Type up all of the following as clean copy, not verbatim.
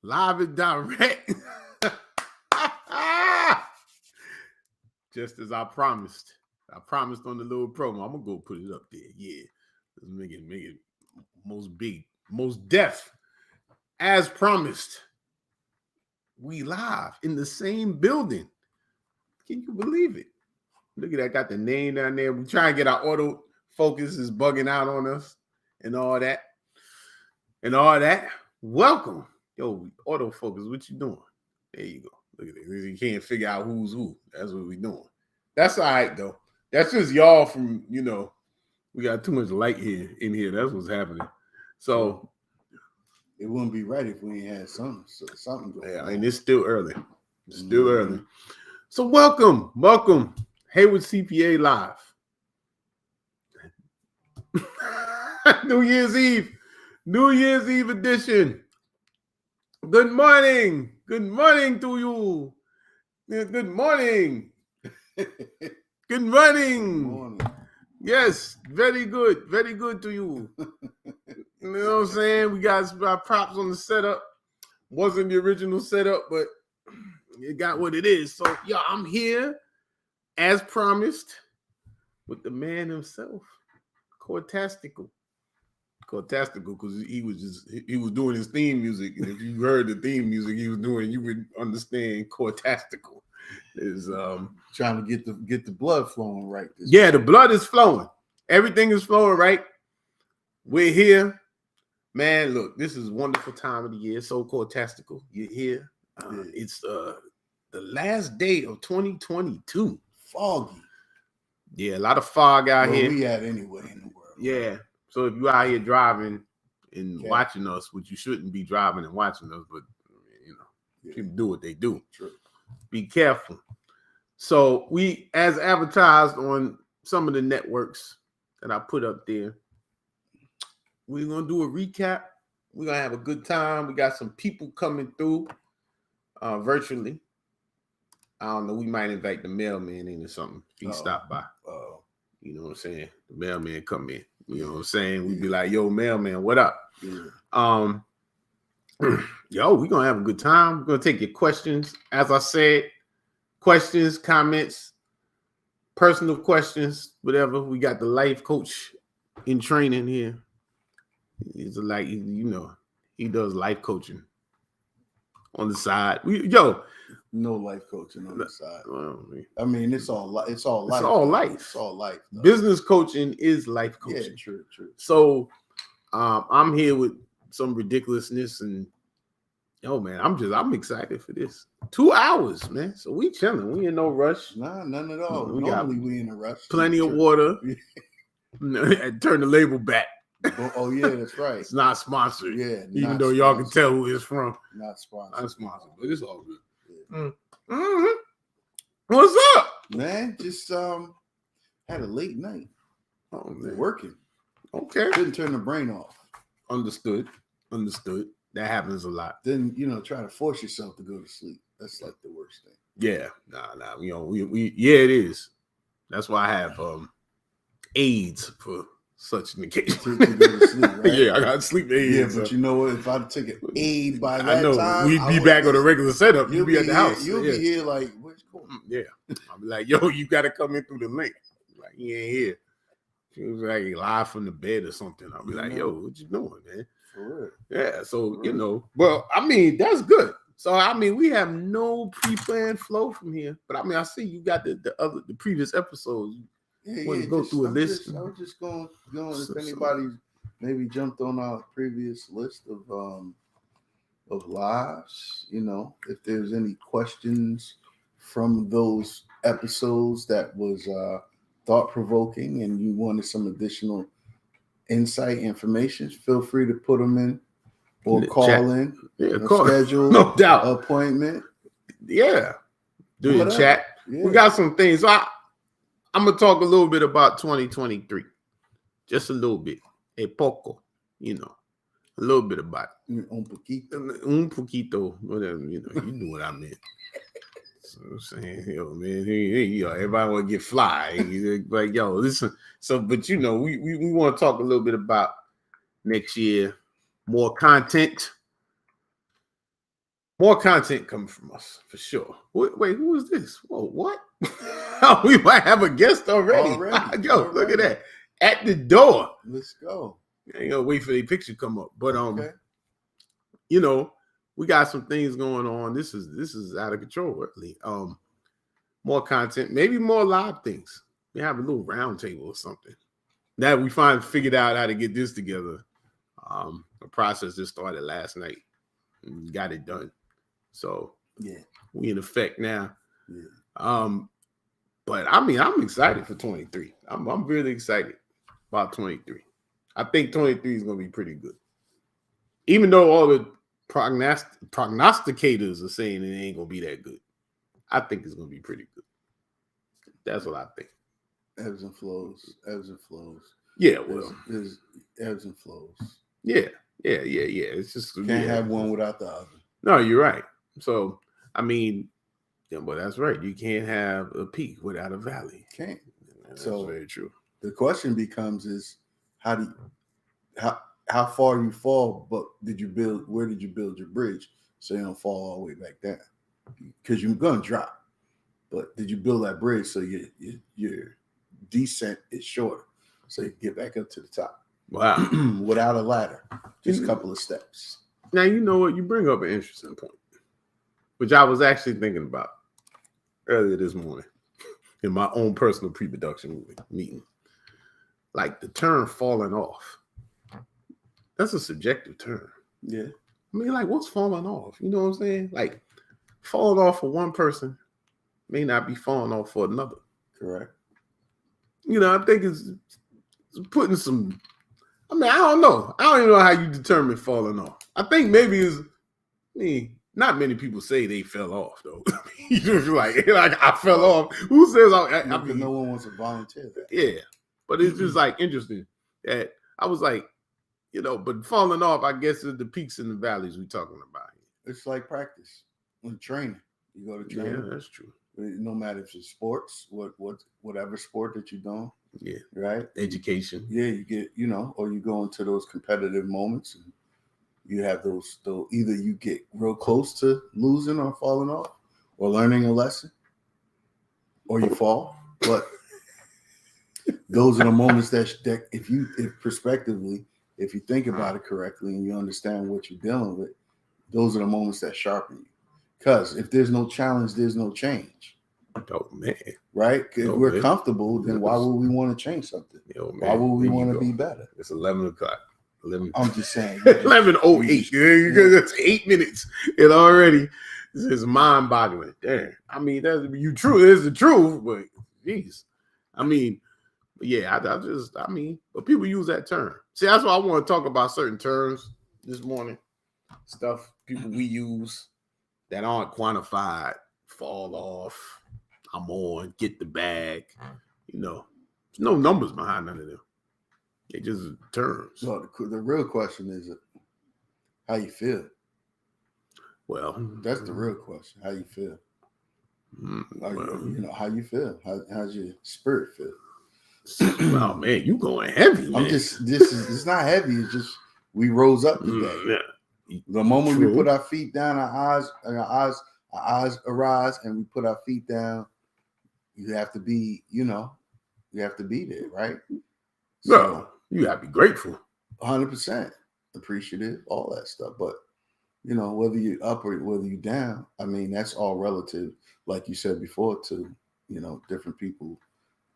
Live and direct. Just as I promised. I promised on the little promo. I'm gonna go put it up there. Yeah. Let's make it most deaf. As promised. We live in the same building. Can you believe it? Look at that. Got the name down there. We trying to get our auto focus is bugging out on us and all that. Welcome. Yo, autofocus, what you doing? There you go. Look at this. You can't figure out who's who. That's what we doing. That's all right, though. That's just y'all from, we got too much light here in here. That's what's happening. So it wouldn't be right if we ain't had something going on. And it's still early. It's still early. So welcome. Hayward CPA Live. New Year's Eve edition. Good morning to you. Good morning. Good morning. Yes, very good to you. You know what I'm saying? We got our props on the setup. Wasn't the original setup, but it got what it is. So, I'm here as promised with the man himself, Cortastical, because he was doing his theme music, and if you heard the theme music he was doing, you would understand Cortastical is trying to get the blood flowing right. The blood is flowing. Everything is flowing right. We're here, man. Look, this is a wonderful time of the year. So Cortastical, you're here. It's the last day of 2022. Foggy. Yeah, a lot of fog out here. We at anyway in the world. Yeah. So if you're out here driving and watching us, which you shouldn't be driving and watching us, but people do what they do. True. Be careful. So we, as advertised on some of the networks that I put up there, we're gonna do a recap. We're gonna have a good time. We got some people coming through virtually. I don't know. We might invite the mailman in or something if he stop by. You know what I'm saying? The mailman come in. You know what I'm saying? We'd be like, yo, mailman, what up? Yeah. We're gonna have a good time. We're gonna take your questions. As I said, questions, comments, personal questions, whatever. We got the life coach in training here. He's like, he does life coaching on the side. No life coaching on the side. Well, I mean, it's all life. It's all life. It's all life. Though. Business coaching is life coaching. Yeah, true. So, I'm here with some ridiculousness, and man, I'm excited for this. 2 hours, man. So we chilling. We in no rush. Nah, none at all. Normally we in a rush. Plenty of water. And turn the label back. Oh yeah, that's right. It's not sponsored. Yeah, even though y'all can tell who it's from. Not sponsored, but it's all good. Yeah. Mm-hmm. What's up, man? Just had a late night. Oh man, working. Okay, didn't turn the brain off. Understood. That happens a lot. Then try to force yourself to go to sleep. That's like the worst thing. Yeah, nah. We it is. That's why I have aids for such an occasion. To go to sleep, right? Yeah, I got sleep aids. Yeah, but you know what? If I took an aid by that time, we'd be back on a regular setup. You'd be at the house. You'll be here like, where's Cole? Yeah. I'll be like, yo, you got to come in through the link. Like, he ain't here. She was like live from the bed or something. I'll be like, yo, what you doing, man? For real. Yeah, so, well, I mean, that's good. So, I mean, we have no pre-planned flow from here. But, I mean, I see you got the previous episodes. Go through a list. I was just going. If anybody maybe jumped on our previous list of lives, if there's any questions from those episodes that was thought-provoking and you wanted some additional insight information, feel free to put them in or call in. Yeah, schedule no doubt appointment. Yeah, do your chat. Yeah. We got some things. So I'm going to talk a little bit about 2023. Just a little bit. A poco, a little bit about it. Un poquito. Whatever, you know what I meant. So I'm saying, man, everybody want to get fly. Like, listen. So, but we want to talk a little bit about next year. More content. More content coming from us for sure. Wait, who is this? Whoa, what? We might have a guest already. Yo, look at that. At the door. Let's go. I ain't gonna wait for the picture to come up. But Okay. you know, we got some things going on. This is out of control, really. More content, maybe more live things. We have a little round table or something. That we figured out how to get this together. The process just started last night and got it done. So yeah, we in effect now. Yeah. But I mean, I'm excited for 23. I'm really excited about 23. I think 23 is gonna be pretty good. Even though all the prognosticators are saying it ain't gonna be that good, I think it's gonna be pretty good. That's what I think. Ebbs and flows. Yeah, well, there's ebbs and flows. Yeah. It's just can't have one without the other. No, you're right. So I mean, yeah, well, that's right. You can't have a peak without a valley. Can't. That's very true. The question becomes is how far you fall, but where did you build your bridge so you don't fall all the way back down? Because you're gonna drop. But did you build that bridge so your descent is shorter so you get back up to the top? Wow. Without a ladder. Just a couple of steps. Now, you know what? You bring up an interesting point, which I was actually thinking about earlier this morning in my own personal pre-production meeting. Like the term falling off. That's a subjective term. Yeah. I mean, like, what's falling off? You know what I'm saying? Like, falling off for one person may not be falling off for another. Correct. You know, I think it's putting some... I mean, I don't know. I don't even know how you determine falling off. I think maybe not many people say they fell off, though. You just like I fell off. Who says I mean, no one wants to volunteer that. Yeah. But it's just like interesting that I was like, you know, but falling off, I guess, is the peaks and the valleys we're talking about. It's like practice and training. You go to train. Yeah, that's true. No matter if it's sports, whatever sport that you're doing. Yeah. Right. Education. Yeah, you get, or you go into those competitive moments and you have those either you get real close to losing or falling off or learning a lesson or you fall. But those are the moments that if prospectively, if you think about it correctly and you understand what you're dealing with, those are the moments that sharpen you. Because if there's no challenge, there's no change. Oh, man. Right? If we're comfortable, then why would we want to change something? Why would we want to be better? It's 11 o'clock. I'm just saying. 11:08. That's 8 minutes. It already is mind-boggling. Damn. I mean, that's true. It's the truth, but geez. I mean, yeah, but people use that term. See, that's why I want to talk about certain terms this morning. Stuff people we use that aren't quantified, fall off, I'm on, get the bag. You know, there's no numbers behind none of them. They just terms. So the real question is how you feel. Well, that's the real question. How you feel? How you feel? How's your spirit feel? Oh man, you going heavy, man. It's not heavy. It's just we rose up today. Yeah. The moment we put our feet down, our eyes arise, and we put our feet down. You have to be, you have to be there, right? So you have to be grateful, 100% appreciative, all that stuff. But whether you're up or whether you're down, I mean, that's all relative, like you said before, to different people,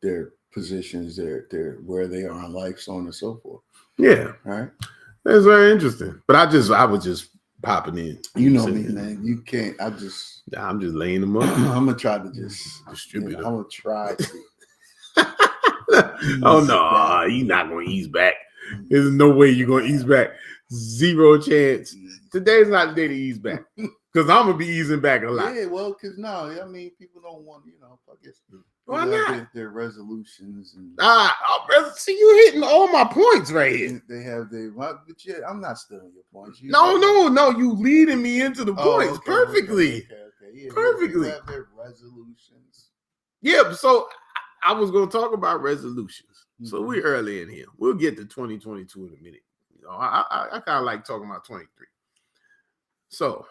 their positions, their where they are in life, so on and so forth. Yeah, right. That's very interesting. But I was just popping in. You know me, man. You can't. I'm just laying them up. I'm gonna try to just distribute them. I'm gonna try to. Oh no, you're not gonna ease back. There's no way you're gonna ease back. Zero chance. Today's not the day to ease back because I'm gonna be easing back a lot. Yeah, well, because I mean, people don't want, I guess. Why not? Their resolutions and see, you hitting all my points right here. They have but yeah, I'm not stealing your points. No, you leading me into the points perfectly. Okay. Yeah, perfectly. They have their resolutions. Yeah, so I was going to talk about resolutions. Mm-hmm. So we're early in here. We'll get to 2022 in a minute. I kind of like talking about 23. So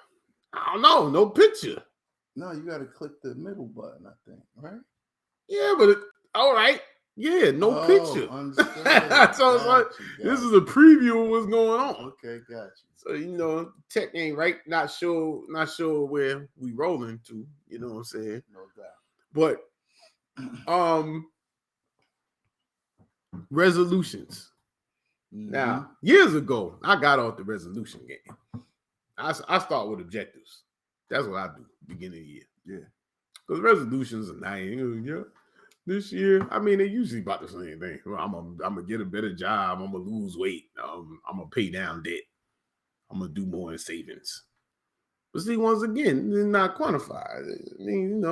I don't know, no picture. No, you got to click the middle button, I think, right? Yeah, but all right. Yeah, no picture. So this is a preview of what's going on. Okay, got you. So tech ain't right. Not sure where we rolling to. You know what I'm saying? No doubt. But resolutions. Now, years ago, I got off the resolution game. I start with objectives. That's what I do beginning of the year. Yeah. Because resolutions are nice. Yeah. This year, I mean, they're usually about the same thing. Well, I'm gonna get a better job. I'm gonna lose weight. I'm gonna pay down debt. I'm gonna do more in savings. But see, once again, they're not quantified. I mean,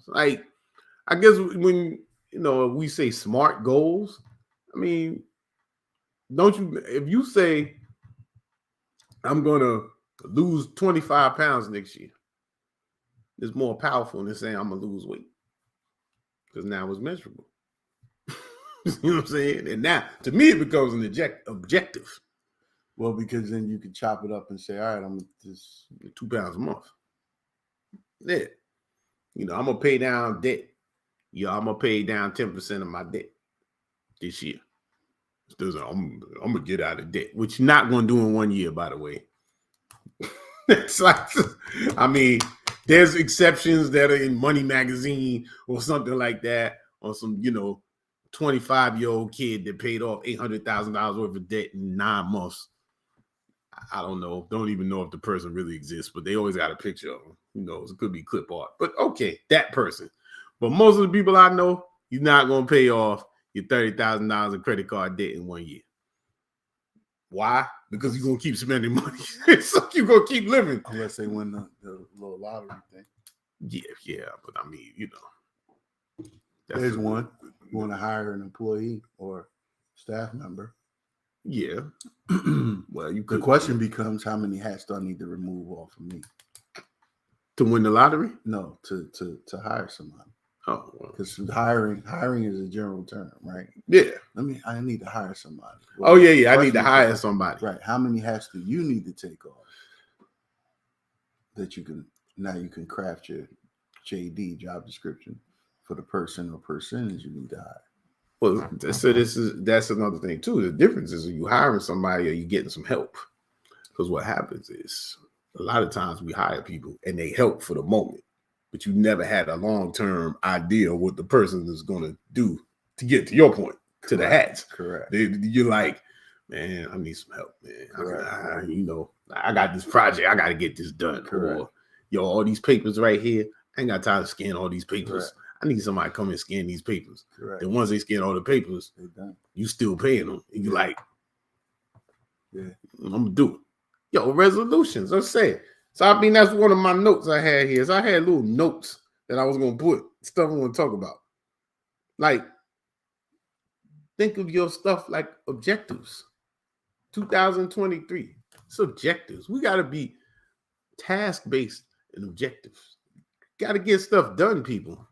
like I guess when we say SMART goals, I mean, if you say I'm gonna lose 25 pounds next year, it's more powerful than saying I'm gonna lose weight. Because now it's measurable. You know what I'm saying? And now, to me, it becomes an objective. Well, because then you can chop it up and say, all right, I'm just 2 pounds a month. Yeah. I'm going to pay down debt. I'm going to pay down 10% of my debt this year. I'm going to get out of debt, which you're not going to do in 1 year, by the way. It's like, I mean, there's exceptions that are in Money Magazine or something like that, or some, 25-year-old kid that paid off $800,000 worth of debt in 9 months. I don't know. Don't even know if the person really exists, but they always got a picture of them. Who knows? It could be clip art. But okay, that person. But most of the people I know, you're not going to pay off your $30,000 of credit card debt in 1 year. Why? Because you're going to keep spending money. So you're going to keep living. Unless they win the little lottery thing. Yeah. But I mean, there's one. You want to hire an employee or staff member. Yeah. Well, the question becomes, how many hats do I need to remove off of me? To win the lottery? No, to hire somebody. Oh, because hiring is a general term, right? Yeah. I need to hire somebody. Well, I need to hire somebody. Right. How many hats do you need to take off that you can craft your JD, job description, for the person or percentage you need to hire? Well, so that's another thing too. The difference is, are you hiring somebody or you getting some help? Because what happens is, a lot of times we hire people and they help for the moment, but you never had a long-term idea of what the person is going to do to get to your point, to the hats. Correct. You're like, man, I need some help, man. I got this project. I got to get this done. Correct. Or, all these papers right here. I ain't got time to scan all these papers. Correct. I need somebody to come and scan these papers. Correct. And once they scan all the papers, you still paying them. And you're like, yeah, I'm going to do it. Resolutions. I'm saying. So I mean, that's one of my notes I had here. So I had little notes that I was going to put, stuff I want to talk about. Like, think of your stuff like objectives. 2023. It's objectives. We got to be task-based and objectives. Got to get stuff done, people.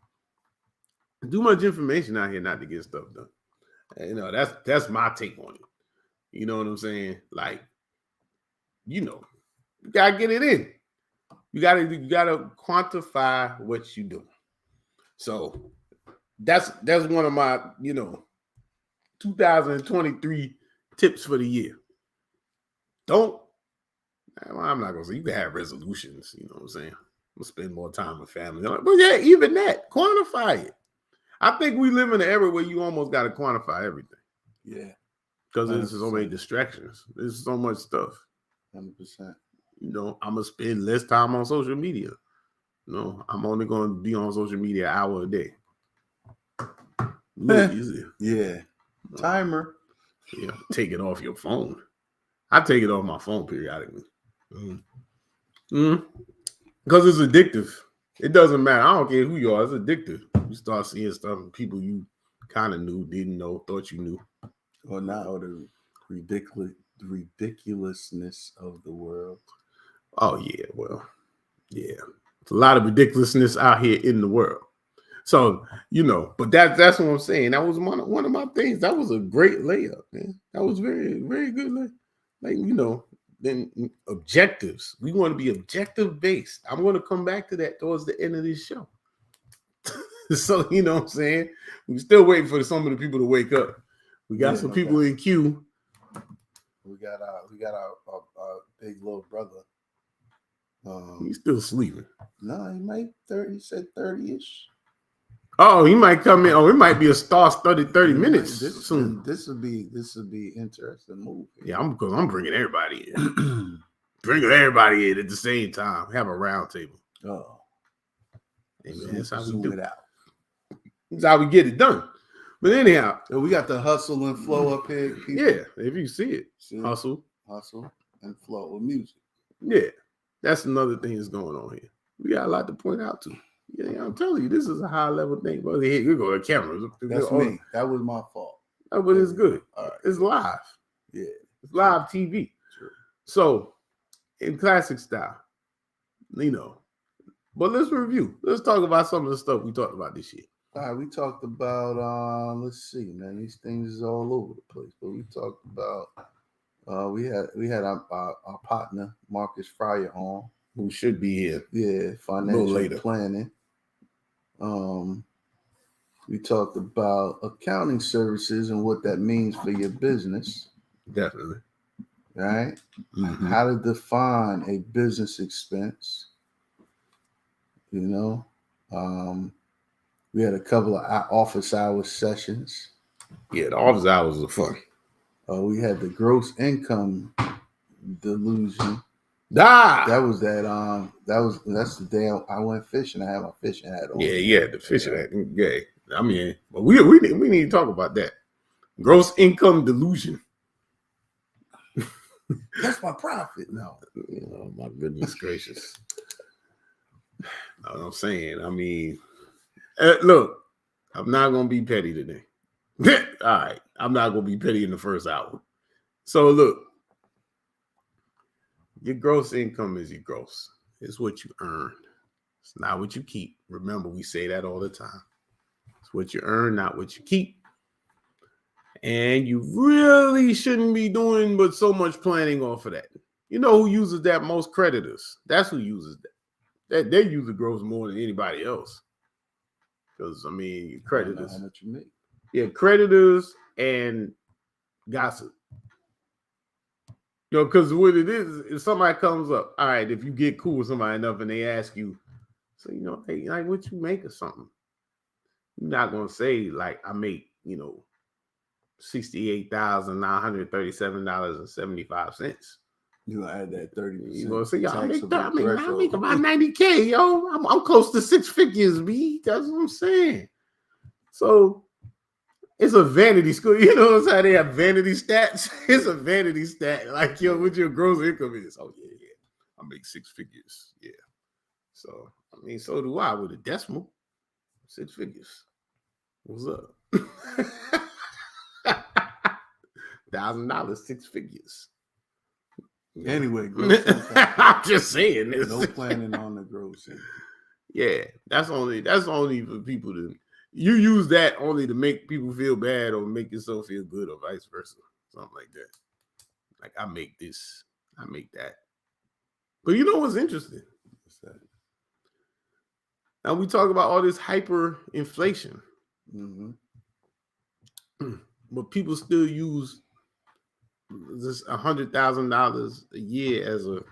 Too much information out here not to get stuff done. That's my take on it. You know what I'm saying? Like, you gotta get it in. You gotta quantify what you do. So that's one of my 2023 tips for the year. I'm not gonna say you can have resolutions. You know what I'm saying? I'm gonna spend more time with family. But yeah, even that, quantify it. I think we live in an era where you almost got to quantify everything. Yeah. Because there's so many distractions. There's so much stuff. 100%. I'm going to spend less time on social media. I'm only going to be on social media an hour a day. Yeah. Timer. Yeah. Take it off your phone. I take it off my phone periodically. Because it's addictive. It doesn't matter. I don't care who you are. It's addictive. You start seeing stuff and people you kind of knew, didn't know, thought you knew. Or not, or the ridiculousness of the world. Oh, yeah. Well, yeah. It's a lot of ridiculousness out here in the world. So, but that's what I'm saying. That was one of my things. That was a great layup, man. That was very, very good. Like, then objectives. We want to be objective based. I'm going to come back to that towards the end of this show. So, you know what I'm saying? We're still waiting for some of the people to wake up. We got some people in queue. We got our big little brother. He's still sleeping. No, he might 30. He said 30-ish. Oh, he might come in. Oh, it might be a star-studded 30 minutes soon. This would be interesting move. Yeah, I'm bringing everybody in. Bringing everybody in at the same time. Have a round table. Oh, hey, man, that's how we do it out. That's how we get it done. But anyhow, we got the hustle and flow up here. People. Yeah, if you see it, hustle and flow with music. Yeah, that's another thing that's going on here. We got a lot to point out to. Yeah, I'm telling you, this is a high level thing. But here we go, the cameras. That's me. That was my fault. But it's good. All right. It's live. Yeah, it's live TV. True. So, in classic style, you know. But let's review. Let's talk about some of the stuff we talked about this year. All right, we talked about. Let's see, man. These things is all over the place. But we talked about. We had our partner Marcus Fryer on, who should be here. Yeah, financial planning. We talked about accounting services and what that means for your business. Definitely. Right? Mm-hmm. How to define a business expense. You know, we had a couple of office hours sessions. Yeah, the office hours are fun. We had the gross income delusion. That's the day I went fishing. I had my fishing hat on. Yeah, the fishing hat. Yeah, I mean, but we need to talk about that. Gross income delusion. That's my profit. No, oh, my goodness gracious. Know what I'm saying? I mean, look, I'm not gonna be petty today. All right, I'm not gonna be petty in the first hour. So look. Your gross income is your gross. It's what you earn. It's not what you keep. Remember, we say that all the time. It's what you earn, not what you keep. And you really shouldn't be doing but so much planning off of that. You know who uses that most? Creditors. That's who uses that. They use the gross more than anybody else. Because, I mean, creditors. How much you make? Yeah, creditors and gossip. You know, because what it is, if somebody comes up, all right, if you get cool with somebody enough and they ask you, so, you know, hey, like, what you make or something? You're not going to say, like, I make, you know, $68,937.75. You're going to add that 30%. You're going to say, I make about $90K, yo. I'm close to six figures, B. That's what I'm saying. So, it's a vanity school. You know how they have vanity stats? It's a vanity stat. Like, yo, what your gross income is. Oh, yeah. I make six figures. Yeah. So, I mean, so do I with a decimal. 6 figures. What's up? $1,000, 6 figures. Anyway, gross income. I'm just saying this. No planning on the gross income. Yeah, that's only for people to. You use that only to make people feel bad or make yourself feel good or vice versa. Something like that. Like, I make this, I make that. But you know what's interesting? What's that? Now we talk about all this hyperinflation. Mm-hmm. But people still use this $100,000 a year as a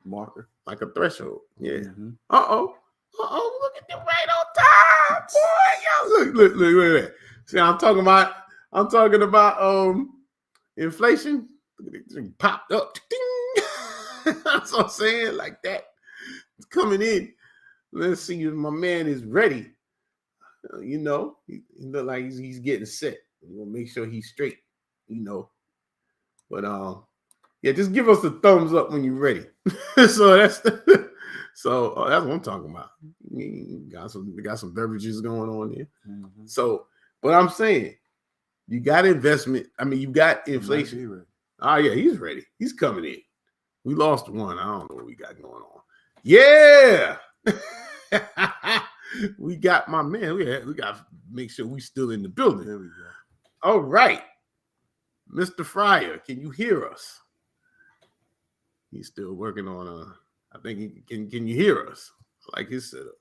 marker. Like a threshold. Yeah. Mm-hmm. Uh-oh, look at the right on time. Boy, look at that. See, I'm talking about inflation. Look at it, it popped up. Ding. That's what I'm saying, like that. It's coming in. Let's see if my man is ready. You know, he look like he's getting set. We'll make sure he's straight, you know. But yeah, just give us a thumbs up when you're ready. So that's what I'm talking about. We got some beverages going on there. Mm-hmm. So, but I'm saying, you got investment. I mean, you got inflation. Oh yeah, he's ready. He's coming in. We lost one. I don't know what we got going on. Yeah. We got my man. We got to make sure we still in the building. There we go. All right. Mr. Fryer, can you hear us? He's still working on I think he can you hear us? I like his setup.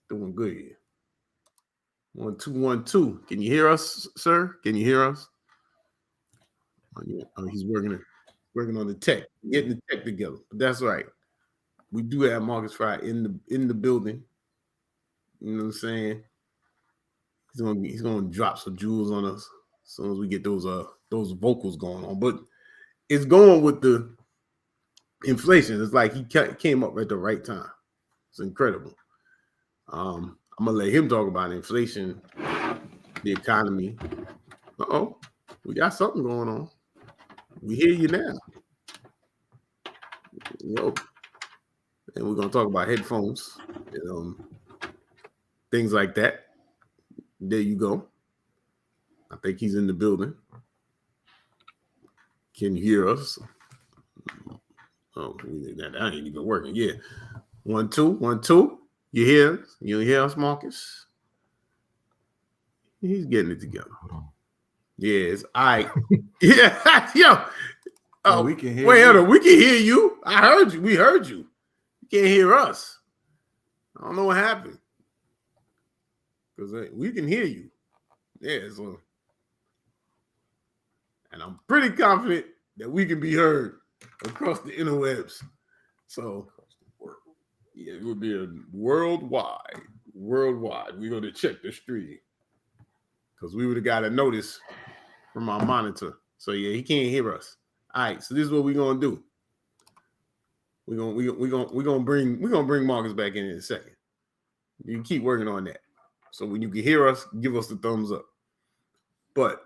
Doing good here. 1 2 1 2. Can you hear us, sir? Can you hear us? Oh, he's working on the tech, getting the tech together. But that's right. We do have Marcus Fry in the building. You know what I'm saying? He's gonna drop some jewels on us as soon as we get those vocals going on. But it's going with the inflation. It's like he came up at the right time. It's incredible. I'm gonna let him talk about inflation, the economy. We got something going on. We hear you now. Yo. And we're gonna talk about headphones and things like that. There you go. I think he's in the building. Can you hear us? Oh, that ain't even working. Yeah. 1 2 1 2. You hear us? You hear us, Marcus? He's getting it together. Yes. All right. Yeah. Yo. Oh, we can hear wait, you. We can hear you. I heard you. We heard you. You can't hear us. I don't know what happened. Because we can hear you. Yeah. So, and I'm pretty confident that we can be heard across the interwebs. So, yeah, it would be a worldwide. We're going to check the stream because we would have got a notice from our monitor. So yeah, he can't hear us. All right, so this is what we're gonna do. We're gonna bring Marcus back in a second. You can keep working on that. So when you can hear us, give us the thumbs up. But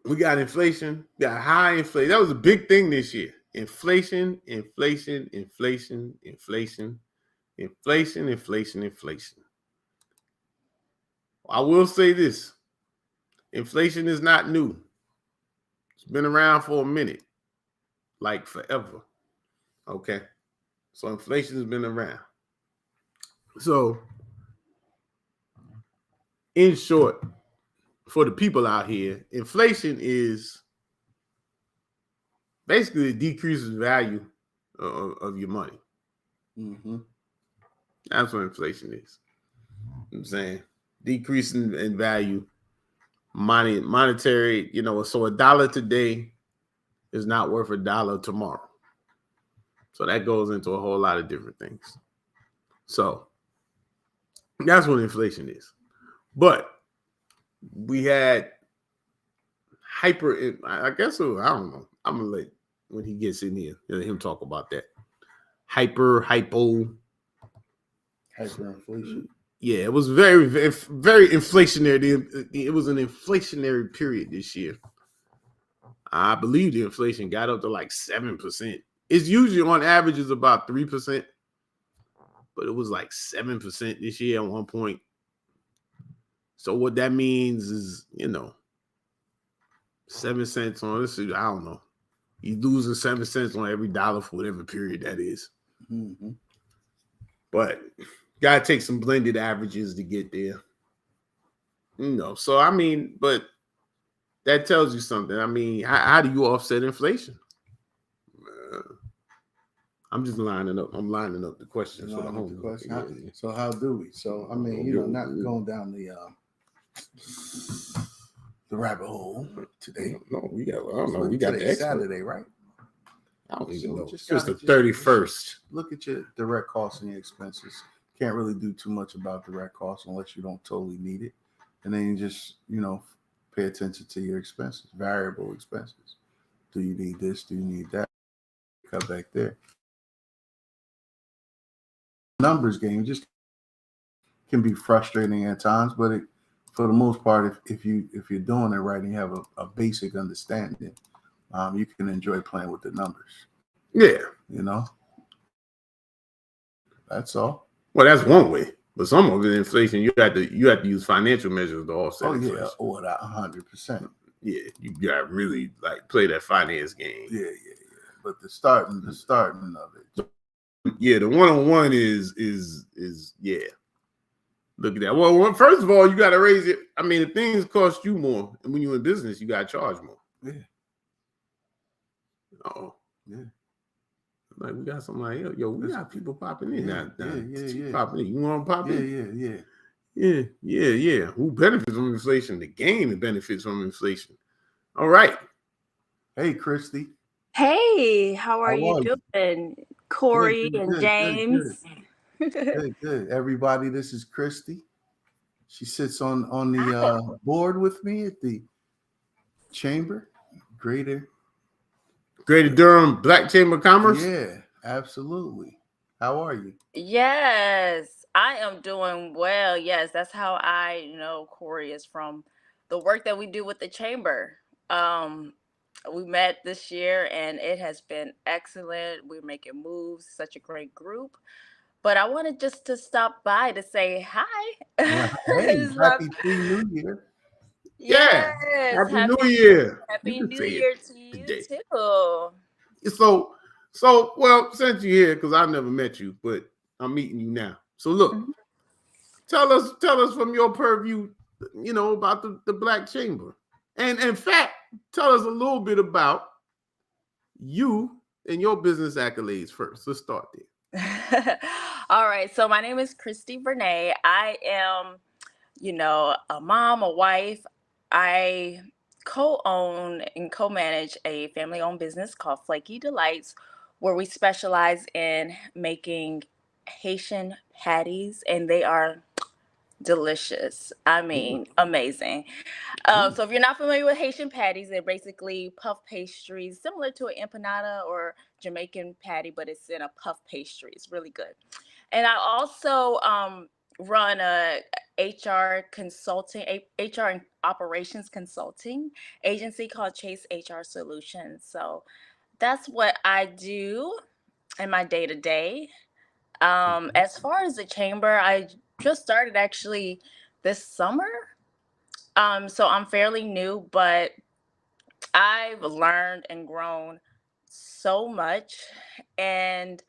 we got inflation, got high inflation. That was a big thing this year. Inflation. I will say this. Inflation is not new. It's been around for a minute, like forever. Okay. So inflation has been around. So, in short, for the people out here, inflation is basically the decrease in value of your money. Mm-hmm. That's what inflation is. You know what I'm saying decrease in value, monetary. So $1 today is not worth $1 tomorrow. So that goes into a whole lot of different things. So that's what inflation is. But we had I guess, I don't know. I'm going to let, when he gets in here, let him talk about that. Hyperinflation. Yeah, it was very, very, very inflationary. It was an inflationary period this year. I believe the inflation got up to like 7%. It's usually on average is about 3%, but it was like 7% this year at one point. So what that means is, 7 cents on this. I don't know. You're losing 7 cents on every dollar for whatever period that is. Mm-hmm. But gotta take some blended averages to get there. So I mean, but that tells you something. I mean, how do you offset inflation? I'm just lining up. I'm lining up the questions for the home. So how do we? So I mean, not going down the rabbit hole today. No, we got. I don't know. We got the Saturday, right? I don't even know. Just the 31st. Look at your direct costs and your expenses. Can't really do too much about direct costs unless you don't totally need it, and then you just pay attention to your expenses, variable expenses. Do you need this? Do you need that? Cut back there. Numbers game just can be frustrating at times, but for the most part, if you're doing it right and you have a basic understanding, you can enjoy playing with the numbers. Yeah, that's all. Well, that's one way, but some of it inflation you have to use financial measures to offset. Inflation. Oh yeah, 100%. Yeah, you got to really play that finance game. Yeah. But the starting of it. Yeah, the one-on-one is yeah. Look at that. Well, first of all, you got to raise it. I mean, if things cost you more, and when you're in business, you got to charge more. Yeah. Yeah. Like we got somebody else. Yo, we got people popping in now. Yeah. Popping in. You want to pop in? Yeah. Who benefits from inflation? The game benefits from inflation. All right. Hey, Christy. Hey, how are you you? doing, Corey and James? Good. Everybody, this is Christy. She sits on the board with me at the chamber, Greater Durham Black Chamber of Commerce. Yeah, absolutely. How are you? Yes, I am doing well. Yes, that's how I know Corey is from the work that we do with the chamber. We met this year and it has been excellent. We're making moves, such a great group. But I wanted just to stop by to say hi. Hey, happy pre-New Year. Yes, Happy New Year. Happy New Year to you too. So well, since you're here, because I've never met you, but I'm meeting you now. So look, tell us from your purview, about the Black Chamber. And in fact, tell us a little bit about you and your business accolades first. Let's start there. All right. So my name is Christy Vernay. I am, a mom, a wife. I co-own and co-manage a family-owned business called Flaky Delights, where we specialize in making Haitian patties, and they are delicious. I mean, amazing. So if you're not familiar with Haitian patties, they're basically puff pastries, similar to an empanada or Jamaican patty, but it's in a puff pastry. It's really good. And I also run a HR consulting, HR and operations consulting agency called Chase HR Solutions. So that's what I do in my day to day. As far as the chamber, I just started actually this summer. So I'm fairly new, but I've learned and grown so much, and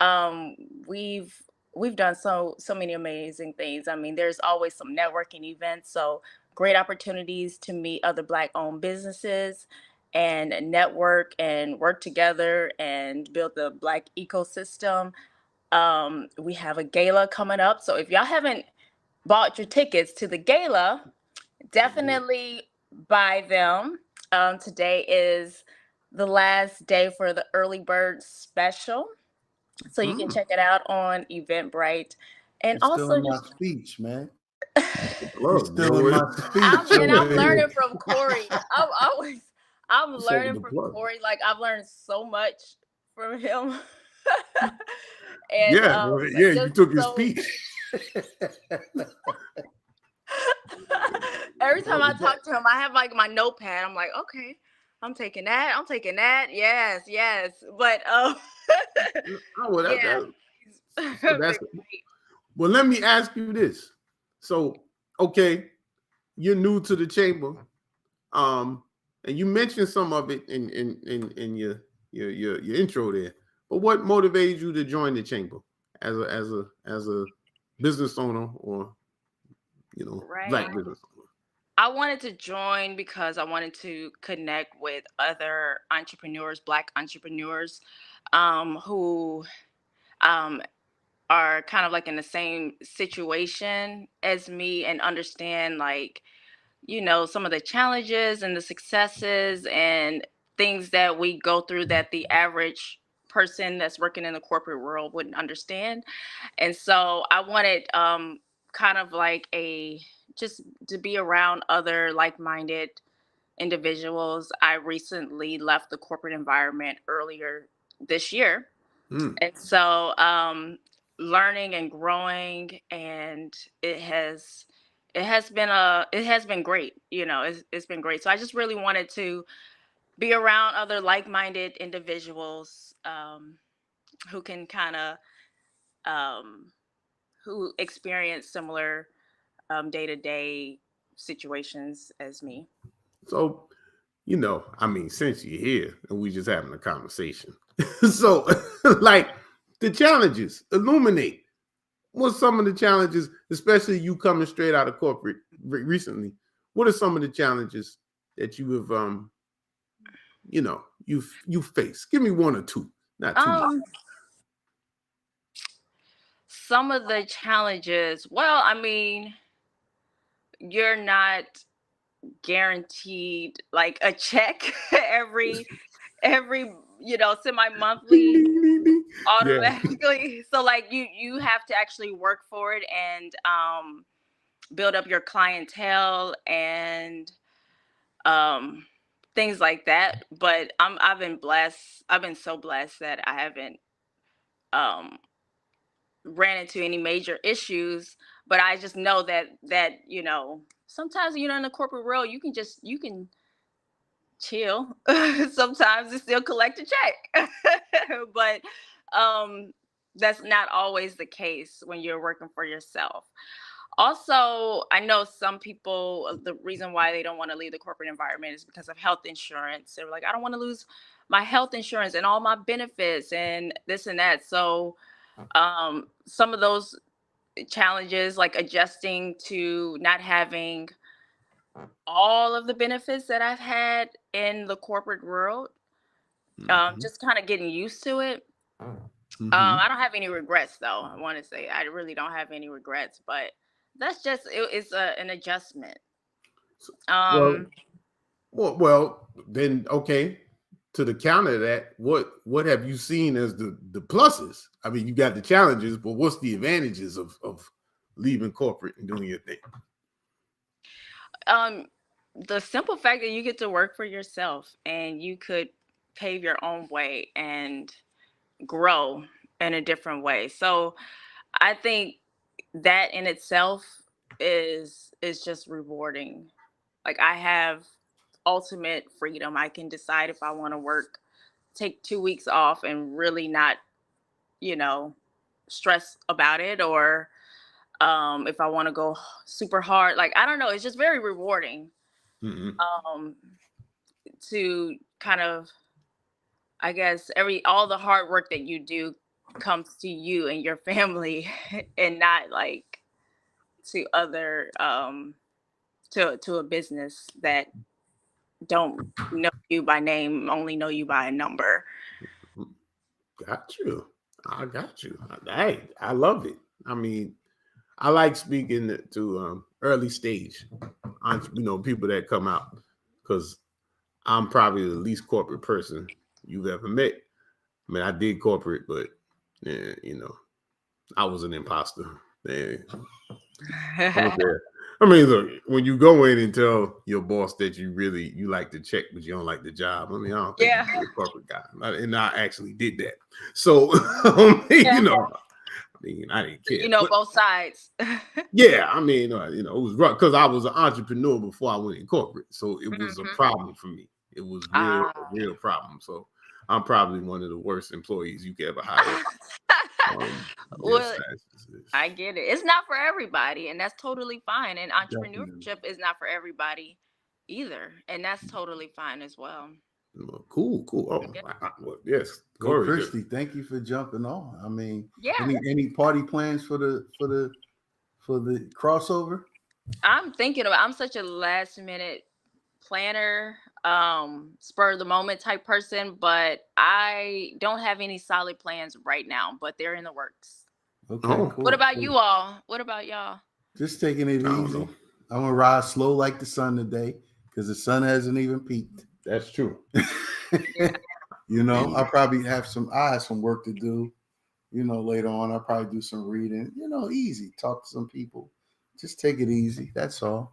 um, we've we've done so many amazing things. I mean, there's always some networking events, so great opportunities to meet other Black-owned businesses and network and work together and build the Black ecosystem. We have a gala coming up, so if y'all haven't bought your tickets to the gala, definitely buy them. Today is the last day for the early bird special, so you can check it out on Eventbrite. And You're also, still in my speech, man. You're still in my speech. I'm learning from Corey. I'm learning from Corey. Like, I've learned so much from him. And you took his speech. Every time I talk to him, I have like my notepad. I'm like, okay, I'm taking that. Yes. But well, let me ask you this. So, okay, you're new to the chamber, and you mentioned some of it in your intro there. But what motivated you to join the chamber as a business owner or Black business owner? I wanted to join because I wanted to connect with other entrepreneurs, Black entrepreneurs, who are kind of like in the same situation as me and understand, like, some of the challenges and the successes and things that we go through that the average person that's working in the corporate world wouldn't understand. And so I wanted kind of like just to be around other like-minded individuals. I recently left the corporate environment earlier this year. And so learning and growing, and it has been great. It's been great. So I just really wanted to be around other like-minded individuals who can kind of who experience similar day-to-day situations as me. So, since you're here and we just having a conversation, so like the challenges, illuminate. What's some of the challenges, especially you coming straight out of corporate recently? What are some of the challenges that you have you face? Give me one or two, not too much. Some of the challenges, well, I mean, you're not guaranteed like a check every Ding, semi-monthly ding, ding, ding. Yeah. automatically. So like you have to actually work for it and build up your clientele and things like that. But I've been blessed. I've been so blessed that I haven't um ran into any major issues. But I just know that sometimes in the corporate world you can chill sometimes and still collect a check. But that's not always the case when you're working for yourself. Also, I know some people, the reason why they don't want to leave the corporate environment is because of health insurance. They're like, I don't want to lose my health insurance and all my benefits and this and that. So some of those challenges, like adjusting to not having all of the benefits that I've had in the corporate world, just kind of getting used to it. I don't have any regrets, though. I want to say I really don't have any regrets, but that's just it's an adjustment. Well, then okay. To the counter of that, what have you seen as the pluses? I mean, you got the challenges, but what's the advantages of leaving corporate and doing your thing? The simple fact that you get to work for yourself and you could pave your own way and grow in a different way. So I think that in itself is just rewarding. Like I have ultimate freedom. I can decide if I want to take 2 weeks off and really not, stress about it, or if I want to go super hard. Like I don't know, it's just very rewarding to kind of, I guess, all the hard work that you do comes to you and your family and not like to other to a business that don't know you by name, only know you by a number. Got you. I got you. I love it. I mean, I like speaking to early stage, people that come out, because I'm probably the least corporate person you've ever met. I mean, I did corporate, but I was an imposter. I mean, look, when you go in and tell your boss that you like the check, but you don't like the job, I mean, I don't think you're a corporate guy. And I actually did that. So, I mean, I didn't care. Both sides. Yeah, I mean, it was rough because I was an entrepreneur before I went in corporate. So it was a problem for me. It was a real problem. So I'm probably one of the worst employees you could ever hire. Well, I get it. It's not for everybody, and that's totally fine. And entrepreneurship is not for everybody either, and that's totally fine as well. Cool. Oh, well, yes. Well, Christy, thank you for jumping on. I mean, any party plans for the crossover? I'm such a last minute planner, spur of the moment type person, but I don't have any solid plans right now, but they're in the works. Okay, cool. What about you all? What about y'all? Just taking it easy. I'm gonna ride slow like the sun today because the sun hasn't even peaked. That's true. I'll probably have some work to do. Later on, I'll probably do some reading. Easy. Talk to some people. Just take it easy. That's all.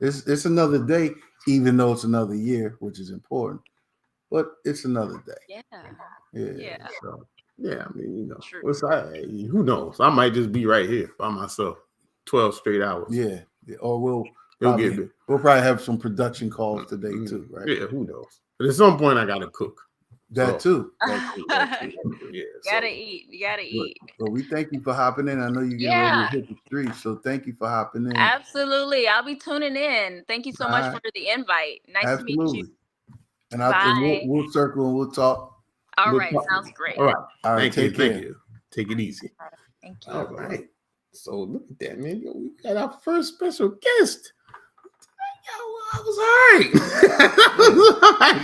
It's another day, even though it's another year, which is important. But it's another day. Yeah. So, yeah, I mean, who knows? I might just be right here by myself, 12 straight hours. Yeah. Or we'll probably have some production calls today too, right? Yeah, who knows? But at some point, I gotta cook. That too. Yeah. You gotta eat. Well, we thank you for hopping in. I know you get ready to hit the streets, so thank you for hopping in. Absolutely. I'll be tuning in. Thank you so much for the invite. Nice to meet you. And we'll circle and we'll talk. All right. Sounds great. All right. Thank you. Take it easy. Thank you. All right. So look at that, man. We got our first special guest. I was all right.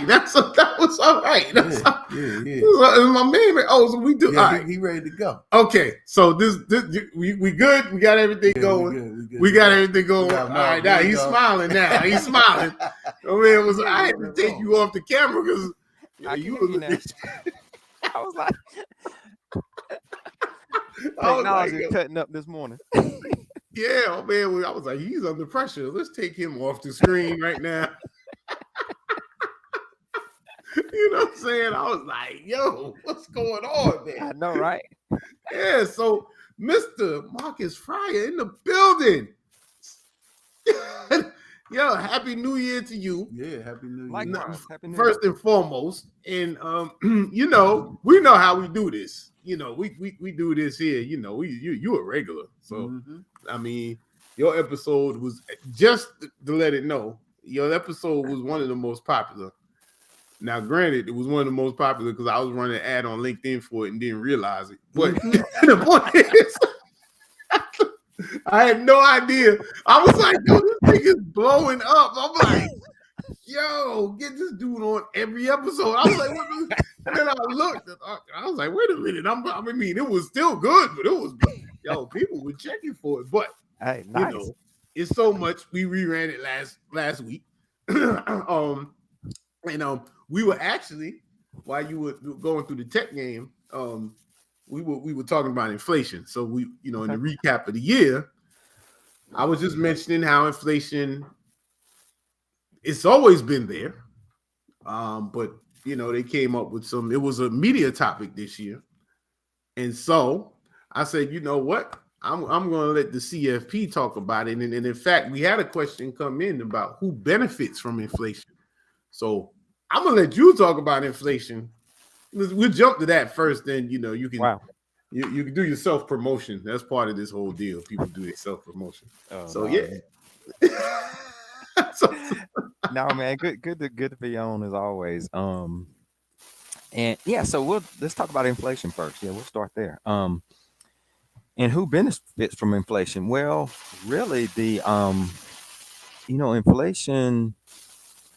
That was all right. Yeah. My man, so we do. Yeah, all right. he ready to go. Okay, so this we good. We got everything going. We got everything going. All right, now he's smiling. Now he's smiling. Oh man, I had to take you off the camera because you were. I was like, technology cutting up this morning. Yeah, oh man, I was like, he's under pressure. Let's take him off the screen right now. You know what I'm saying? I was like, yo, what's going on, man? I know, right? Yeah, so Mr. Marcus Fryer in the building. Yo, happy New Year to you. Yeah, happy New Year. Likewise, happy New Year. First and foremost, and you know, we know how we do this. You know, we do this here. You know, you a regular. So I mean, your episode was just to let it know. Your episode was one of the most popular. Now, granted, it was one of the most popular because I was running an ad on LinkedIn for it and didn't realize it. But the point is, I had no idea. I was like, yo, this thing is blowing up. I'm like, yo, get this dude on every episode. I was like, what? And then I looked. I was like, wait a minute. I mean, it was still good, but it was, yo, people were checking for it. But, hey, nice. You know, it's so much. We reran it last week. We were actually, while you were going through the tech game, we were talking about inflation. So we, you know, in the recap of the year, I was just mentioning how inflation, it's always been there. But you know, they came up with it was a media topic this year. And so I said, you know what? I'm going to let the CFP talk about it. And in fact, we had a question come in about who benefits from inflation. So I'm going to let you talk about inflation. We'll jump to that first. Then, you know, you can you can do your self-promotion. That's part of this whole deal. People do their self-promotion. No, man, good to be on as always. And yeah, so let's talk about inflation first. Yeah, we'll start there. And who benefits from inflation? Well, really, the inflation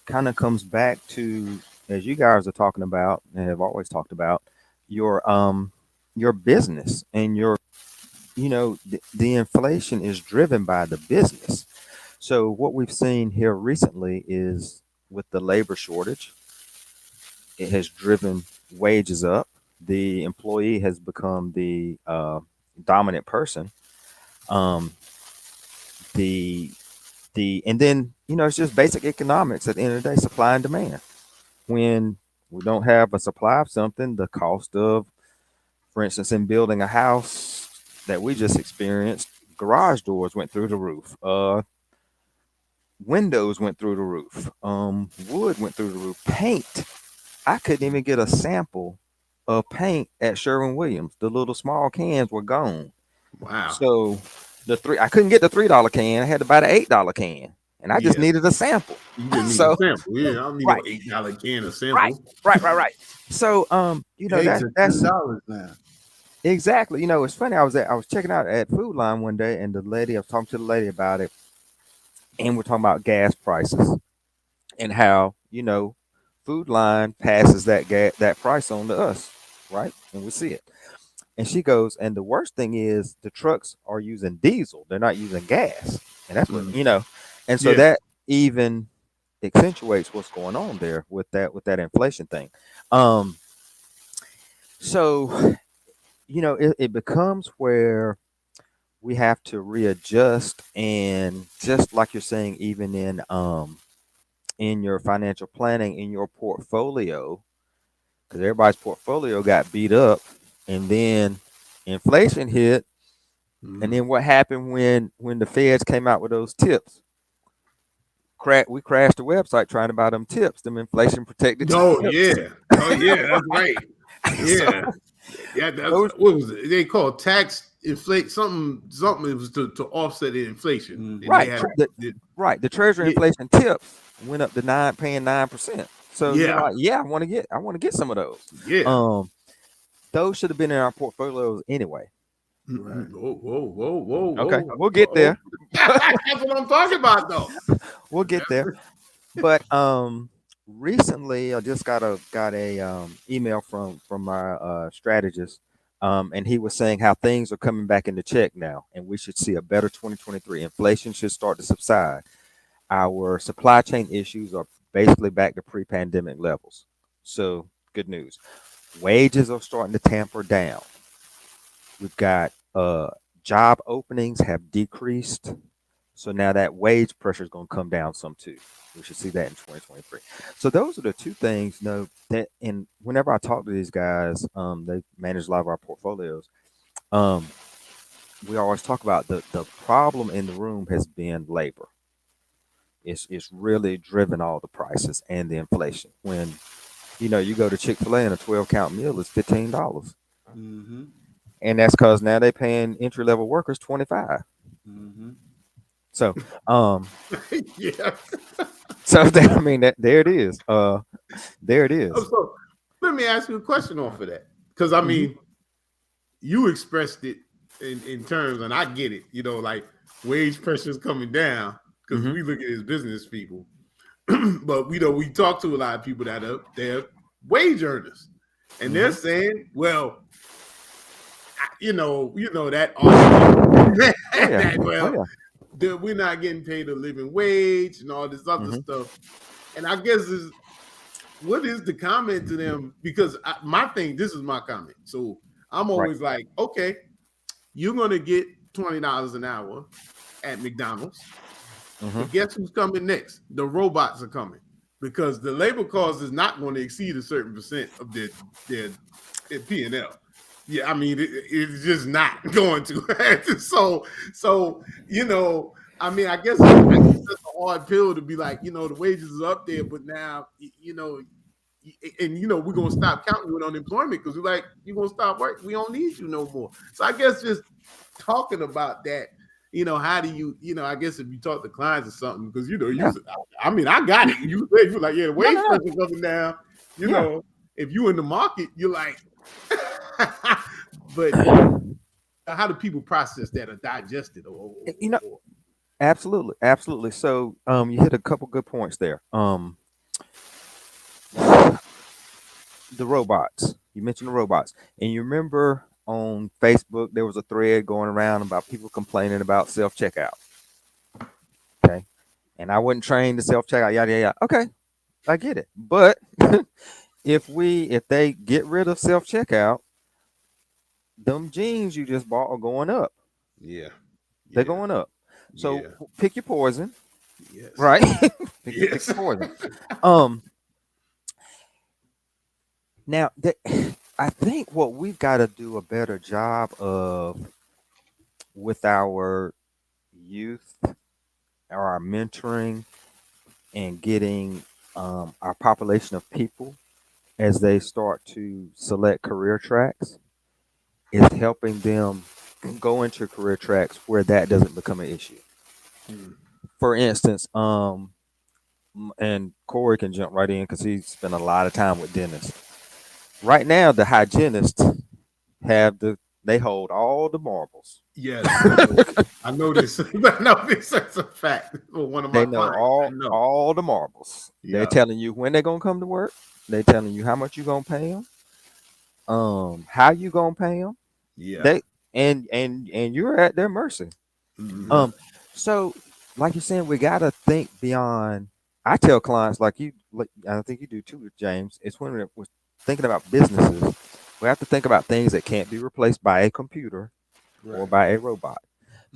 kind of comes back to, as you guys are talking about and have always talked about, your business and the inflation is driven by the business. So what we've seen here recently is with the labor shortage, it has driven wages up. The employee has become the dominant person. And then, it's just basic economics at the end of the day, supply and demand. When we don't have a supply of something, the cost of, for instance, in building a house that we just experienced, garage doors went through the roof. Windows went through the roof. Wood went through the roof. Paint. I couldn't even get a sample of paint at Sherwin-Williams. The little small cans were gone. Wow. So I couldn't get the $3 can. I had to buy the $8 can. And I just needed a sample. You didn't need a sample. Yeah, I don't need an $8 can of sample. Right. So that's $10 now. Exactly. It's funny. I was checking out at Food Line one day, and I was talking to the lady about it, and we're talking about gas prices and how Food Line passes that price on to us, right? And we see it. And she goes, and the worst thing is the trucks are using diesel; they're not using gas, and that's what And so that even accentuates what's going on there with that inflation thing. So it becomes where we have to readjust, and just like you're saying, even in your financial planning, in your portfolio, because everybody's portfolio got beat up, and then inflation hit, and then what happened when the feds came out with those tips? We crashed the website trying to buy them tips, them inflation protected tips. That's right. What was it? They called tax inflate something. It was to offset the inflation. Right. The Treasury inflation tips went up to paying 9%. So you're like, I want to get some of those. Yeah. Those should have been in our portfolios anyway. Right. Whoa. Okay, we'll get there. That's what I'm talking about, though. We'll get there. But recently I just got a email from our strategist, and he was saying how things are coming back into check now, and we should see a better 2023. Inflation should start to subside. Our supply chain issues are basically back to pre-pandemic levels. So good news. Wages are starting to tamper down. We've got job openings have decreased. So now that wage pressure is going to come down some too. We should see that in 2023. So those are the two things, that and whenever I talk to these guys, they manage a lot of our portfolios. Um, we always talk about the problem in the room has been labor. It's really driven all the prices and the inflation. When you go to Chick-fil-A and a 12 count meal is $15. Mm-hmm. And that's because now they're paying entry level workers 25. Mm-hmm. So um Yeah. I mean that there it is. There it is. So let me ask you a question off of that. Because I Mhm. mean, you expressed it in terms, and I get it, like wage pressure is coming down because Mhm. we look at it as business people. But we talk to a lot of people that are they're wage earners. And they're Mhm. saying, well, that argument Oh yeah. that Oh well, yeah. we're not getting paid a living wage and all this other Mhm. stuff. And I guess what is the comment to them? Because my thing, this is my comment. So I'm Right. always like, okay, you're gonna get $20 an hour at McDonald's, Mhm. but guess who's coming next? The robots are coming because the labor cost is not going to exceed a certain percent of their P&L. Yeah, I mean it's just not going to. So I mean, I guess that's a hard pill to be like, the wages are up there, but now and we're gonna stop counting you with unemployment because we're like, you're gonna stop work. We don't need you no more. So I guess just talking about that, how do I guess if you talk to clients or something, because Yeah. I mean, I got it. You're like, yeah, the No, wage no, no. pressure coming down, Yeah. if you in the market, you're like, but how do people process that or digest it You know, or absolutely, absolutely. So, you hit a couple good points there. The robots. You mentioned the robots, and you remember on Facebook there was a thread going around about people complaining about self checkout. Okay, and I wasn't trained to self checkout. Yada yada. Yada. Okay, I get it. But if they get rid of self checkout, them jeans you just bought are going up. yeah, They're yeah, going up. So yeah, pick your poison, yes, right? pick yes. your poison. Um, now I think what we've got to do a better job of with our youth or our mentoring and getting our population of people as they start to select career tracks is helping them go into career tracks where that doesn't become an issue. Mm, For instance, and Corey can jump right in because he spent a lot of time with dentists. Right now, the hygienists have they hold all the marbles. yes, I know. I know this. I know this as a fact for one of my They know clients. I know. all the marbles. They're Yeah. telling you when they're gonna come to work. They're telling you how much you gonna pay them. How you gonna pay them? Yeah. They and you're at their mercy. Hmm. Um, so like you're saying, we gotta think beyond. I tell clients like I think you do too, James. It's when we're thinking about businesses, we have to think about things that can't be replaced by a computer or Right. by a robot.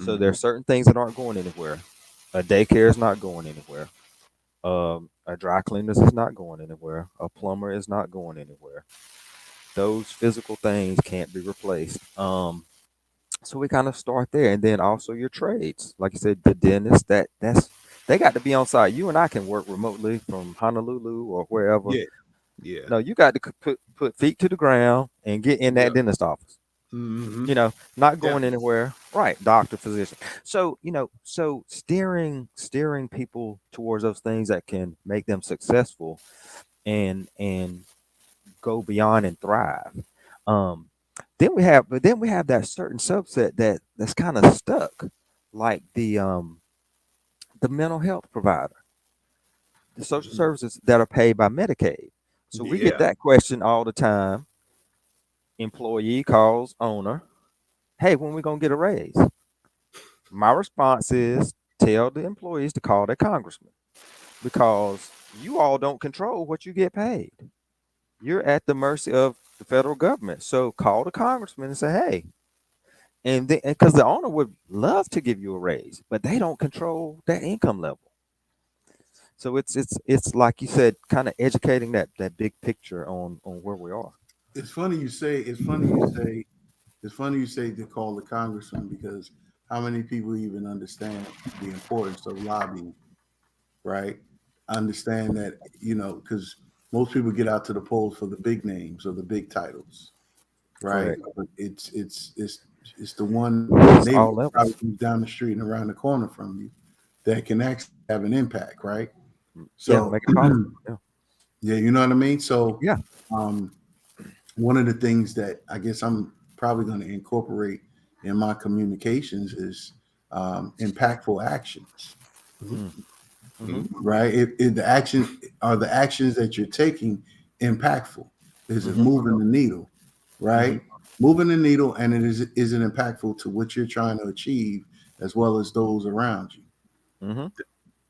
So there Hmm. are certain things that aren't going anywhere. A daycare is not going anywhere. A dry cleaners is not going anywhere. A plumber is not going anywhere. Those physical things can't be replaced. So we kind of start there, and then also your trades, like you said, the dentist. That's they got to be on site. You and I can work remotely from Honolulu or wherever. Yeah. Yeah. No, you got to put feet to the ground and get in that Yeah. dentist office. Hmm. Not going Definitely. anywhere. Right, doctor, physician. So so steering people towards those things that can make them successful and go beyond and thrive. Um, then we have that certain subset that's kind of stuck, like the mental health provider. the social services that are paid by Medicaid. So we get Yeah. that question all the time. Employee calls owner, hey, when we gonna get a raise? My response is tell the employees to call their congressman because you all don't control what you get paid. You're at the mercy of the federal government. So call the congressman and say, hey, and because the owner would love to give you a raise, but they don't control that income level. So it's like you said, kind of educating that big picture on where we are. It's funny you say. It's funny you say. It's funny you say to call the congressman because how many people even understand the importance of lobbying, right? Understand that because most people get out to the polls for the big names or the big titles, right? Correct. But it's the one It's neighbor all levels. probably down the street and around the corner from you that can actually have an impact, right? Yeah, So make it possible. Yeah. yeah, you know what I mean. So Yeah. um, one of the things that I guess I'm probably going to incorporate in my communications is impactful actions, Mhm. right? If the actions that you're taking impactful? Is it Mhm. moving the needle, Mhm. right? Moving the needle, and is it impactful to what you're trying to achieve as well as those around you? Mhm.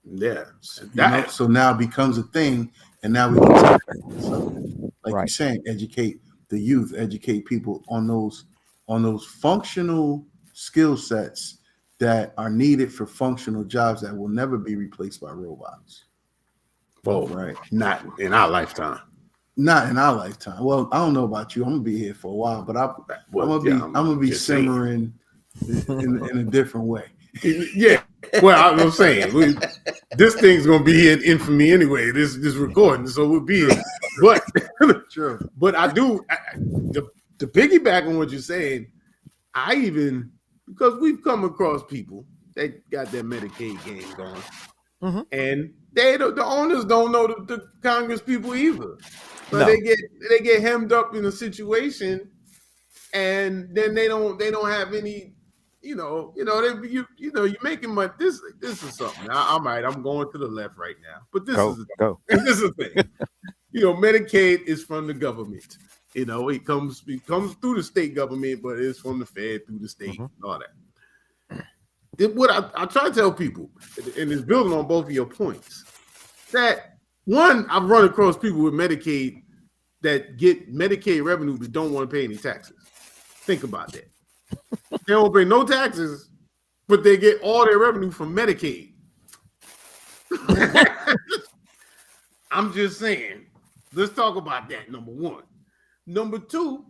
Yeah. So You know, that so now it becomes a thing, and now we can take the subject, like you're Right. saying, educate the youth, educate people on those functional skill sets that are needed for functional jobs that will never be replaced by robots, well, right? not in our lifetime. Not in our lifetime. Well, I don't know about you. I'm gonna be here for a while, but I'm Well, gonna yeah, be I'm gonna I'm be just saying. simmering in a different way. Yeah. Well, I was saying this thing's gonna be in infamy anyway. This recording, so we'll be True, here. But true. but I do to piggyback on what you're saying. I even because we've come across people that got their Medicaid game going, Mhm. and the owners don't know the Congress people either. So No. they get hemmed up in a situation, and then they don't have any. You're making money. This is something. I'm right. I'm going to the left right now, but this Go. is Go. this is the thing. Medicaid is from the government. It comes through the state government, but it's from the Fed through the state Mhm. and all that. What I try to tell people, and it's building on both of your points, that one, I've run across people with Medicaid that get Medicaid revenue but don't want to pay any taxes. Think about that. They don't pay no taxes, but they get all their revenue from Medicaid. I'm just saying, let's talk about that, number one. Number two,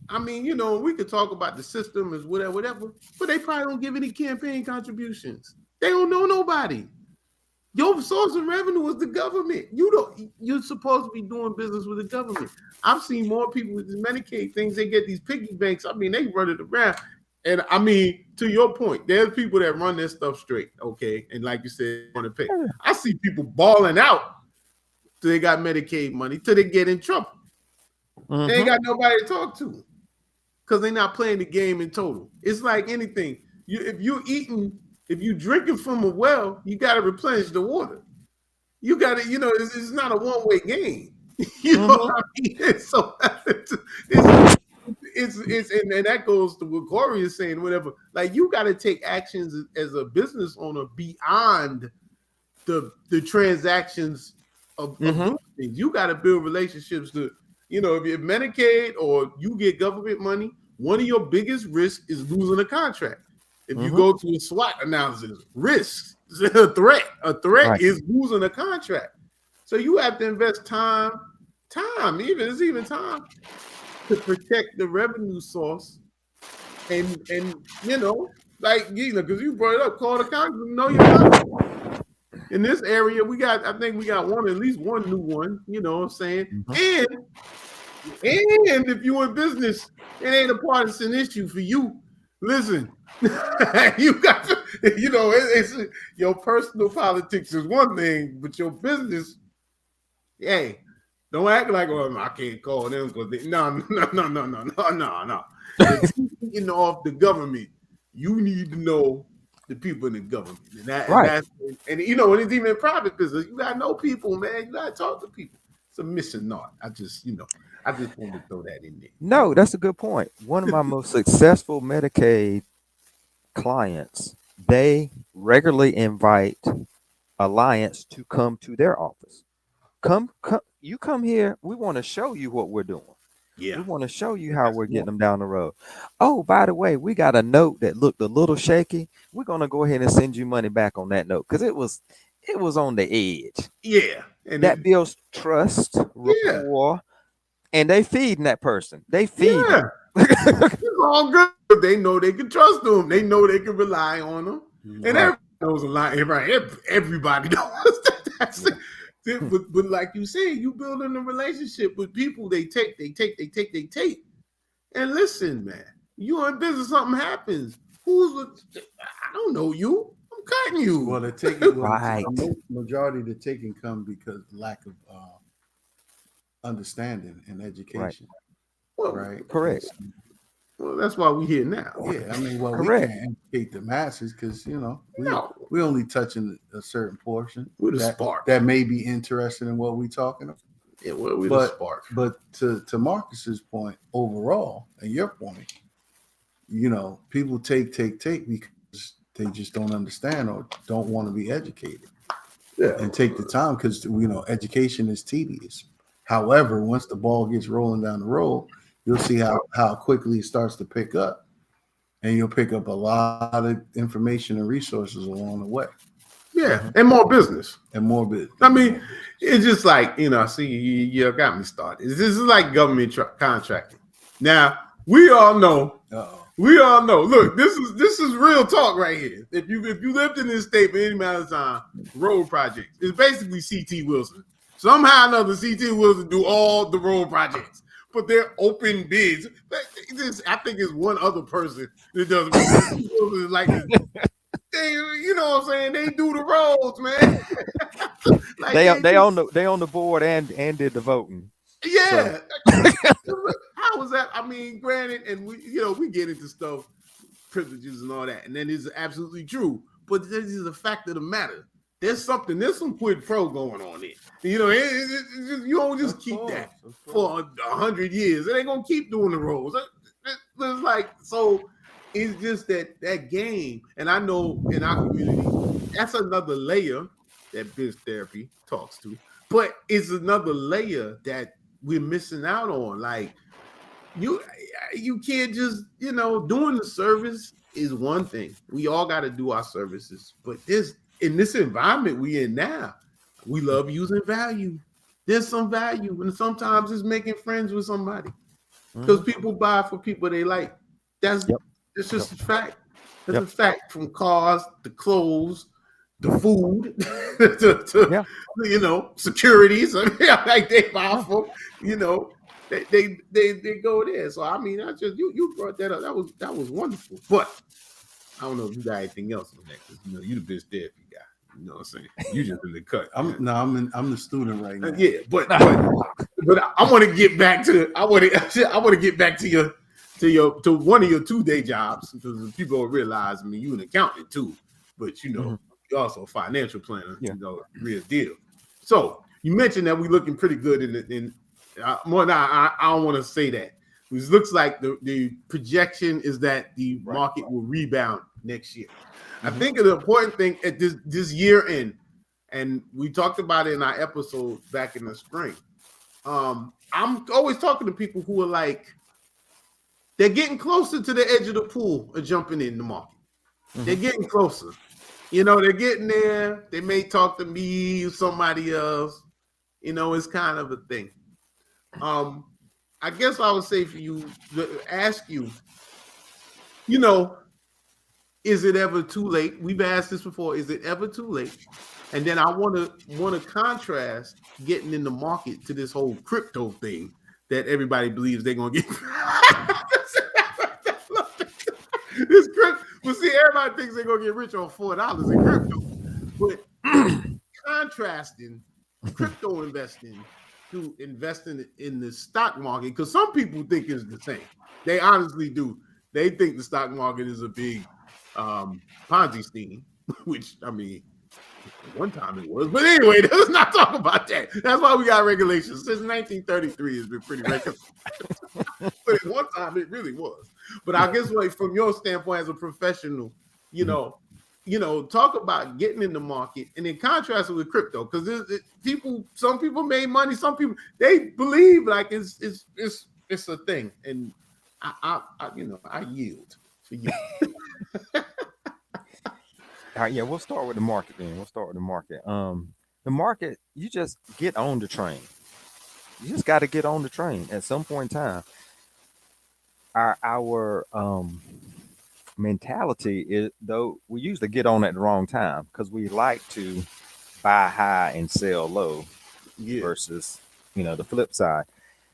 I mean, we could talk about the system as whatever, but they probably don't give any campaign contributions. They don't know nobody. Your source of revenue is the government. You're supposed to be doing business with the government. I've seen more people with these Medicaid things. They get these piggy banks. I mean, they run it around. And I mean, to your point, there's people that run their stuff straight, okay? And like you said, want to pay. I see people balling out till they got Medicaid money, till they get in trouble. They ain't Mhm. got nobody to talk to because they're not playing the game in total. It's like anything. If you drinking from a well, you got to replenish the water. You got to, it's not a one-way game. You know Mhm. what I mean? So and that goes to what Corey is saying. Whatever, like you got to take actions as a business owner beyond the transactions of Mhm. doing things. You got to build relationships to, if you're Medicaid or you get government money, one of your biggest risks is losing a contract. If you Mhm. go to a SWOT analysis, risks, a threat. A threat Right. is losing a contract. So you have to invest even time to protect the revenue source and because you brought it up, call the Congress, know your Congress. In this area, I think we got at least one new one, you know what I'm saying? Mhm. And if you in business, it ain't a partisan issue for you. Listen, you got to, it's your personal politics is one thing, but your business, hey, don't act like, well, I can't call them because no. If you're eating off the government, you need to know the people in the government, and Right. and you know, when it's even in private business, you gotta know people, man. You gotta talk to people. It's a mission not. I just wanted to throw that in there. No, that's a good point. One of my most successful Medicaid clients, they regularly invite Alliance to come to their office. Come, you come here. We want to show you what we're doing. Yeah, We want to show you how that's we're getting smart. them down the road. Oh, by the way, we got a note that looked a little shaky. We're gonna go ahead and send you money back on that note because it was on the edge. Yeah, and That builds trust, yeah, rapport, and they feeding that person. They feed yeah. them. It's all good. They know they can trust them. They know they can rely on them. And Right. everybody knows a lot. Everybody knows that. That's it. But like you said, you building a relationship with people. They take. And listen, man, you in business, something happens. I don't know you. I'm cutting you. Well, they're taking Right. majority of the taking come because lack of understanding and education. Well, Right. Correct. well, that's why we're here now. Yeah, I mean, well, Correct. we can't educate the masses because No. we only touching a certain portion We're the spark. that may be interested in what we're talking about. Yeah, well, we're the spark. But to Marcus's point overall, and your point, people take because they just don't understand or don't want to be educated. Yeah. And take the time because education is tedious. However, once the ball gets rolling down the road, you'll see how quickly it starts to pick up, and you'll pick up a lot of information and resources along the way. Yeah, and more business. And more business. I mean, it's just like, see, you got me started. This is like government contracting. Now, we all know. Look, this is real talk right here. If you lived in this state for any amount of time, road projects, it's basically C.T. Wilson. Somehow or another, C.T. Wilson do all the road projects, but they're open bids. I think it's one other person that does it. Like, you know what I'm saying? They do the roads, man. Like they on the board and did the voting. Yeah. How was that? I mean, granted, and we get into stuff, privileges and all that, and that is absolutely true. But this is a fact of the matter. There's some quid pro going on there. You don't just keep that for 100 years. It ain't gonna keep doing the roads. It's like, so it's just that game. And I know in our community, that's another layer that biz therapy talks to. But it's another layer that we're missing out on. Like, you can't just, doing the service is one thing. We all got to do our services. But in this environment we in now, we love using value. There's some value. And sometimes it's making friends with somebody. Because people buy for people they like. It's just a fact. It's a fact, from cars to clothes, the food, to securities. Like, they buy for, they go there. So I mean, you brought that up. That was wonderful. But I don't know if you got anything else on that, because you the biz therapy guy. You know what I'm saying? You just in the cut. I'm the student right now. Yeah, but I want to get back to to one of your 2-day jobs, because people don't realize. I mean, you an accountant too, but you're also a financial planner. Yeah. Real deal. So you mentioned that we're looking pretty good I don't want to say that. It looks like the projection is that the market will rebound next year. I think the important thing at this year end, and we talked about it in our episode back in the spring. I'm always talking to people who are like, they're getting closer to the edge of the pool of jumping in the market. They're getting closer. They're getting there. They may talk to me or somebody else. It's kind of a thing. I guess I would say for you, ask you, is it ever too late? We've asked this before. Is it ever too late? And then I want to contrast getting in the market to this whole crypto thing that everybody believes they're gonna get. This crypto. Well, see, everybody thinks they're gonna get rich on $4 in crypto, but contrasting crypto investing to investing in the stock market, because some people think it's the same. They honestly do. They think the stock market is a big Ponzi scheme, which I mean, one time it was, but anyway, let's not talk about that. That's why we got regulations. Since 1933, it's been pretty regulated. But at one time, it really was. But I guess, like, from your standpoint as a professional, you know, talk about getting in the market and then contrast it with crypto, because some people made money, some people they believe like it's a thing, and I I yield for you. All right, yeah, we'll start with the market then. We'll start with the market. The market, you just get on the train. You just got to get on the train at some point in time. Our mentality is, though, we usually get on at the wrong time because we like to buy high and sell low versus the flip side.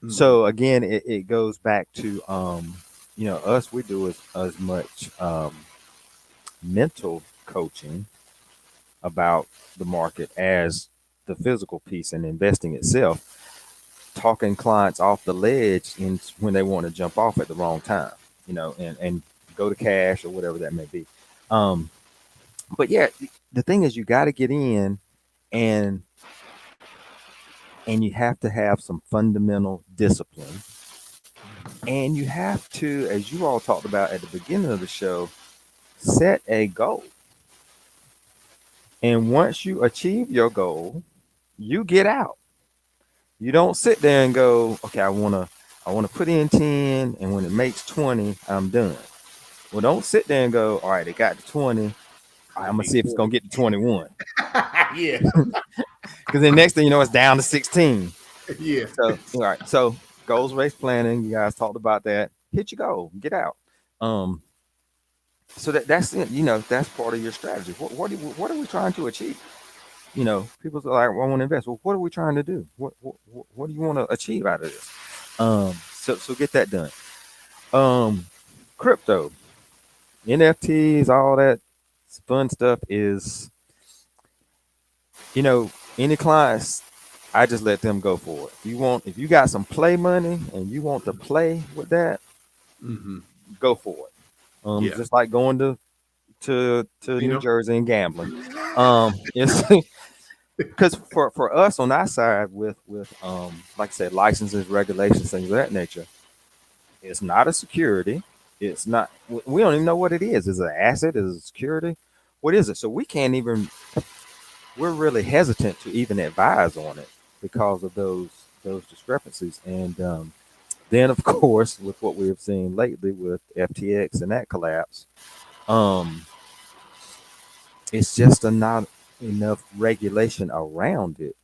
Mhm. So again, it goes back to us. We do as much mental coaching about the market as the physical piece and investing itself, talking clients off the ledge when they want to jump off at the wrong time, and go to cash or whatever that may be. But yeah, the thing is, you got to get in, and you have to have some fundamental discipline, and you have to, as you all talked about at the beginning of the show, set a goal. And once you achieve your goal, you get out. You don't sit there and go, okay, I wanna put in 10, and when it makes 20, I'm done. Well, don't sit there and go, all right, it got to 20. All right, I'm gonna see if it's gonna get to 21. Yeah. Because then next thing you know, it's down to 16. Yeah. So all right. So goals based planning, you guys talked about that. Hit your goal, get out. So that's it. That's part of your strategy. What are we trying to achieve? People are like, well, I want to invest. Well, what are we trying to do? What do you want to achieve out of this? So get that done. Crypto, NFTs, all that fun stuff is, any clients, I just let them go for it. If you got some play money and you want to play with that, go for it. Just like going to New Jersey and gambling. It's because for us on our side with like I said, licenses, regulations, things of that nature, it's not a security. It's not. We don't even know what it is. Is it an asset? Is it a security? What is it? So we can't even. We're really hesitant to even advise on it because of those discrepancies. And then, of course, with what we have seen lately with FTX and that collapse, it's just not enough regulation around it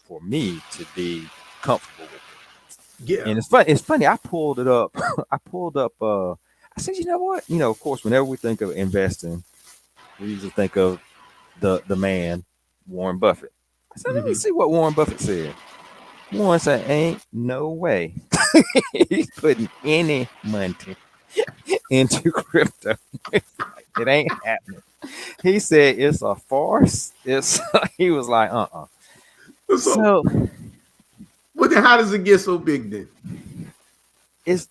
for me to be comfortable with it. Yeah. And it's funny. I pulled it up. I said, you know what? Of course, whenever we think of investing, we usually think of the man, Warren Buffett. I said, let me see what Warren Buffett said. Warren said, ain't no way he's putting any money into crypto. It ain't happening. He said it's a farce. He was like, So well, then how does it get so big then? It's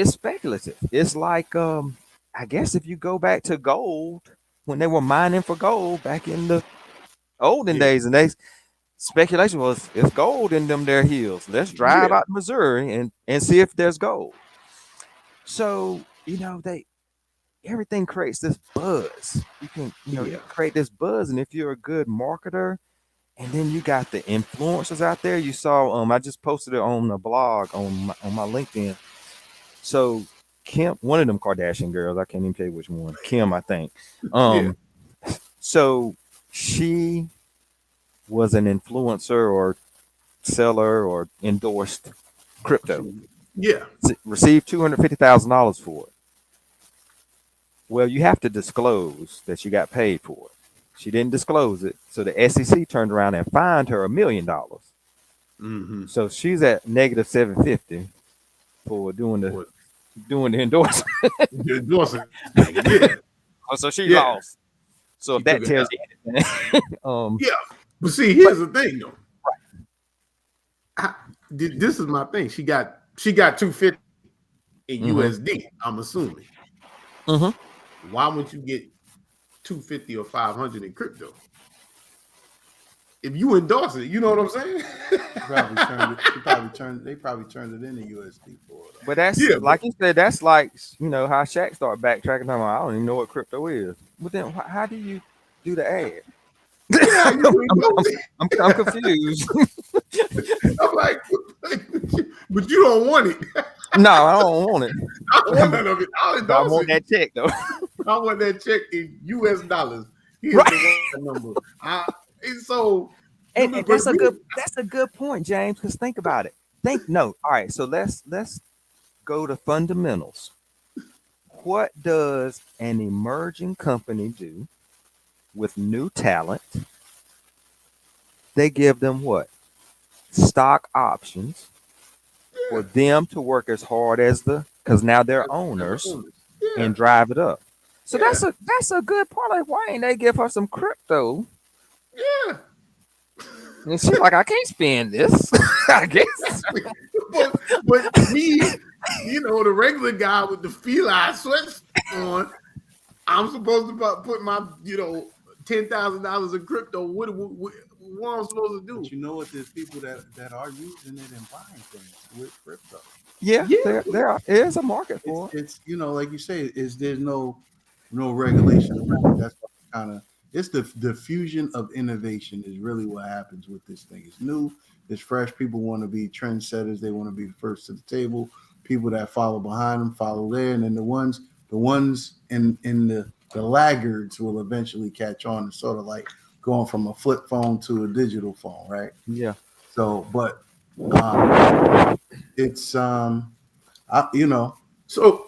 speculative. It's like I guess if you go back to gold, when they were mining for gold back in the olden days, and speculation was it's gold in them there hills. Let's drive out to Missouri and see if there's gold. So everything creates this buzz. You can you create this buzz, and if you're a good marketer, and then you got the influencers out there. You saw I just posted it on the blog on my LinkedIn. So Kim, one of them Kardashian girls, I can't even tell you which one. Kim, I think. So she was an influencer or seller or endorsed crypto. Yeah. Received $250,000 for it. Well, you have to disclose that you got paid for it. She didn't disclose it, so the SEC turned around and fined her $1 million. So she's at negative 750 for doing the endorsement. The endorsement. Yeah. So she lost. So if that tells you anything, but see, here's the thing though. This is my thing. She got 250 in USD. I'm assuming. why wouldn't you get 250 or 500 in crypto? If you endorse it, you know what I'm saying? They probably turned it into USD for it. But that's like you said, that's like, how Shaq started backtracking. I don't even know what crypto is. But then how do you do the ad? Yeah, I'm confused. I'm like, but you don't want it. No, I don't want it. I don't want none of it. I want that check though. I want that check in US dollars. Here's the number. And that's a good point, James, because think about it. All right, so let's go to fundamentals. What does an emerging company do with new talent? They give them what? Stock options for them to work as hard as because now they're owners and drive it up. So that's a good part. Like, why ain't they give her some crypto? Yeah. And she's like, I can't spend this. I guess. but me, the regular guy with the feline sweats on, I'm supposed to put my, $10,000 in crypto. What am I supposed to do? But you know what? There's people that are using it and buying things with crypto. Yeah. There is a market for it. It's like you say, there's no regulation around it. That's kind of it's the diffusion of innovation is really what happens with this thing. It's new, it's fresh. People want to be trendsetters. They want to be first to the table. People that follow behind them follow there, and then the ones in the laggards will eventually catch on. It's sort of like going from a flip phone to a digital phone, right? Yeah. So, but it's so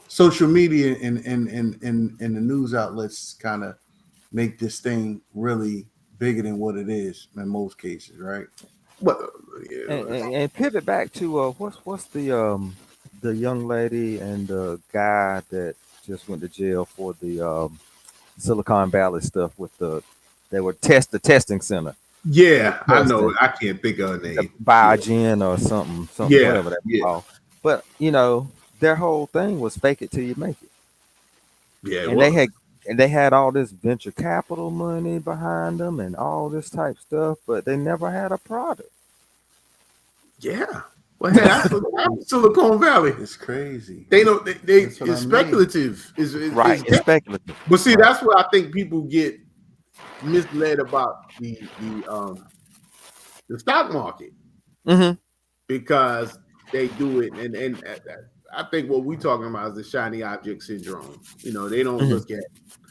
social media and the news outlets kind of make this thing really bigger than what it is in most cases, right? But and pivot back to what's the young lady and the guy that just went to jail for the Silicon Valley stuff with they were the testing center. Yeah, I know. I can't think of her name. Biogen or something, whatever that was called. But their whole thing was fake it till you make it. Yeah, and they had all this venture capital money behind them and all this type stuff, but they never had a product. Yeah. Well, hey, I'm Silicon Valley. It's crazy. They don't. It's speculative. It's speculative. But see, that's where I think people get misled about the stock market, because they do it, and I think what we're talking about is the shiny object syndrome. They don't look at.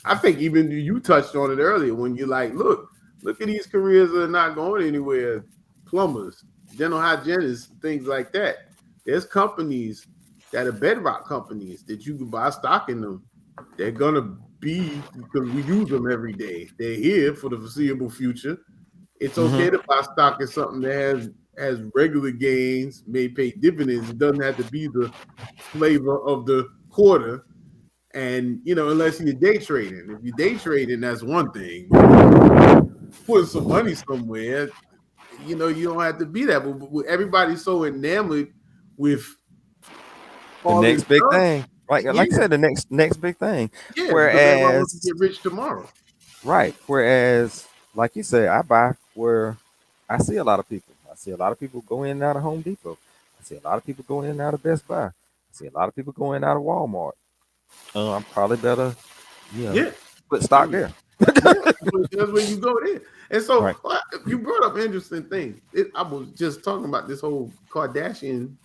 I think even you touched on it earlier when you're like, look at these careers that are not going anywhere. Plumbers, dental hygienists, things like that. There's companies that are bedrock companies that you can buy stock in them. They're gonna be, because we use them every day. They're here for the foreseeable future. It's okay to buy stock in something that has regular gains, may pay dividends. It doesn't have to be the flavor of the quarter. And unless you're day trading. If you're day trading, that's one thing. Put some money somewhere, you don't have to be that. But everybody's so enamored with the next big thing. Like I said, the next big thing. Yeah, whereas get rich tomorrow. Right. Whereas, like you say, I buy where I see a lot of people. I see a lot of people go in and out of Home Depot. I see a lot of people going in and out of Best Buy. I see a lot of people going in and out of Walmart. I'm probably better, put stock there. That's where you go there. And so you brought up an interesting thing. I was just talking about this whole Kardashian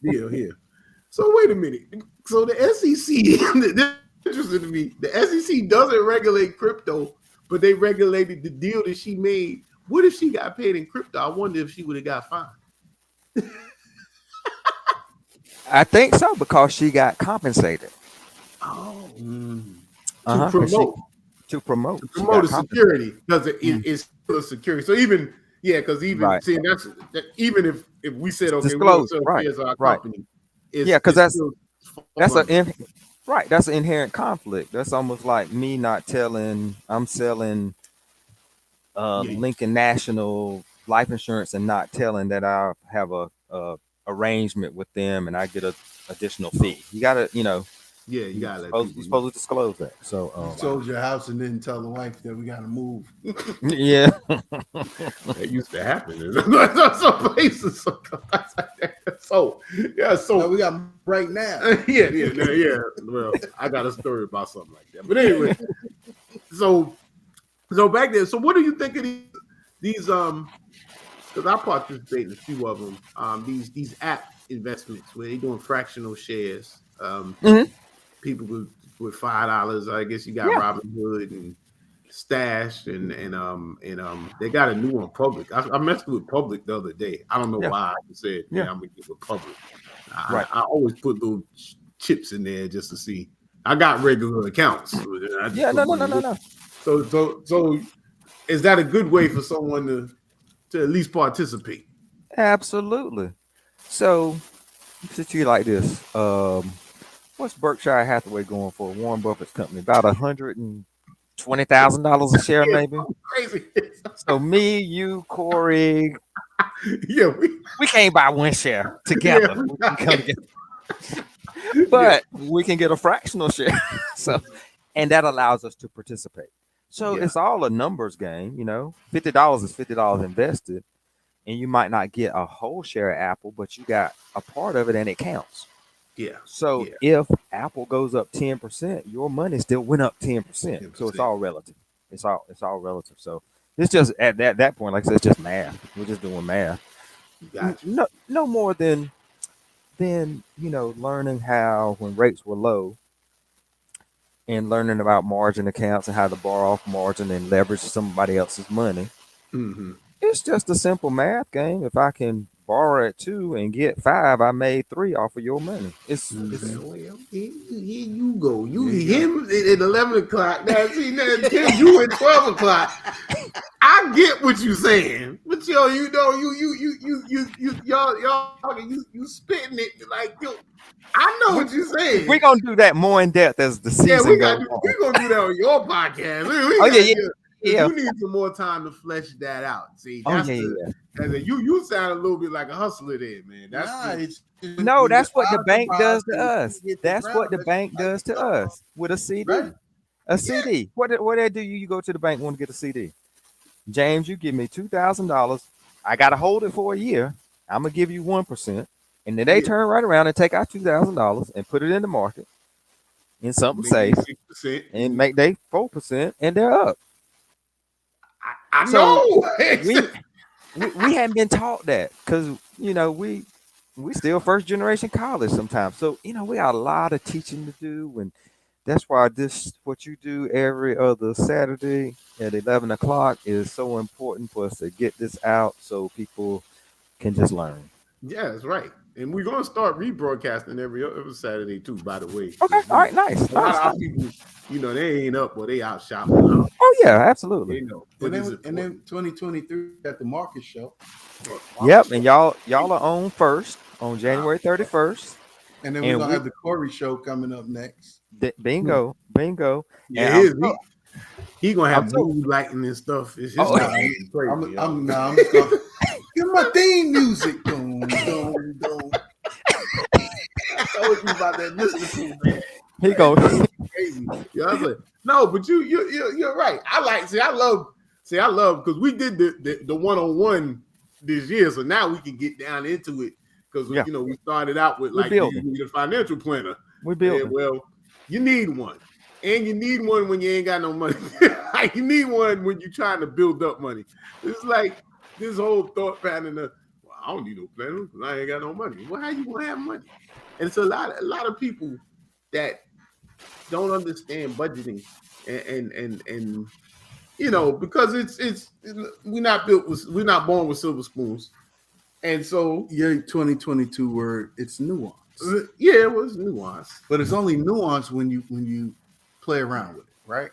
deal here. So wait a minute. So the SEC, this is interesting to me. The SEC doesn't regulate crypto, but they regulated the deal that she made. What if she got paid in crypto? I wonder if she would have got fined. I think so, because she got compensated. Oh, to promote the security, because it's still a security. So even seeing even if we said okay, we'll sell shares of our company, because that's an inherent conflict. That's almost like me not telling I'm selling Lincoln National life insurance and not telling that I have a arrangement with them and I get a additional fee. You gotta, Yeah, you gotta let You're people know. supposed to disclose that. So You sold your house and didn't tell the wife that we got to move. yeah. That used to happen in some places. So yeah, so No, we got right now. yeah. Well, I got a story about something like that. But anyway, so back there. So what do you think of these because I participate in a few of them. These app investments where they're doing fractional shares. Mhm. People with $5. I guess you got Yeah. Robinhood and Stash and they got a new one, Public. I messed with Public the other day. I don't know Yeah. why I said, Yeah. yeah, I'm gonna get with Public. Right. I always put little chips in there just to see. I got regular accounts. I just Yeah. put No. money in. So is that a good way for someone to at least participate? Absolutely. So, put you like this. What's Berkshire Hathaway going for? Warren Buffett's company, about $120,000 a share, maybe. Crazy. So me, you, Corey, Yeah, we can't buy one share together. Yeah. We can come together. But we can get a fractional share. So, and that allows us to participate. So Yeah. it's all a numbers game, $50 is $50 invested, and you might not get a whole share of Apple, but you got a part of it and it counts. Yeah. So if Apple goes up 10%, your money still went up 10%. So it's all relative. It's all relative. So it's just at that point, like I said, it's just math. We're just doing math. Gotcha. No more than learning how when rates were low and learning about margin accounts and how to borrow off margin and leverage somebody else's money. Mm-hmm. It's just a simple math game. If I can borrow at 2 and get 5, I made 3 off of your money. It's Well, here you go. You him at 11 o'clock. Now see now Tim, you at 12 o'clock. I get what you're saying, but y'all spitting it like yo. I know what you're saying. We're gonna do that more in depth as the season we're goes gonna do that on your podcast. Yeah. You need some more time to flesh that out. See, that's you sound a little bit like a hustler there, man. That's that's what the bank does to us. That's what the bank does to us with a CD. Right? A CD. What they do? You go to the bank, want to get a CD. James, you give me $2,000. I gotta hold it for a year. I'm gonna give you 1%, and then they turn right around and take out $2,000 and put it in the market in something safe, 6%. And make they 4%, and they're up. I know. we hadn't been taught that because we still first generation college sometimes. So we got a lot of teaching to do, and that's why what you do every other Saturday at 11 o'clock is so important for us to get this out so people can just learn. Yeah, that's right. And we're gonna start rebroadcasting every Saturday too. By the way. Okay. All right. Nice. A lot of our people, they ain't up or they out shopping. Oh yeah, absolutely. And then 2023 at the market show. Yep. And y'all are on first on January 31st. And then we're gonna have the Corey show coming up next. Bingo. Yeah, he gonna have blue lighting and stuff. It's just crazy. I'm just gonna get my theme music. Boom. I told you about that listening to, man. He goes crazy. Yeah, I was like, no, but you're right. I love because we did the one-on-one this year, so now we can get down into it because we started out with like you need a financial planner. We built. Well, you need one. And you need one when you ain't got no money. You need one when you're trying to build up money. It's like this whole thought pattern of, well, I don't need no planner because I ain't got no money. Well, how you gonna have money? And it's a lot of people that don't understand budgeting and because it's we're not born with silver spoons. And so your 2022 word, it's nuance. Yeah, it was nuance. But it's only nuance when you play around with it, right?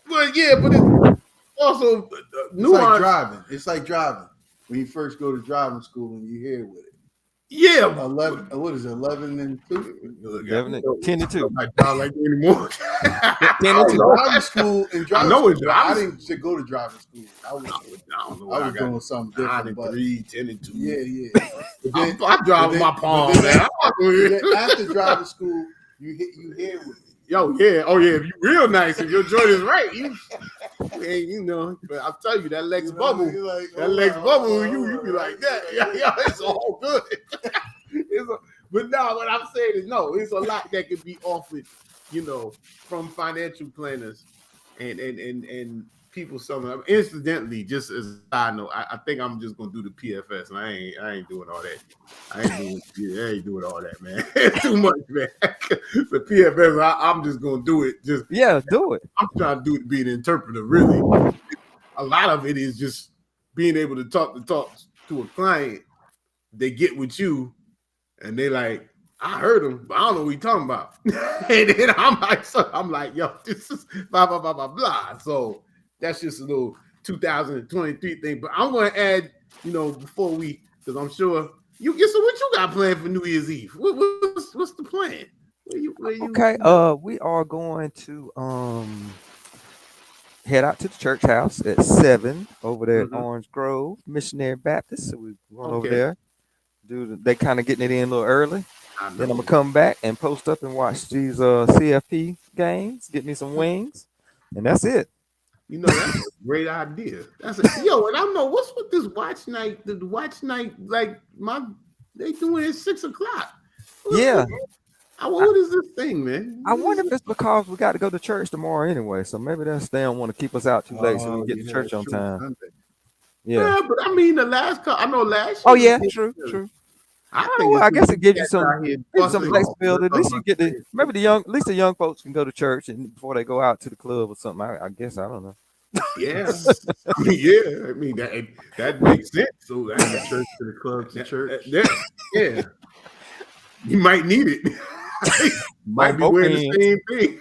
But it's also nuance. It's like driving. When you first go to driving school and you hear with it. Yeah. 11, what is it? 11 and 2? 10 and 2. I don't like that anymore. 10 and 2. Driving school and driving school. I didn't go to driving school. I was doing something different. 9 and 3, 10 and 2. Yeah. I drive with my palm, man. After driving school, You hear with me. Yo, yeah, oh yeah, if you real nice, if your joint is right, you know. But I'll tell you that Lex bubble, like, that Lex bubble, you be like that. Yeah, it's all good. But no, what I'm saying is no, it's a lot that could be offered, you know, from financial planners and people. Some incidentally, just as a side note, I think I'm just gonna do the PFS, and I ain't doing all that. I ain't doing all that, man. It's too much, man. The PFS, I'm just gonna do it. Just do it. I'm trying to do it, be an interpreter. Really, a lot of it is just being able to talk to a client. They get with you, and they like, I heard him, but I don't know what he's talking about. And then I'm like, yo, this is blah blah blah blah blah. So that's just a little 2023 thing. But I'm going to add, you know, before we, because I'm sure you get. So what you got planned for New Year's Eve? What's the plan? Okay, we are going to head out to the church house at 7 over there at Orange Grove Missionary Baptist. So we're going over there. They kind of getting it in a little early. Then I'm gonna come back and post up and watch these CFP games, get me some wings, and that's it. You know, that's a great idea. Yo, and I know what's with this watch night. The watch night, like they doing it at 6 o'clock. What is this thing, man? I wonder if it's because we got to go to church tomorrow anyway. So maybe they don't want to keep us out too late so we can get to church on time. Sunday. Yeah, but I mean, last year. Oh yeah, true. I guess it gives you some flexibility. At least you get at least the young folks can go to church and before they go out to the club or something. I guess I don't know. Yeah, I mean that makes sense. So that's the church to the club to church. Yeah, you might need it. Might be wearing the same thing.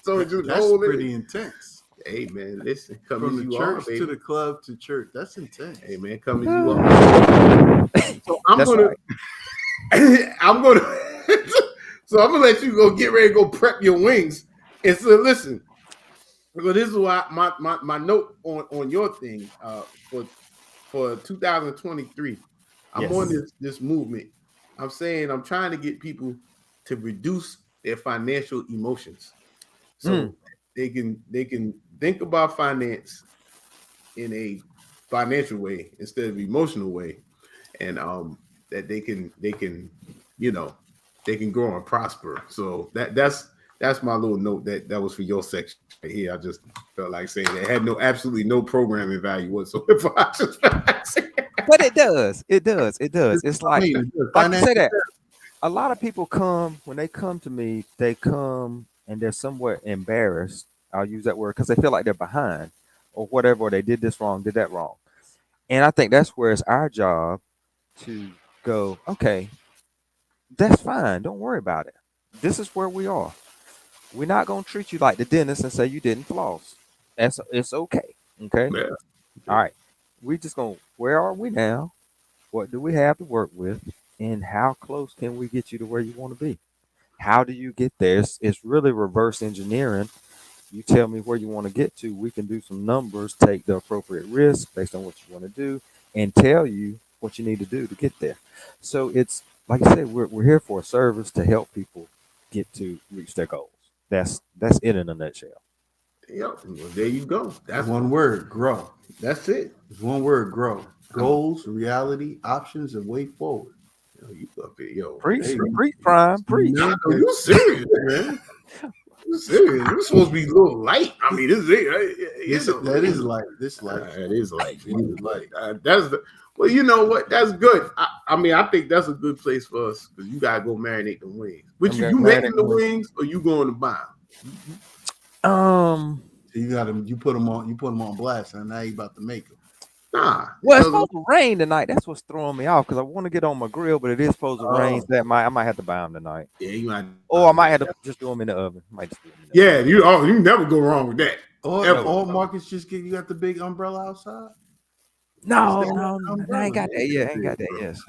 So that's pretty intense. Hey man, listen, come from as the you church are, to the club to church. That's intense. Hey man, come as you are. So I'm gonna let you go get ready to go prep your wings. And so listen, so this is why my note on your thing for 2023. I'm on this movement. I'm saying I'm trying to get people to reduce their financial emotions. So they can think about finance in a financial way instead of emotional way, and that they can you know they can grow and prosper. So that's my little note that was for your section right here. I just felt like saying it had absolutely no programming value whatsoever. But it does. It's like you say that. A lot of people when they come to me, they come and they're somewhat embarrassed. I'll use that word because they feel like they're behind or whatever, or they did this wrong, did that wrong. And I think that's where it's our job to go, okay, that's fine. Don't worry about it. This is where we are. We're not going to treat you like the dentist and say you didn't floss. It's okay. Okay. Yeah. All right. We just going, where are we now? What do we have to work with? And how close can we get you to where you want to be? How do you get there? It's really reverse engineering. You tell me where you want to get to. We can do some numbers, take the appropriate risk based on what you want to do, and tell you what you need to do to get there. So it's like I said, we're here for a service to help people get to reach their goals. That's it in a nutshell. Yep. Well, there you go. That's one word: grow. That's it. It's one word: grow. Goals, reality, options, and way forward. You up here, preach, Prime, preach. You serious, man? You serious? You're supposed to be a little light. I mean, this is it. That is light. This light. It is light. It is light. Well, you know what? That's good. I mean, I think that's a good place for us because you gotta go marinate the wings. Which you making the wings or you going to buy them? You put them on blast, and now you about to make them. Nah. Well, it's supposed to rain tonight. That's what's throwing me off because I want to get on my grill, but it is supposed to rain. So I might have to buy them tonight. Yeah, you might. Or I might have to just do them in the oven. You never go wrong with that. Or Marcus, you got the big umbrella outside. No, I ain't got that yet. Ain't that serious?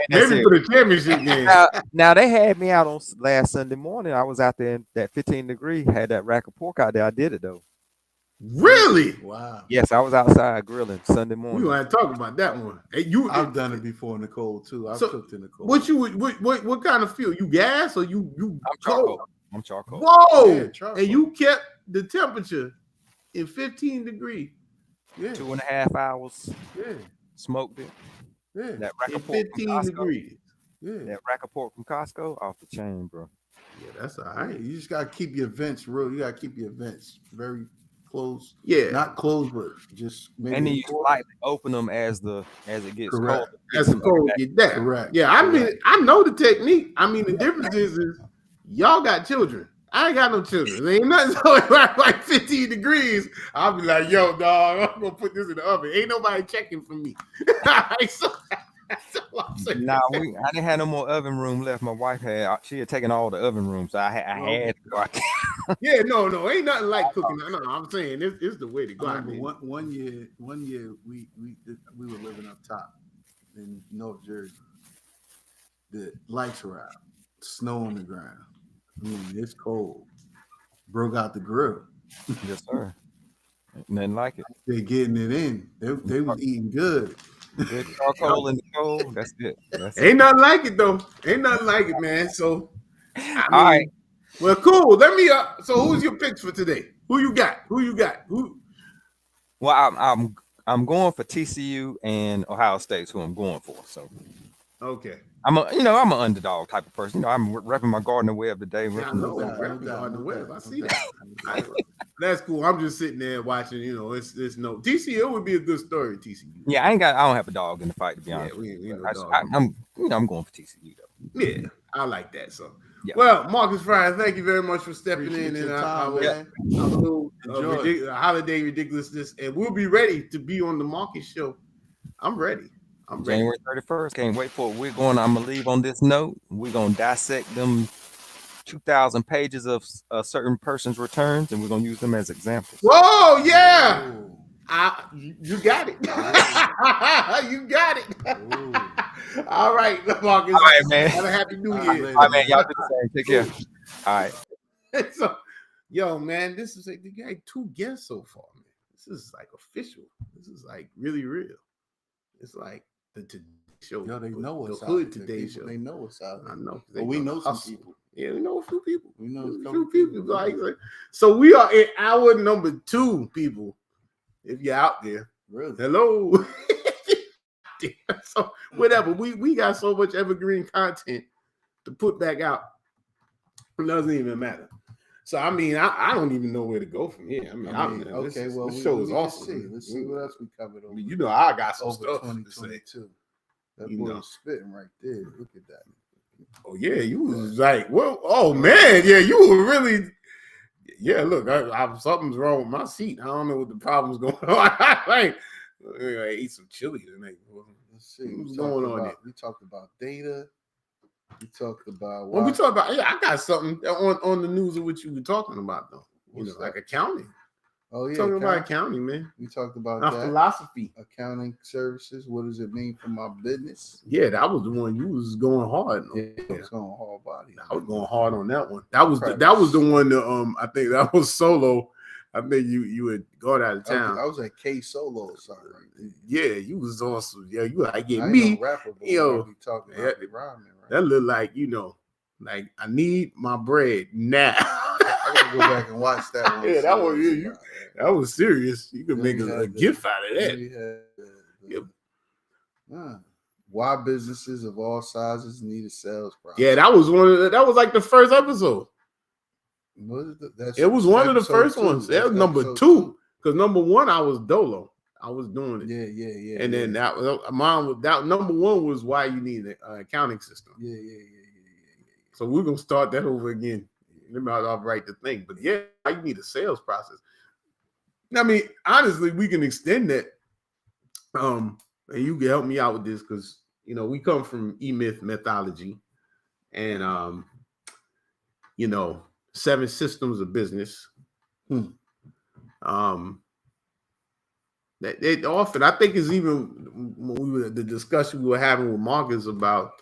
Maybe for the championship game. Now they had me out on last Sunday morning. I was out there in that 15 degree, had that rack of pork out there. I did it though. Really? Wow. Yes, I was outside grilling Sunday We morning. gonna talk about that one. Hey, I've done it before in the cold too. I've cooked in the cold. What kind of fuel? You gas or you I'm charcoal. I'm charcoal. Whoa! Yeah, and you kept the temperature in 15 degrees. Yeah. 2.5 hours. Yeah. Smoked it. Yeah. That rack In of pork from 15 Costco. degrees. Yeah. That rack of pork from Costco off the chain, bro. Yeah, that's all Yeah, right. you just gotta keep your vents real. You gotta keep your vents very close. Yeah. Not close, but just maybe. And then you slightly open them as it gets Correct. cold. As the cold get that. Correct. Yeah, I mean, Correct. I know the technique. I mean, the difference is y'all got children. I ain't got no children. There ain't nothing so like 15 degrees. I'll be like, yo, dog, I'm gonna put this in the oven. Ain't nobody checking for me. So, that's all I'm saying. Nah, I didn't have no more oven room left. My wife she had taken all the oven rooms. So I had to go out there. Yeah, no, ain't nothing like cooking. No, I'm saying it's the way to go. I mean, one year we were living up top in North Jersey. The lights were out, snow on the ground. I mean, it's cold. Broke out the grill. Yes, sir. Nothing like it. They're getting it in. They was eating good. Good charcoal in the cold. That's it. ain't nothing like it though. Ain't nothing like it, man. So, I mean, all right. Well, cool. Let me. So, who's your picks for today? Who you got? Who? Well, I'm going for TCU and Ohio State's who I'm going for. So, Okay. I'm an underdog type of person. I'm repping my Gardner Webb today. Yeah, I know. Gardner Webb. I see that. That's cool. I'm just sitting there watching. It's no TCU would be a good story. TCU. Yeah, I don't have a dog in the fight to be honest. I'm going for TCU though. Yeah, I like that. So, yeah. Well, Marcus Fryer, thank you very much for stepping in and our holiday ridiculousness, and we'll be ready to be on the Marcus show. I'm ready. January 31st. Can't wait for it. I'm gonna leave on this note. We're gonna dissect them 2,000 pages of a certain person's returns, and we're gonna use them as examples. Whoa, yeah. You got it. You got it. All right, Marcus. All right, man. Have a happy New Year. All right, man. Y'all do the same. Take care. All right. So, yo, man, this is like, you got 2 guests so far, man. This is like official. This is like really real. It's like the Today Show. Yo, they know what's the out Hood there. Today Show. They know what's out there. I know. But we know some people. Yeah, we know a few people. We know a few people. Like, so we are in hour number 2, people. If you're out there, really, hello. So whatever. We got so much evergreen content to put back out. It doesn't even matter. So I mean, I don't even know where to go from here. This show is awesome. Let's see what else we covered over. I got some over stuff 2022. That boy is spitting right there. Look at that. Oh yeah, you was like, well, oh man, yeah, you were really. Yeah, look, something's wrong with my seat. I don't know what the problem's going on. I ate some chili tonight. Let's see what's going on there. We talked about data. We talked about. Well, we talked about. Yeah, I got something on the news of what you were talking about though. Like accounting. Oh yeah, talking about accounting, man. We talked about our philosophy. Accounting services. What does it mean for my business? Yeah, that was the one you was going hard on. Yeah, I was going hard body. I was going hard on that one. That was the one that I think that was solo. I think you had gone out of town. I was at K Solo or something. Yeah, you was awesome. Yeah, you like get me. No rapper, talking about rhyming, right? That look like like I need my bread now. I gotta go back and watch that one. Yeah, that one. That was serious. You could make a gift out of that. Why businesses of all sizes need a sales process. Yeah, that was that was like the first episode. It was one of the first ones. That was number 2. Because number 1, I was Dolo. I was doing it. Yeah. And then that number 1 was why you need an accounting system. Yeah. So we're gonna start that over again. Let me write the thing. But yeah, you need a sales process. I mean, honestly, we can extend that. And you can help me out with this because we come from E-Myth methodology and 7 systems of business. That often, I think, is even when the discussion we were having with Marcus about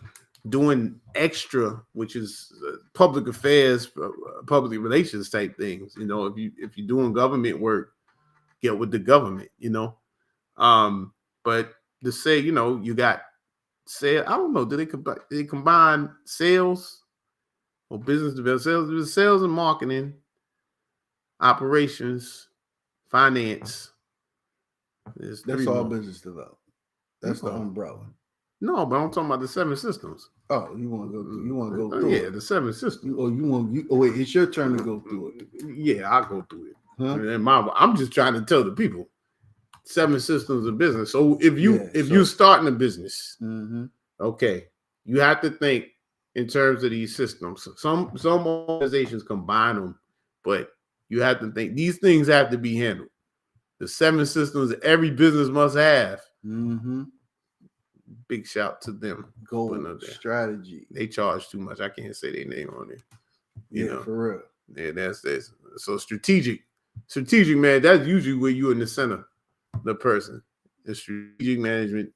doing extra, which is public affairs, public relations type things. If you're doing government work, get with the government, But to say, you got sale, I don't know, do they combine sales or business development, sales and marketing, operations, finance. That's all business development. That's the umbrella. No, but I'm talking about the 7 systems. Oh, you want to go through? You want to go through? Yeah, the 7 systems. Wait, it's your turn to go through it. Yeah, I'll go through it. Huh? And I'm just trying to tell the people 7 systems of business. So if you're starting a business, okay, you have to think in terms of these systems. Some organizations combine them, but you have to think these things have to be handled. The 7 systems every business must have. Big shout to them. Goal strategy. They charge too much. I can't say their name on it. You know, for real. Yeah, that's so strategic, man. That's usually where you're in the center, the person. The strategic management,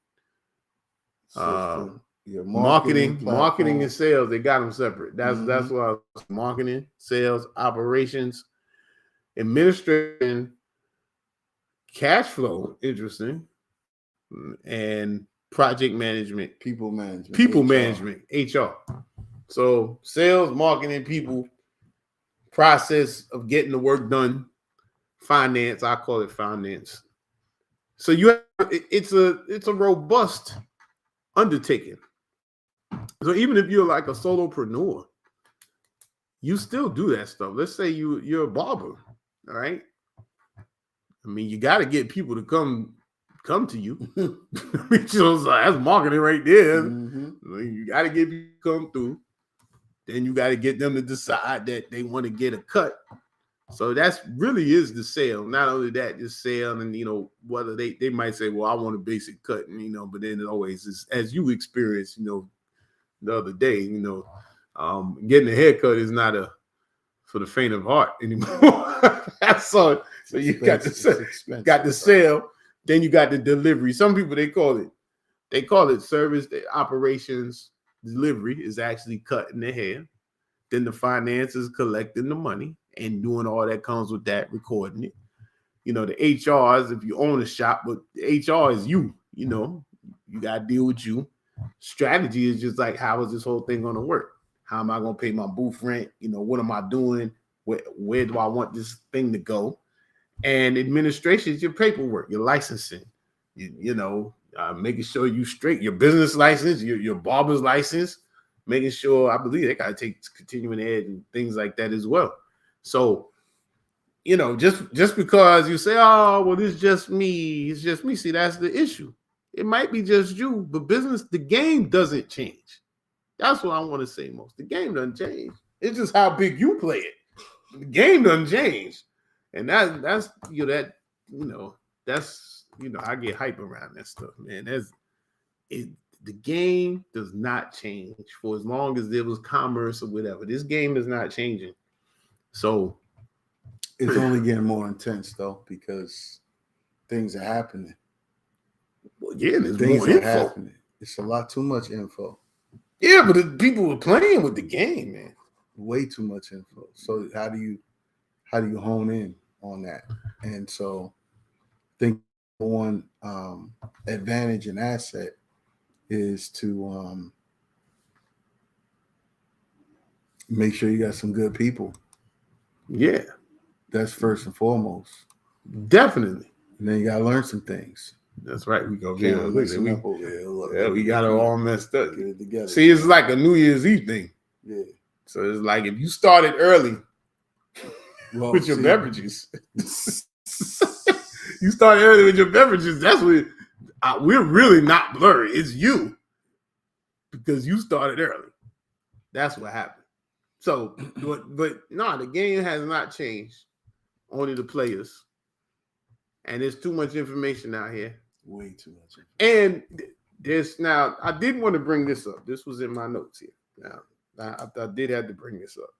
marketing and sales. They got them separate. That's why marketing, sales, operations, administration, cash flow. Interesting, and project management, people management, HR. So sales, marketing, people, process of getting the work done, finance. I call it finance. So it's a robust undertaking. So even if you're like a solopreneur, you still do that stuff. Let's say you're a barber, all right? I mean, you got to get people to come to you. That's marketing right there. You got to get people to come through. Then you got to get them to decide that they want to get a cut. So that's really is the sale. Not only that, just sale, and whether they might say, well, I want a basic cut, but then it always is, as you experienced, the other day, getting a haircut is not for the faint of heart anymore. So you got the sale. Then you got the delivery. Some people they call it service. The operations delivery is actually cutting the hair. Then the finance is collecting the money and doing all that comes with that, recording it. The HRs, if you own a shop, but the HR is you. You got to deal with you. Strategy is just like, how is this whole thing going to work? How am I going to pay my booth rent? What am I doing? Where do I want this thing to go? And administration is your paperwork, your licensing, making sure you straight, your business license, your barber's license, making sure, I believe they got to take continuing ed and things like that as well. So, just because you say, oh, well, it's just me. See, that's the issue. It might be just you, but the game doesn't change. That's what I want to say most. The game doesn't change. It's just how big you play it. The game doesn't change. And that's I get hype around that stuff, man. The game does not change for as long as there was commerce or whatever. This game is not changing. So it's only getting more intense though, because things are happening. Well, yeah, there's more info. Happening. It's a lot too much info. Yeah, but the people are playing with the game, man. Way too much info. So how do you hone in on that? And so I think one advantage and asset is to make sure you got some good people. Yeah. That's first and foremost. Definitely. And then you got to learn some things. That's right. We go here. We got it all messed up. Get it together. See, it's like a New Year's Eve thing. Yeah. So it's like if you started early with your beverages, you started early with your beverages. That's what we're really not blurry. It's you because you started early. That's what happened. So, but no, the game has not changed. Only the players. And there's too much information out here. Way too much And information. now, I did want to bring this up. This was in my notes here. Now, I did have to bring this up.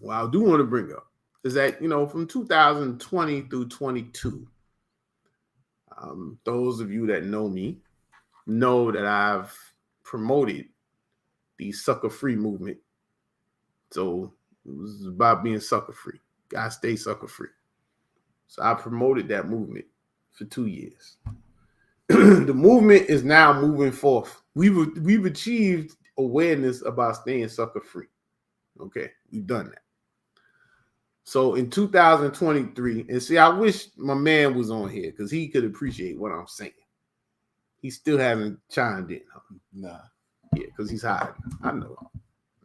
What I do want to bring up is that, from 2020 through 22, those of you that know me know that I've promoted the sucker-free movement. So it was about being sucker-free. Gotta stay sucker free. So I promoted that movement for 2 years. The movement is now moving forth. We've achieved awareness about staying sucker free. Okay, we've done that. So in 2023, and see, I wish my man was on here because he could appreciate what I'm saying. He still hasn't chimed in. Nah. Yeah, because he's hiding. I know.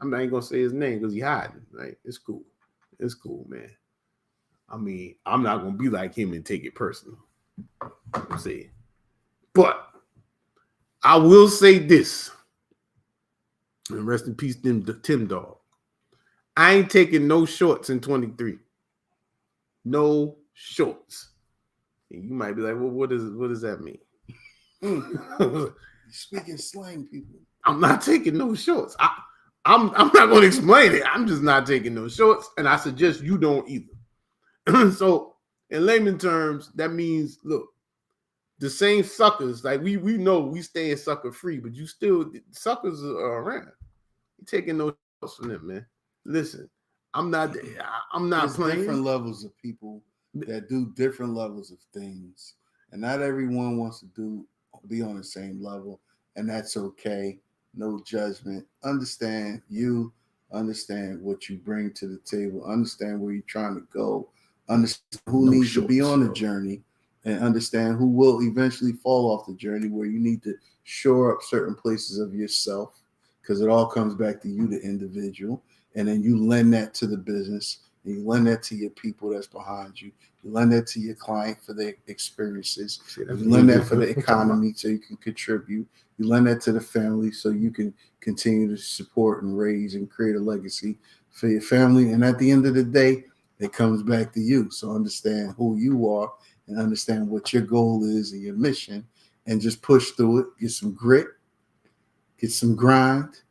I'm not even gonna say his name because he's hiding. Right? It's cool. It's cool, man. I mean, I'm not gonna be like him and take it personal. I'm saying, but I will say this, and rest in peace, Tim Dog. I ain't taking no shorts in 23. No shorts. And you might be like, well, what does that mean? Speaking slang, people. I'm not taking no shorts. I'm not going to explain it. I'm just not taking no shorts, and I suggest you don't either. So, in layman terms, that means, look, the same suckers, like we know we stay sucker free, but you still, suckers are around. You taking no shorts from them, man. Listen, I'm not There's playing. Different levels of people that do different levels of things, and not everyone wants to be on the same level, and that's okay. No judgment. Understand what you bring to the table. Understand where you're trying to go. Understand who needs to be on the journey, and understand who will eventually fall off the journey, where you need to shore up certain places of yourself, because it all comes back to you, the individual. And then you lend that to the business, and you lend that to your people that's behind you. You lend that to your client for their experiences. You lend that for the economy so you can contribute. You lend that to the family so you can continue to support and raise and create a legacy for your family. And at the end of the day, it comes back to you. So understand who you are and understand what your goal is and your mission, and just push through it. Get some grit, get some grind.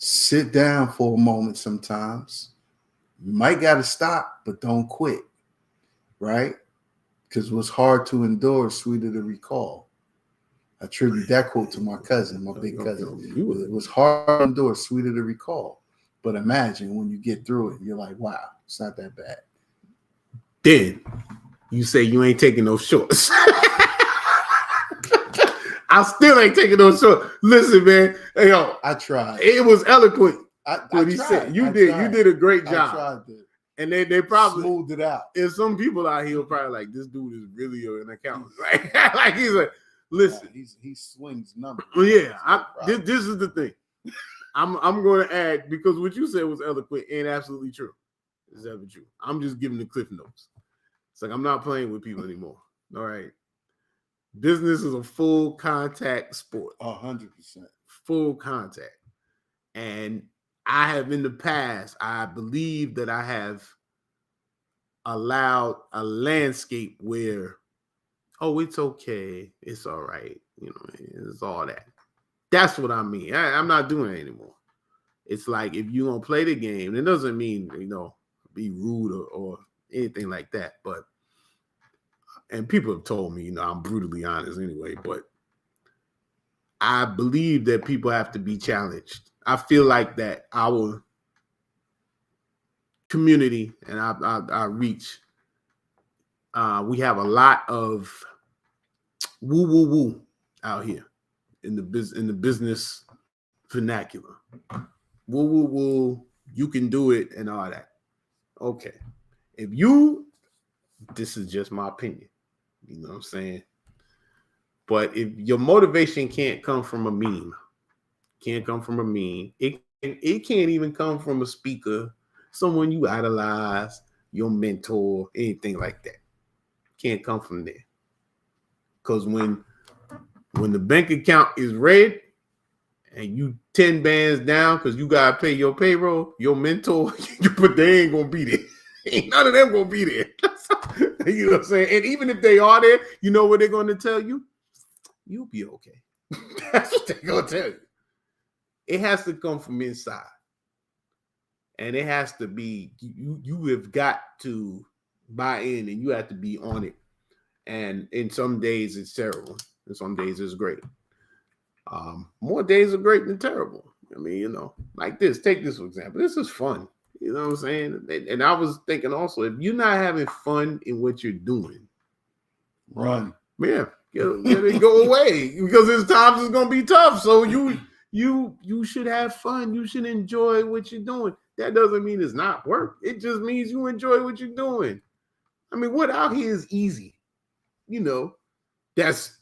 Sit down for a moment sometimes. You might got to stop, but don't quit, right? Because what's hard to endure is sweeter to recall. I attribute that quote to my cousin, my big cousin. It was hard to endure, sweeter to recall. But imagine when you get through it, you're like, wow, it's not that bad. Then you say you ain't taking no shorts. I still ain't taking no shorts. Listen, man. Hey, yo, I tried. It was eloquent. What he said. You did a great job. I tried to. And they probably smoothed it out. And some people out here are probably like, this dude is really an accountant, right? Like he's like, listen, he swings numbers. Yeah, this is the thing. I'm going to add, because what you said was eloquent and absolutely true. It's ever true. I'm just giving the cliff notes. It's like I'm not playing with people anymore. All right. Business is a full contact sport. 100%. Full contact. And I have in the past, I believe that I have allowed a landscape where, oh, it's okay. It's all right. You know, it's all that. That's what I mean. I'm not doing it anymore. It's like, if you're going to play the game, it doesn't mean, be rude or anything like that. But, and people have told me, I'm brutally honest anyway, but I believe that people have to be challenged. I feel like that our community and our reach, we have a lot of woo out here in the business vernacular. Woo, you can do it and all that. Okay. This is just my opinion. You know what I'm saying? But if your motivation can't come from a meme, it can't even come from a speaker, someone you idolize, your mentor, anything like that. Can't come from there. Because when the bank account is red and you 10 bands down because you gotta pay your payroll, your mentor, but they ain't gonna be there. Ain't none of them gonna be there. You know what I'm saying? And even if they are there, you know what they're gonna tell you? You'll be okay. That's what they're gonna tell you. It has to come from inside. And it has to be, you have got to buy in and you have to be on it. And in some days it's terrible. And some days it's great. More days are great than terrible. I mean, like this. Take this for example. This is fun. You know what I'm saying? And I was thinking also, if you're not having fun in what you're doing, run. Yeah, get it go away, because there's times it's gonna be tough. So you should have fun. You should enjoy what you're doing. That doesn't mean it's not work. It just means you enjoy what you're doing. I mean, what out here is easy? That's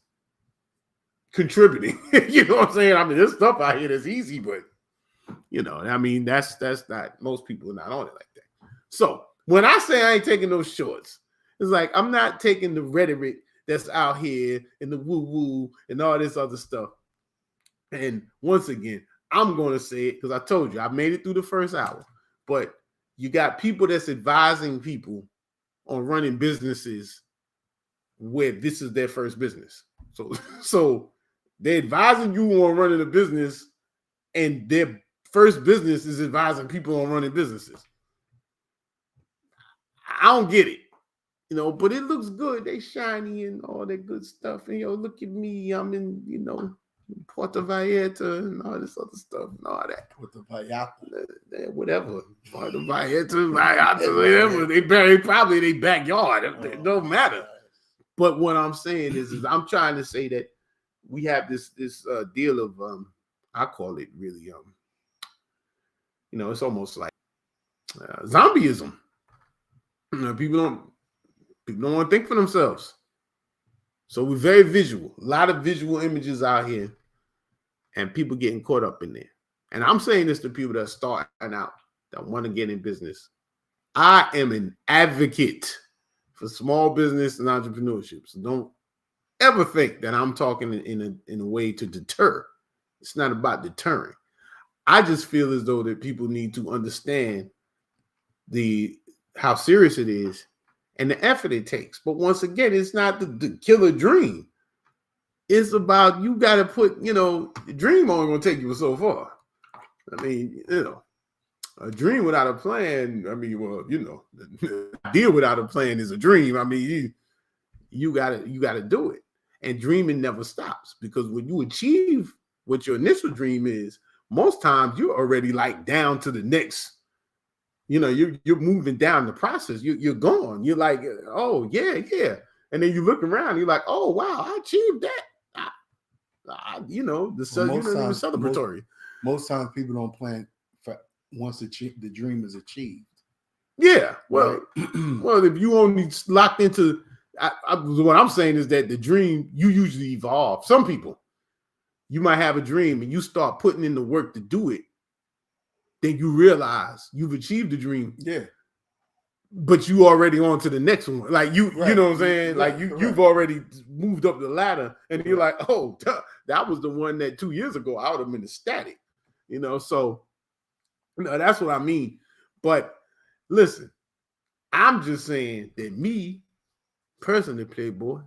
contributing. You know what I'm saying? I mean, there's stuff out here that's easy, but I mean, that's not, most people are not on it like that. So when I say I ain't taking those shorts, it's like I'm not taking the rhetoric that's out here and the woo-woo and all this other stuff. And once again, I'm going to say it because I told you I made it through the first hour. But you got people that's advising people on running businesses where this is their first business. So they're advising you on running a business, and their first business is advising people on running businesses. I don't get it, but it looks good. They shiny and all that good stuff. And look at me, I'm in, Puerto Vallarta and all this other stuff and all that. Puerto Vallarta, whatever. Puerto Vallarta, whatever. They probably their backyard. It don't matter. But what I'm saying is I'm trying to say that we have this deal of I call it really it's almost like zombieism. People don't want to think for themselves. So we're very visual. A lot of visual images out here, and people getting caught up in there. And I'm saying this to people that are starting out, that want to get in business. I am an advocate for small business and entrepreneurship. So don't ever think that I'm talking in a way to deter. It's not about deterring. I just feel as though that people need to understand how serious it is and the effort it takes. But once again, it's not the killer dream. It's about, you got to put, the dream only going to take you so far. I mean, a dream without a plan, I mean, well, the idea without a plan is a dream. I mean, you got to do it. And dreaming never stops, because when you achieve what your initial dream is, most times you're already like down to the next, you're moving down the process. You're gone. You're like, oh, yeah. And then you look around, you're like, oh, wow, I achieved that. The celebratory. Most times people don't plan for once the dream is achieved. Yeah. Well, well, if you only locked into, what I'm saying is that the dream, you usually evolve. Some people, you might have a dream and you start putting in the work to do it. Then you realize you've achieved the dream. Yeah. But you already on to the next one. Like you know what I'm saying? Right, like you've already moved up the ladder, and you're like, oh, that was the one that 2 years ago I would have been ecstatic. So that's what I mean. But listen, I'm just saying that me, personally, Playboy,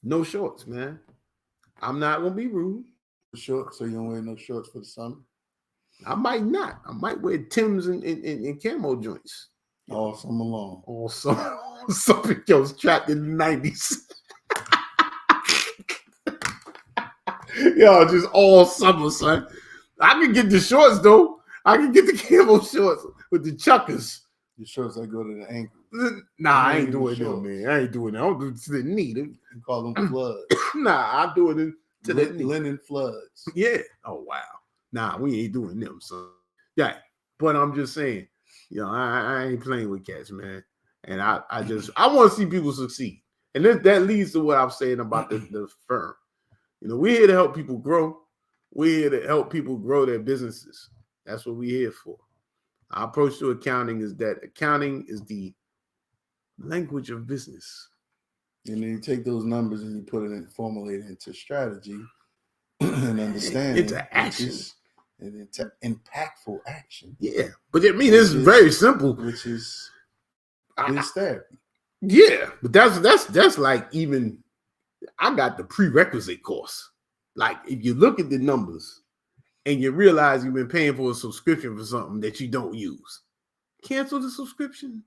no shorts, man. I'm not gonna be rude. Shorts, so you don't wear no shorts for the summer? I might not. I might wear Timbs and camo joints. All summer long. All summer. Something else trapped in the 90s. Yo, just all summer, son. I can get the shorts, though. I can get the camo shorts with the chuckers. The shorts that go to the ankle. Nah, I ain't doing them, man. I ain't doing that. I don't do it to the knee. You call them floods. Nah, I'm doing it to the knee. Linen floods. Yeah. Oh, wow. Nah, we ain't doing them, son. Yeah, but I'm just saying, I ain't playing with cats, man. And I want to see people succeed. And that leads to what I'm saying about the firm. We're here to help people grow. We're here to help people grow their businesses. That's what we're here for. Our approach to accounting is that accounting is the language of business. And then you take those numbers and you put it in, formulate it into strategy and understanding. Into action. And into impactful action. Yeah. But I mean, it's very simple. Which is biz therapy. Yeah. But that's like, even I got the prerequisite course. Like, if you look at the numbers and you realize you've been paying for a subscription for something that you don't use, cancel the subscription.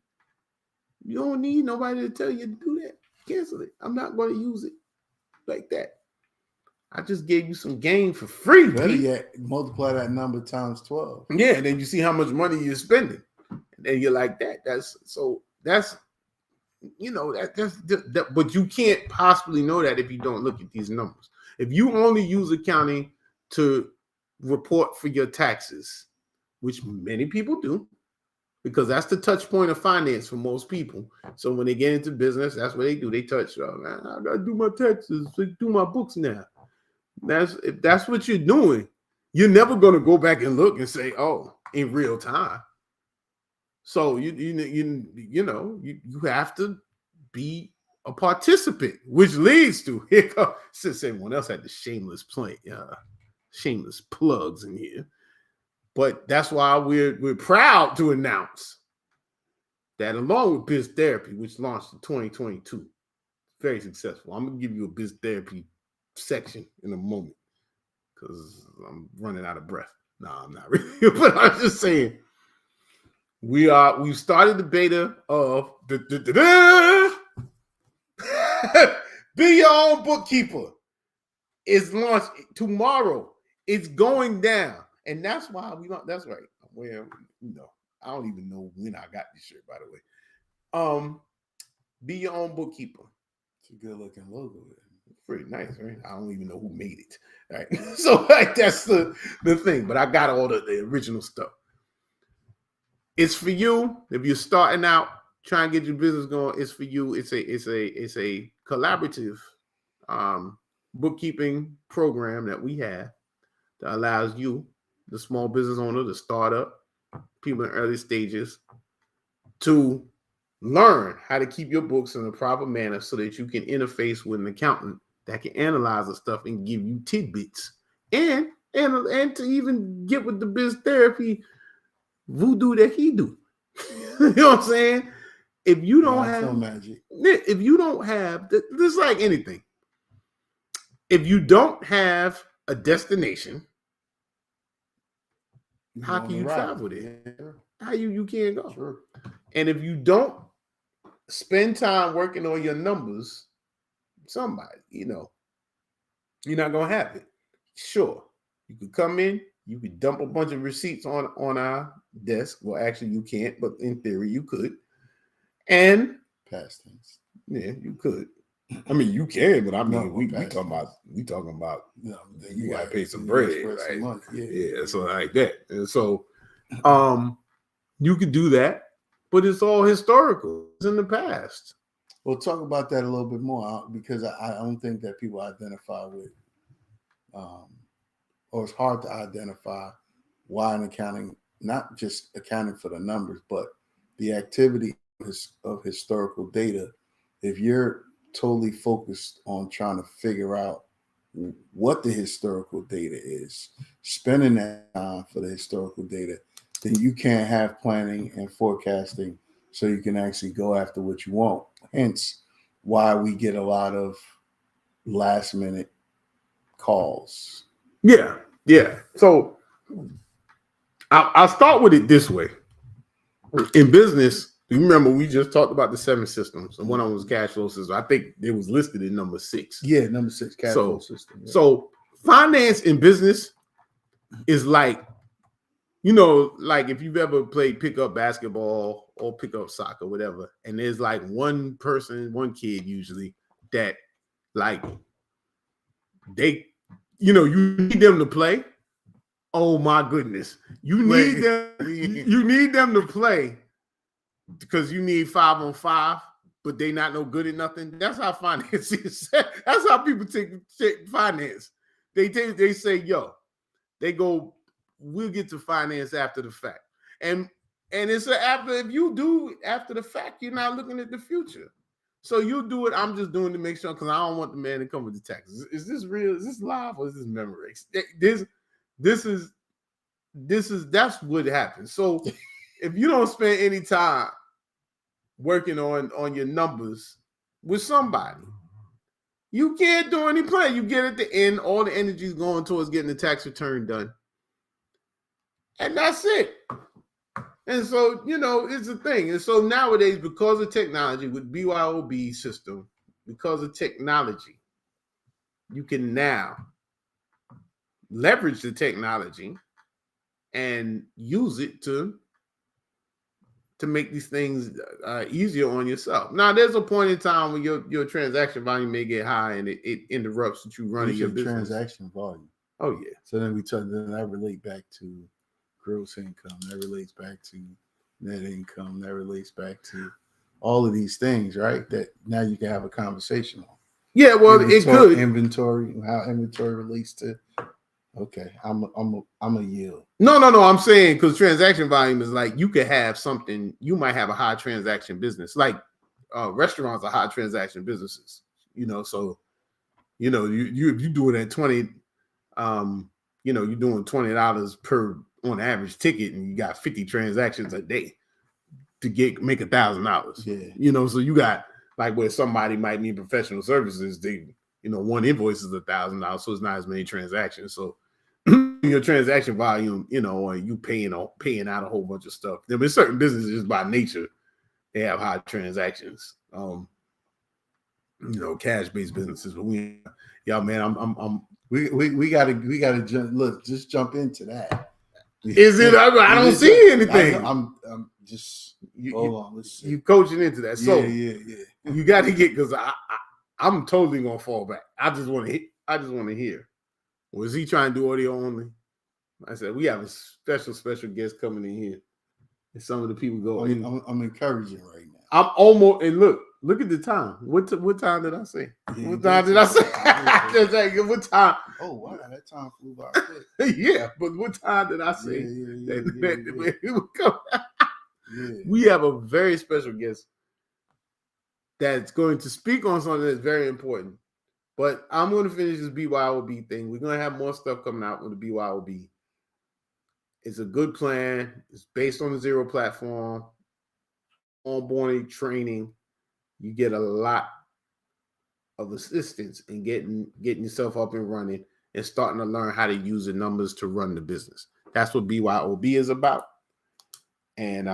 You don't need nobody to tell you to do that. Cancel it. I'm not going to use it like that. I just gave you some game for free. Better yet, multiply that number times 12. Yeah, and then you see how much money you're spending. And then you're like that. That's but you can't possibly know that if you don't look at these numbers. If you only use accounting to report for your taxes, which many people do, because that's the touch point of finance for most people. So when they get into business, that's what they do. They touch, man, I gotta do my taxes, do my books now. If that's what you're doing, you're never gonna go back and look and say, oh, in real time. So you have to be a participant, which leads to since everyone else had the shameless plugs in here. But that's why we're proud to announce that along with Biz Therapy, which launched in 2022, very successful. I'm gonna give you a Biz Therapy section in a moment because I'm running out of breath. No, I'm not really, but I'm just saying we've started the beta of Be Your Own Bookkeeper. It's launched tomorrow. It's going down, and that's why that's right. Well, I don't even know when I got this shirt, by the way. Be Your Own Bookkeeper. It's a good looking logo. Pretty nice, right? I don't even know who made it. Right. So that's the thing. But I got all the original stuff. It's for you. If you're starting out, trying to get your business going, it's for you. It's a collaborative bookkeeping program that we have that allows you, the small business owner, the startup, people in early stages, to learn how to keep your books in a proper manner so that you can interface with an accountant that can analyze the stuff and give you tidbits and to even get with the Biz Therapy voodoo that he do. You know what I'm saying? If you don't have no magic, if you don't have this, like anything, if you don't have a destination, how can you travel there? Yeah. How you can't go? Sure. And if you don't spend time working on your numbers, somebody, you're not gonna have it. Sure, you could come in, you could dump a bunch of receipts on our desk. Well, actually, you can't, but in theory, you could. And past tense. Yeah, you could. I mean, you can, but I mean, No, we talking about you gotta pay some bread, right? Some money. Yeah, so like that. And so you could do that, but it's all historical. It's in the past. We'll talk about that a little bit more because I don't think that people identify with, or it's hard to identify why in accounting, not just accounting for the numbers, but the activity of historical data. If you're totally focused on trying to figure out what the historical data is, spending that time for the historical data, then you can't have planning and forecasting so you can actually go after what you want. Hence why we get a lot of last minute calls. Yeah. So I'll start with it this way. In business, you remember we just talked about the 7 systems, and one of them was cash flow system. I think it was listed in number 6. Yeah, number 6, cash flow system. Yeah. So finance in business is like, like if you've ever played pickup basketball or pickup soccer, whatever, and there's like one kid usually that like they, you need them to play. Oh my goodness. You need them to play because you need 5-on-5, but they not no good at nothing. That's how finance is. That's how people take finance. They say, they go, we'll get to finance after the fact. And it's if you do after the fact, you're not looking at the future. So you do it. I'm just doing to make sure, because I don't want the man to come with the taxes. Is this real? Is this live or is this memory? That's what happens. So if you don't spend any time working on your numbers with somebody, you can't do any plan. You get at the end, all the energy is going towards getting the tax return done. And that's it. And so, it's a thing. And so nowadays, because of technology with BYOB system, because of technology, you can now leverage the technology and use it to make these things easier on yourself. Now, there's a point in time when your transaction volume may get high and it interrupts what you running your business. Transaction volume. Oh yeah. So then then that relate back to gross income. That relates back to net income. That relates back to all of these things, right? That now you can have a conversation on. Yeah, well, it could inventory, how inventory relates to. Okay, I'm a yield. No. I'm saying because transaction volume is like you could have something. You might have a high transaction business, like restaurants are high transaction businesses. So you do it at 20. You're doing $20 per on average ticket, and you got 50 transactions a day to make $1,000. Yeah. So you got like where somebody might need professional services. They, one invoice is $1,000, so it's not as many transactions. So your transaction volume, or you paying out a whole bunch of stuff. There are certain businesses just by nature they have high transactions. Cash-based businesses. But we gotta just jump into that. Is it? I don't see anything. I'm just hold on. Let's see. You coaching into that. So yeah. You got to get because I'm totally gonna fall back. I just want to hear. Was he trying to do audio only? I said we have a special guest coming in here, and some of the people go. I'm encouraging right now. I'm almost and look at the time. What time did I say? Yeah, what time did I say? What time? Oh wow, that time flew by quick. Yeah, but what time did I say? Yeah. We have a very special guest that's going to speak on something that's very important. But I'm going to finish this BYOB thing. We're going to have more stuff coming out with the BYOB. It's a good plan. It's based on the Zero platform, onboarding training. You get a lot of assistance in getting yourself up and running and starting to learn how to use the numbers to run the business. That's what BYOB is about. And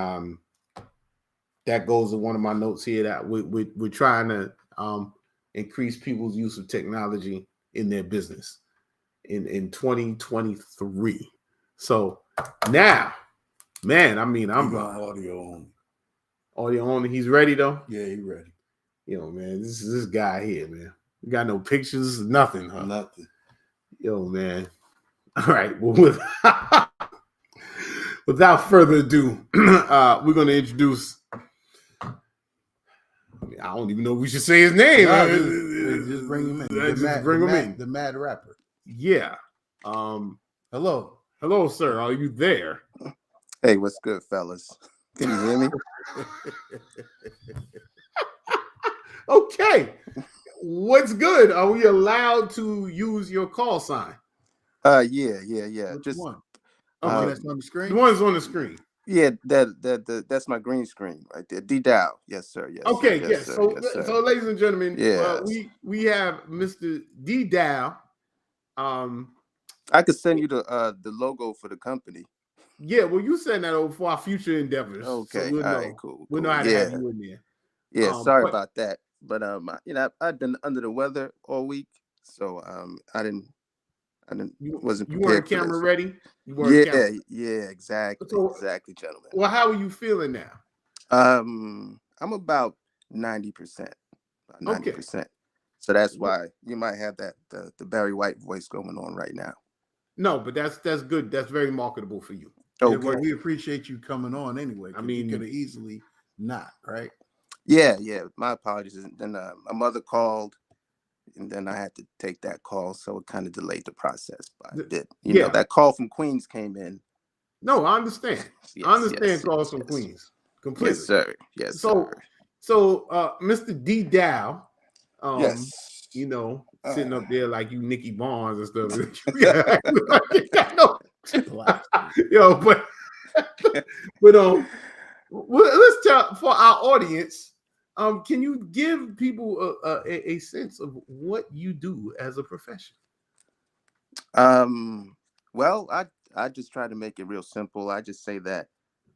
that goes in one of my notes here that we're trying to increase people's use of technology in their business in 2023. So now, man, I'm audio only. He's ready though. Yeah, he's ready. Man, this guy here, man. We got no pictures, nothing, huh? Nothing. Man. All right. Well, without further ado, we're going to introduce. I don't even know if we should say his name. Just bring him in. The mad rapper. Yeah. Hello, sir. Are you there? Hey, what's good, fellas? Can you hear me? Okay. What's good? Are we allowed to use your call sign? Yeah. Which Just one? That's on the screen. The one's on the screen. Yeah, that's my green screen right there. D Dow. Yes, sir. Yes. Okay, sir, yes. Sir, So, yes, sir. so, ladies and gentlemen, Yes. we have Mr. D Dow. I could send you the logo for the company. Yeah, well, you send that over for our future endeavors. Okay, so we'll all know. right, cool. We'll know how to have you in there. Yeah, sorry about that, but I've been under the weather all week, so wasn't prepared. You weren't camera ready. Yeah, exactly, exactly, gentlemen. Well, how are you feeling now? I'm about 90%. 90%. So that's why you might have that the Barry White voice going on right now. No, but that's good. That's very marketable for you. Okay. Well, we appreciate you coming on anyway. I mean, you could have easily not, right? Yeah. My apologies. And then my mother called, and then I had to take that call, so it kind of delayed the process. But I did. You know, that call from Queens came in. No, I understand. I understand calls from Queens completely. Yes, sir. Yes, sir. So, Mr. D Dow, yes. Sitting up there like you Nicky Barnes and stuff. No. Let's tell for our audience. Can you give people a sense of what you do as a profession? Well, I just try to make it real simple. I just say that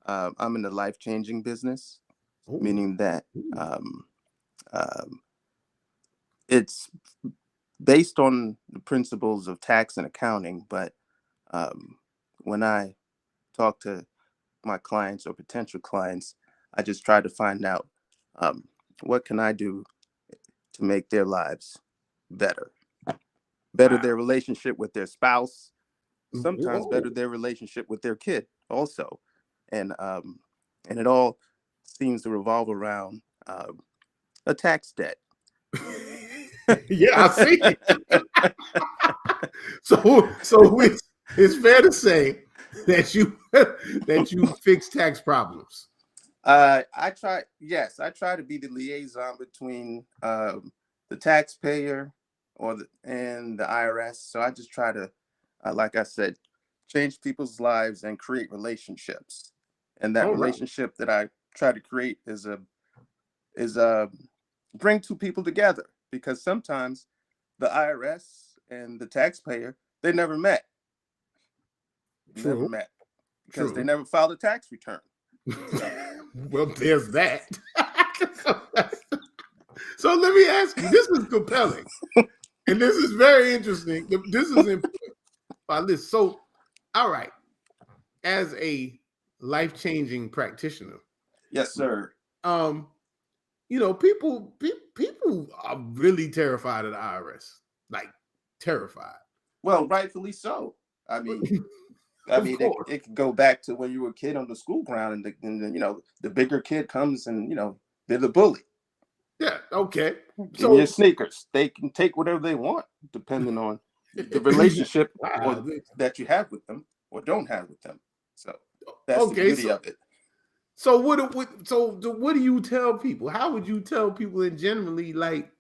I'm in the life-changing business, meaning that it's based on the principles of tax and accounting. But when I talk to my clients or potential clients, I just try to find out what can I do to make their lives better, their relationship with their spouse, sometimes better their relationship with their kid also. And it all seems to revolve around a tax debt. Yeah, I see. So it's fair to say that you fix tax problems. I try to be the liaison between the taxpayer and the IRS. So I just try to, like I said, change people's lives and create relationships. And that relationship that I try to create is bring two people together, because sometimes the IRS and the taxpayer, they never met. True. Because they never filed a tax return. Well, there's that. So let me ask you, this is compelling. And this is very interesting. This is important. So, all right, as a life-changing practitioner. Yes, sir. People are really terrified of the IRS, like terrified. Well, rightfully so. I mean, it could go back to when you were a kid on the school ground, and the bigger kid comes and they're the bully. Yeah. Okay. So your sneakers, they can take whatever they want depending on the relationship that you have with them or don't have with them. So that's the beauty of it. So what do you tell people? How would you tell people in generally, like,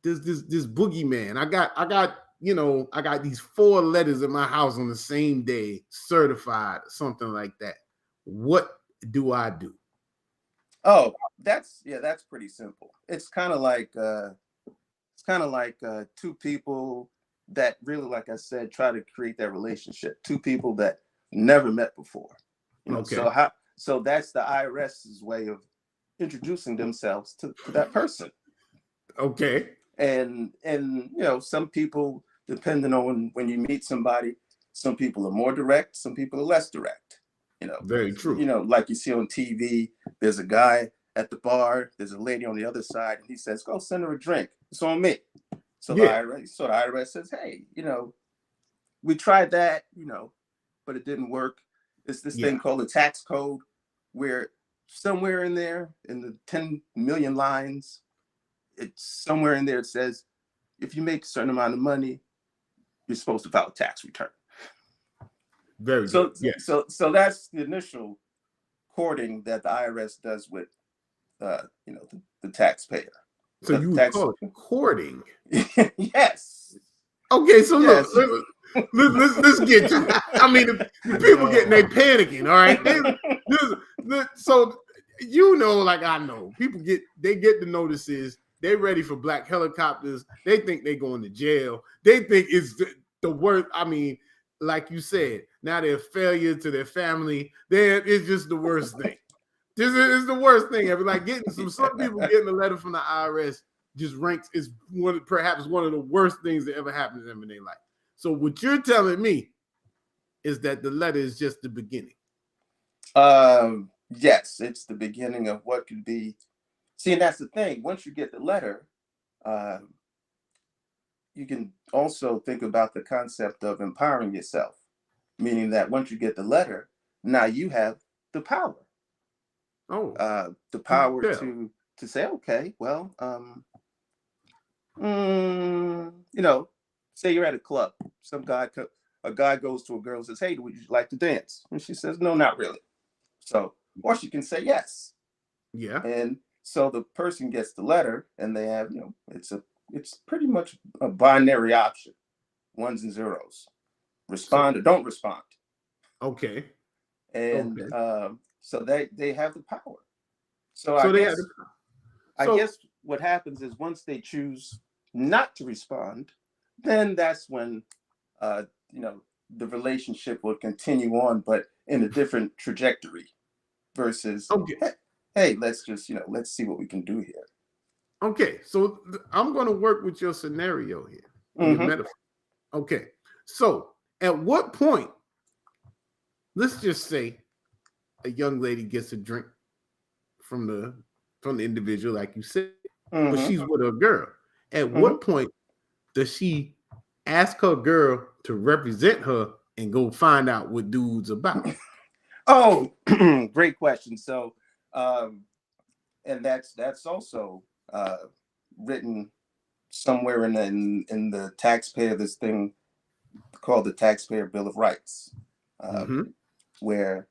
this boogeyman? I got these 4 letters in my house on the same day, certified, something like that. What do I do? Oh, that's pretty simple. It's kind of like two people that really, like I said, try to create that relationship. Two people that never met before. Okay. So that's the IRS's way of introducing themselves to that person. Okay. And some people, depending on when you meet somebody, some people are more direct, some people are less direct. Very true. Like you see on TV, there's a guy at the bar, there's a lady on the other side, and he says, "Go send her a drink. It's on me." So the IRS says, "Hey, we tried that, but it didn't work. It's this thing called a tax code, where somewhere in there, in the 10 million lines, it's somewhere in there, it says, if you make a certain amount of money, you're supposed to file a tax return." Very good. Yes. So that's the initial courting that the IRS does with the taxpayer. So you would call it courting? Yes. Okay, so yes. Look, let's get to it. I mean, the people they panicking, all right? So like I know, people get the notices, they ready for black helicopters, they think they going to jail, they think it's the worst. I mean, like you said, now they're a failure to their family. It's just the worst thing. This is the worst thing ever. Like some people getting a letter from the IRS just ranks is perhaps one of the worst things that ever happened to them in their life. So what you're telling me is that the letter is just the beginning. Yes, it's the beginning of what could be. See, and that's the thing. Once you get the letter, you can also think about the concept of empowering yourself, meaning that once you get the letter, now you have the power. The power to say, okay, well, say you're at a club, a guy goes to a girl and says, "Hey, would you like to dance?" And she says, "No, not really." So, or she can say yes. Yeah. And so the person gets the letter, and they have, it's pretty much a binary option, ones and zeros. Respond or don't respond. Okay. And so they have the power. So I guess what happens is once they choose not to respond, then that's when the relationship will continue on, but in a different trajectory versus hey, let's just let's see what we can do here. Okay, so I'm going to work with your scenario here. in your metaphor. Okay. So at what point, let's just say a young lady gets a drink from the individual, like you said, but she's with a girl. At what point does she ask her girl to represent her and go find out what dude's about? Oh, great question. So, and that's also written somewhere in the taxpayer, this thing called the Taxpayer Bill of Rights, where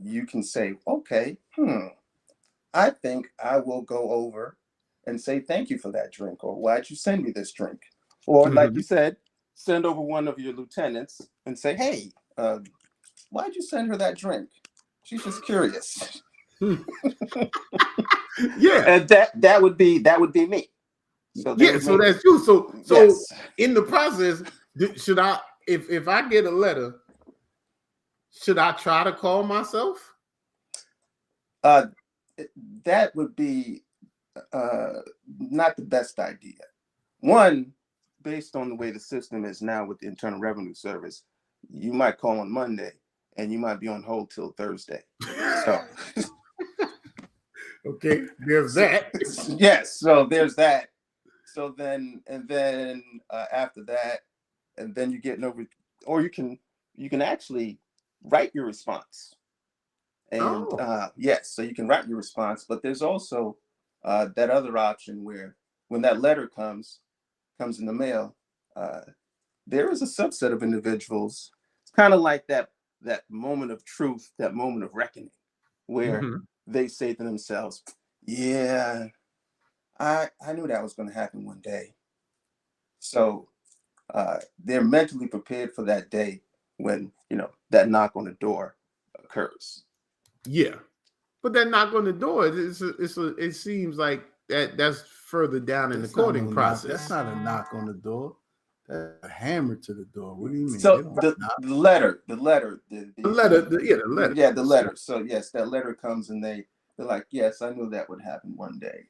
you can say, okay, I think I will go over and say thank you for that drink, or why'd you send me this drink? Or like you said, send over one of your lieutenants and say, hey, why'd you send her that drink? She's just curious. Yeah. And that would be me. So so that's you. So yes. In the process, should I, if I get a letter, should I try to call myself? That would be not the best idea. One, based on the way the system is now with the Internal Revenue Service, you might call on Monday and you might be on hold till Thursday. So okay, there's that. Yes, so there's that. So then after that, and then you get over, or you can actually write your response. And yes, so you can write your response, but there's also that other option where when that letter comes in the mail, there is a subset of individuals. It's kind of like that moment of truth, that moment of reckoning, where they say to themselves, yeah, I knew that was going to happen one day. So they're mentally prepared for that day when, that knock on the door occurs. Yeah. But that knock on the door, it seems like that's further down in the courting process. That's not a knock on the door. That's a hammer to the door. What do you mean? So the letter. Yeah, the letter. So yes, that letter comes and they're like, yes, I knew that would happen one day.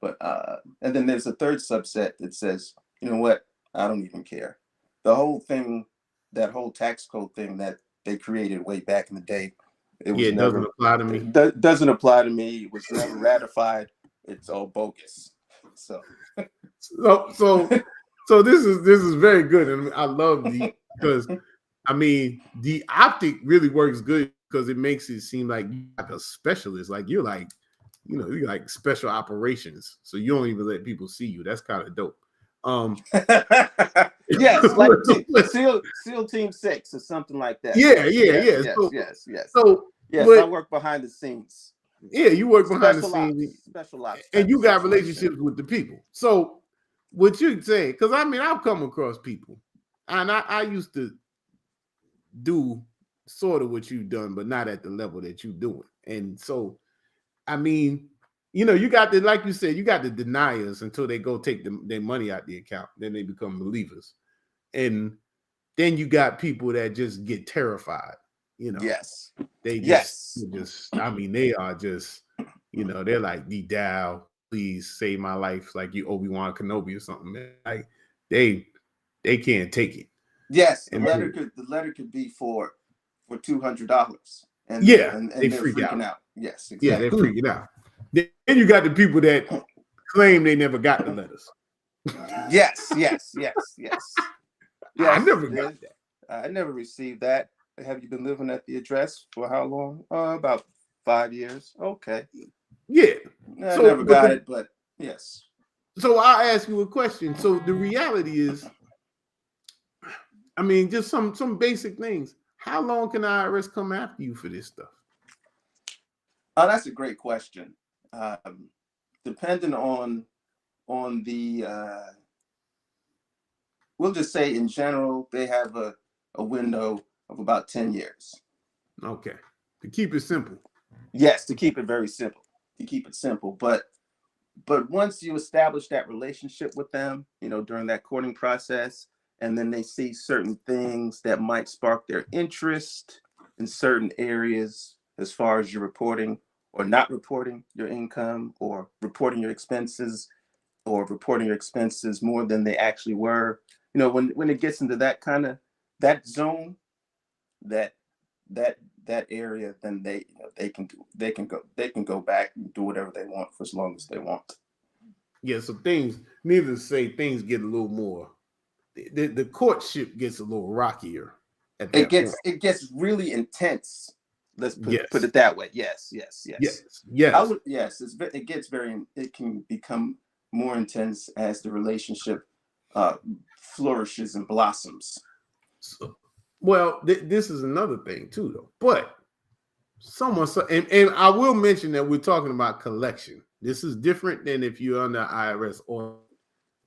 But and then there's a third subset that says, you know what, I don't even care. The whole thing, that whole tax code thing that they created way back in the day, it doesn't apply to me. Doesn't apply to me. It was never ratified. It's all bogus. So this is very good, and I love because I mean the optic really works good because it makes it seem like you're like a specialist, like you're like, you're like special operations, so you don't even let people see you. That's kind of dope. Yes, like SEAL Team 6 or something like that. Yes. So I work behind the scenes. Yeah, you work behind the scenes, special ops, and you got relationships with the people. So what you're saying, because I mean I've come across people, and I used to do sort of what you've done, but not at the level that you're doing. And so, I mean, you got the, like you said, you got the deniers until they go take their money out the account. Then they become believers. And then you got people that just get terrified. Yes. They just, I mean, they are just, they're like, D-Dow, please save my life. Like you Obi-Wan Kenobi or something. Like they can't take it. Yes. The letter could be for $200. And they they're freaking out. Yes, exactly. Yeah, they're freaking out. Then you got the people that claim they never got the letters. Yes. I never got that. I never received that. Have you been living at the address for how long? About 5 years. Okay. Yeah. I never got it, but yes. So I'll ask you a question. So the reality is, I mean, just some basic things. How long can IRS come after you for this stuff? Oh, that's a great question. Depending on the, we'll just say in general, they have a window of about 10 years. Okay. To keep it simple. Yes, to keep it very simple. To keep it simple. But once you establish that relationship with them, during that courting process, and then they see certain things that might spark their interest in certain areas as far as your reporting or not reporting your income, or reporting your expenses, or reporting your expenses more than they actually were, when it gets into that kind of that zone, that that area, then they can go back and do whatever they want for as long as they want. Yeah, so things, needless to say, things get a little more. The courtship gets a little rockier at that point. It gets really intense. Let's put Yes. it that way. Yes. It can become more intense as the relationship flourishes and blossoms. So, well, this is another thing too, though. But and I will mention that we're talking about collection. This is different than if you're under IRS or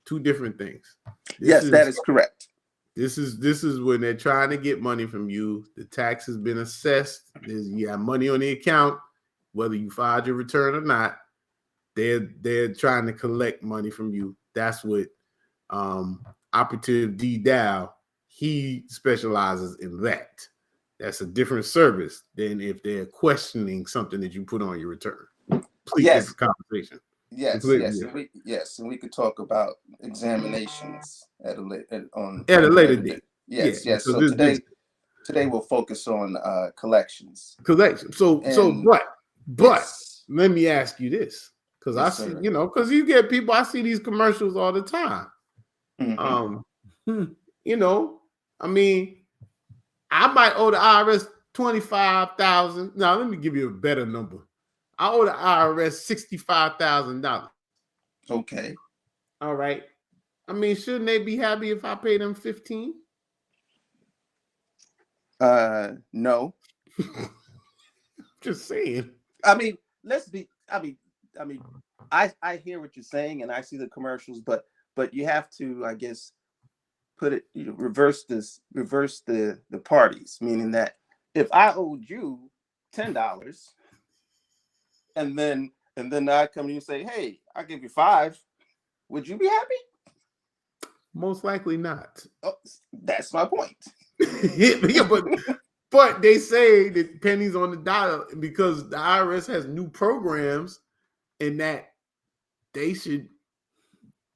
two different things. That is correct. This is when they're trying to get money from you. The tax has been assessed. You have money on the account, whether you filed your return or not. They're trying to collect money from you. That's what Operative D. Dow, he specializes in that. That's a different service than if they're questioning something that you put on your return. Different conversation. Yes, and we could talk about examinations at a later date. Yes. So today we'll focus on collections. But let me ask you this, because I see, because you get people, I see these commercials all the time. I mean, I might owe the IRS $25,000. Now, let me give you a better number. I owe the IRS $65,000. Okay. All right. I mean, shouldn't they be happy if I pay them 15? No. Just saying. I mean, I hear what you're saying, and I see the commercials, but you have to, I guess, reverse the parties, meaning that if I owed you $10 and then I come to you and say, hey, I'll give you $5, would you be happy? Most likely not. Oh, that's my point. Yeah, but they say that pennies on the dollar, because the IRS has new programs and that they should,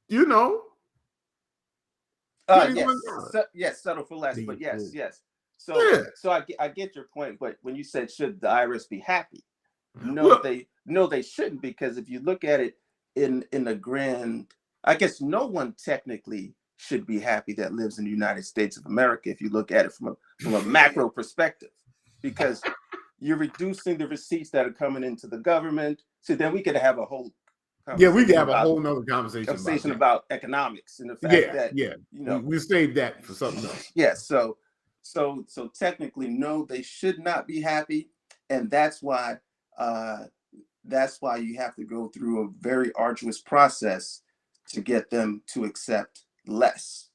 settle for less. But yes. So I get your point. But when you said should the IRS be happy, they shouldn't, because if you look at it in the grand, I guess no one technically should be happy that lives in the United States of America, if you look at it from a macro perspective, because you're reducing the receipts that are coming into the government. So then we could have a whole we can have a whole nother conversation about economics and the fact that we saved that for something else. So technically, no, they should not be happy, and that's why you have to go through a very arduous process to get them to accept less,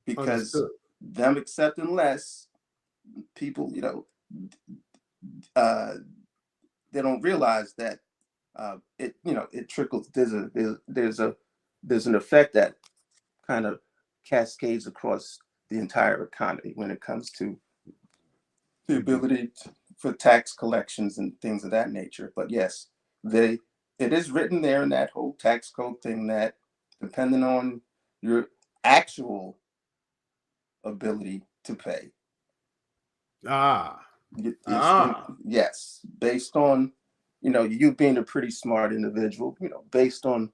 because them accepting less, people, they don't realize that it trickles. There's an effect that kind of cascades across the entire economy when it comes to the ability for tax collections and things of that nature. But yes, it is written there in that whole tax code thing that depending on your actual ability to pay. Yes, based on you being a pretty smart individual, based on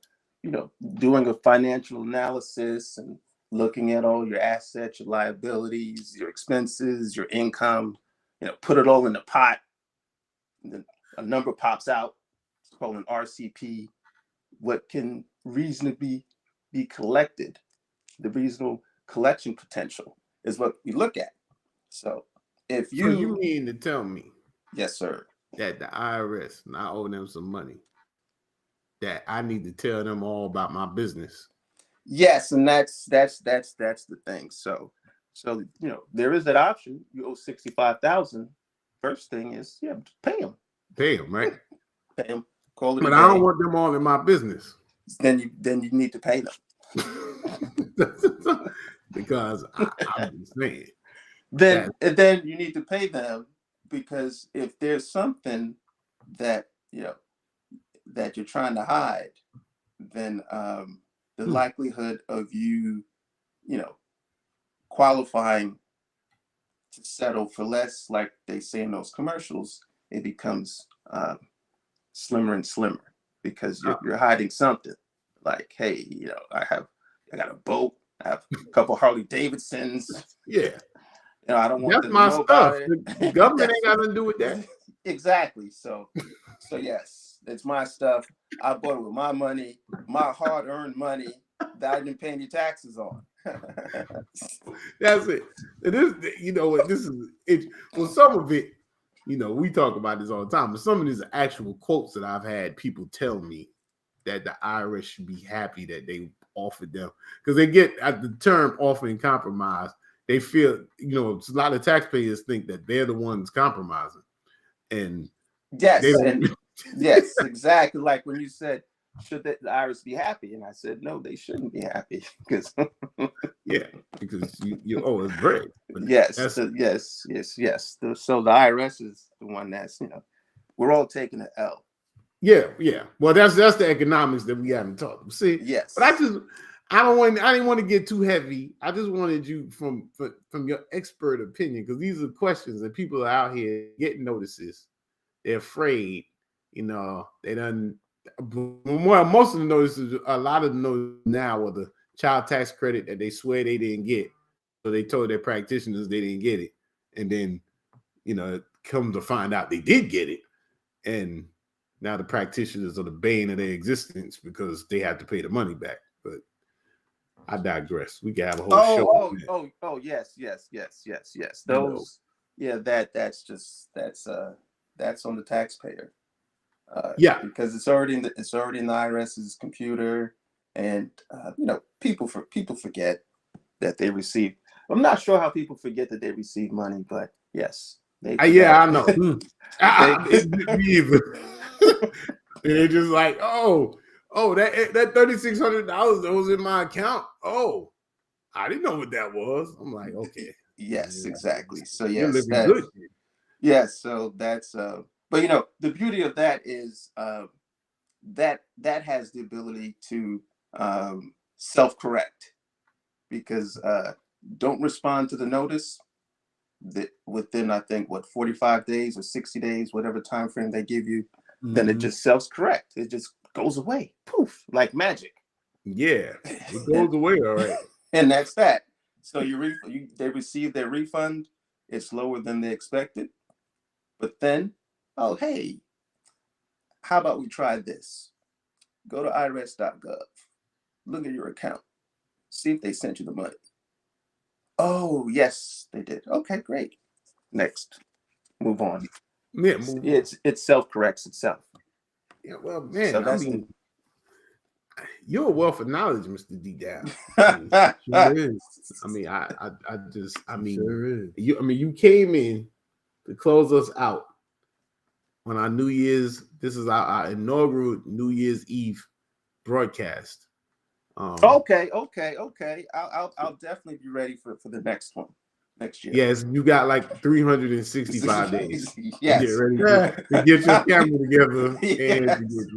doing a financial analysis and looking at all your assets, your liabilities, your expenses, your income, put it all in the pot, and then a number pops out. It's called an RCP. What can reasonably be collected, the reasonable collection potential, is what we look at. So if you... So you mean to tell me... Yes, sir. That the IRS, and I owe them some money, that I need to tell them all about my business. Yes, and that's the thing. So there is that option. You owe $65,000. First thing is pay them. Pay them, right? Pay them. Call it. But I don't want them all in my business. Then you need to pay them. Because I'm just saying. Then you need to pay them, because if there's something that that you're trying to hide, then the likelihood of you qualifying to settle for less, like they say in those commercials, it becomes slimmer and slimmer because you're hiding something. Like, hey, I got a boat, I have a couple Harley Davidsons. Yeah. I don't want That's them my to know stuff. about it. The government ain't got nothing to do with that. Exactly. So yes, it's my stuff. I bought it with my money, my hard-earned money that I didn't pay any taxes on. That's it. It is, this is it. Well, some of it, we talk about this all the time, but some of these are actual quotes that I've had people tell me that the IRS should be happy that they offered them, because they get at the term offering compromise. They feel, a lot of taxpayers think that they're the ones compromising, and yes, they don't. and yes, exactly. Like when you said, should the IRS be happy? And I said, no, they shouldn't be happy because because you owe us bread. Yes. So the IRS is the one that's, we're all taking an L. Yeah. Well, that's the economics that we haven't talked. See, yes. But I didn't want to get too heavy. I just wanted you from your expert opinion, because these are questions that people are out here getting notices. They're afraid, they done. Most of the notices, a lot of the notices now are the child tax credit that they swear they didn't get. So they told their practitioners they didn't get it. And then, it comes to find out they did get it. And now the practitioners are the bane of their existence because they have to pay the money back. But I digress. We can have a whole show. Yes. Those, that's on the taxpayer. Because it's already in the IRS's computer, and people forget that they receive. I'm not sure how people forget that they receive money, but yes, I know. Me either. They're just like, that $3,600 that was in my account. Oh, I didn't know what that was. I'm like, okay. Yes, exactly. So yes, you're living good. Yes, so that's but the beauty of that is that has the ability to self-correct, because don't respond to the notice that within, I think, 45 days or 60 days, whatever time frame they give you, then it just self-correct. It just goes away, poof, like magic. Yeah, it goes away, all right. And that's that. So they receive their refund. It's lower than they expected, but then, oh hey, how about we try this? Go to irs.gov, look at your account, see if they sent you the money. Oh, yes, they did. Okay, great. Next, move on. Yeah, it self-corrects itself. Yeah, well, man, So you're a wealth of knowledge, Mr. D. Down. You came in to close us out on our New Year's. This is our inaugural New Year's Eve broadcast. Okay. I'll definitely be ready for the next one next year. Yes, you got like 365 days. Yes. Get ready to get your camera together and to get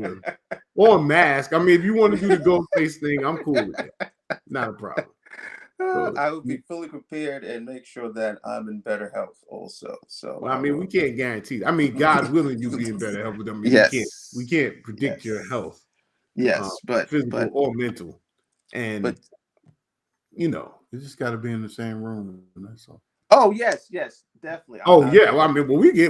your mask. I mean, if you want to do the ghost face thing, I'm cool with that. Not a problem. So, I will be fully prepared and make sure that I'm in better health also. So we can't guarantee. God willing, you'll be in better health with them. Yes. We can't predict your health. Yes, but physical or mental. And you just got to be in the same room. And that's all. Oh yes, definitely.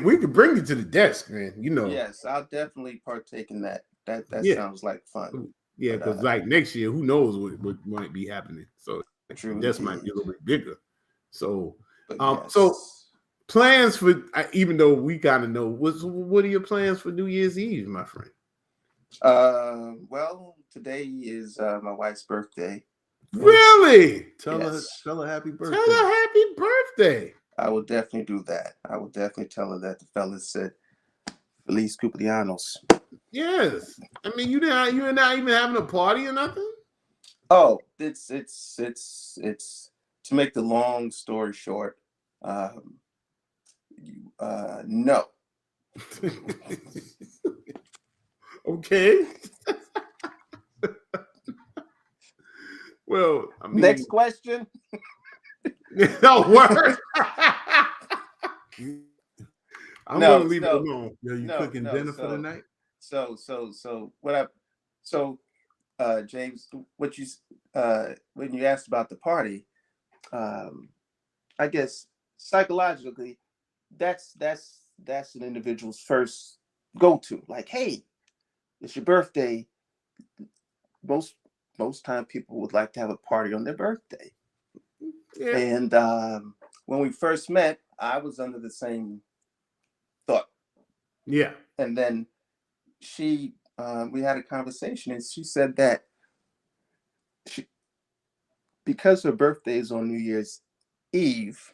We can bring you to the desk, man. Yes, I'll definitely partake in that. That sounds like fun. Yeah, because like next year, who knows what might be happening? So the desk might be a little bit bigger. So, so plans for, even though we kind of know, what are your plans for New Year's Eve, my friend? Well, today is my wife's birthday. Really? Tell her happy birthday. Tell her happy birthday. I will definitely do that. I will definitely tell her that the fellas said Feliz Cumpleaños. Yes. You're not even having a party or nothing? Oh, it's to make the long story short, no. Okay. Well, I mean, Next question. no word. I'm gonna leave it alone. Are you cooking dinner for the night? James, what you when you asked about the party, I guess psychologically, that's an individual's first go-to. Like, hey, it's your birthday. Most time people would like to have a party on their birthday. Yeah. And when we first met, I was under the same thought. Yeah. And then we had a conversation, and she said that because her birthday is on New Year's Eve,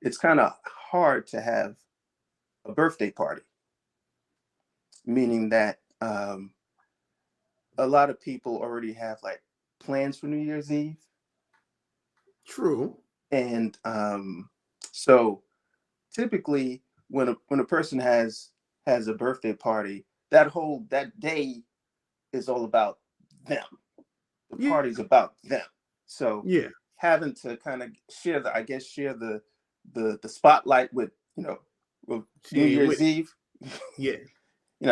it's kind of hard to have a birthday party. Meaning that a lot of people already have like plans for New Year's Eve. True. And so typically when a person has a birthday party, that day is all about them. The party's about them. So yeah, having to kind of share the spotlight with with New Year's Eve. Yeah.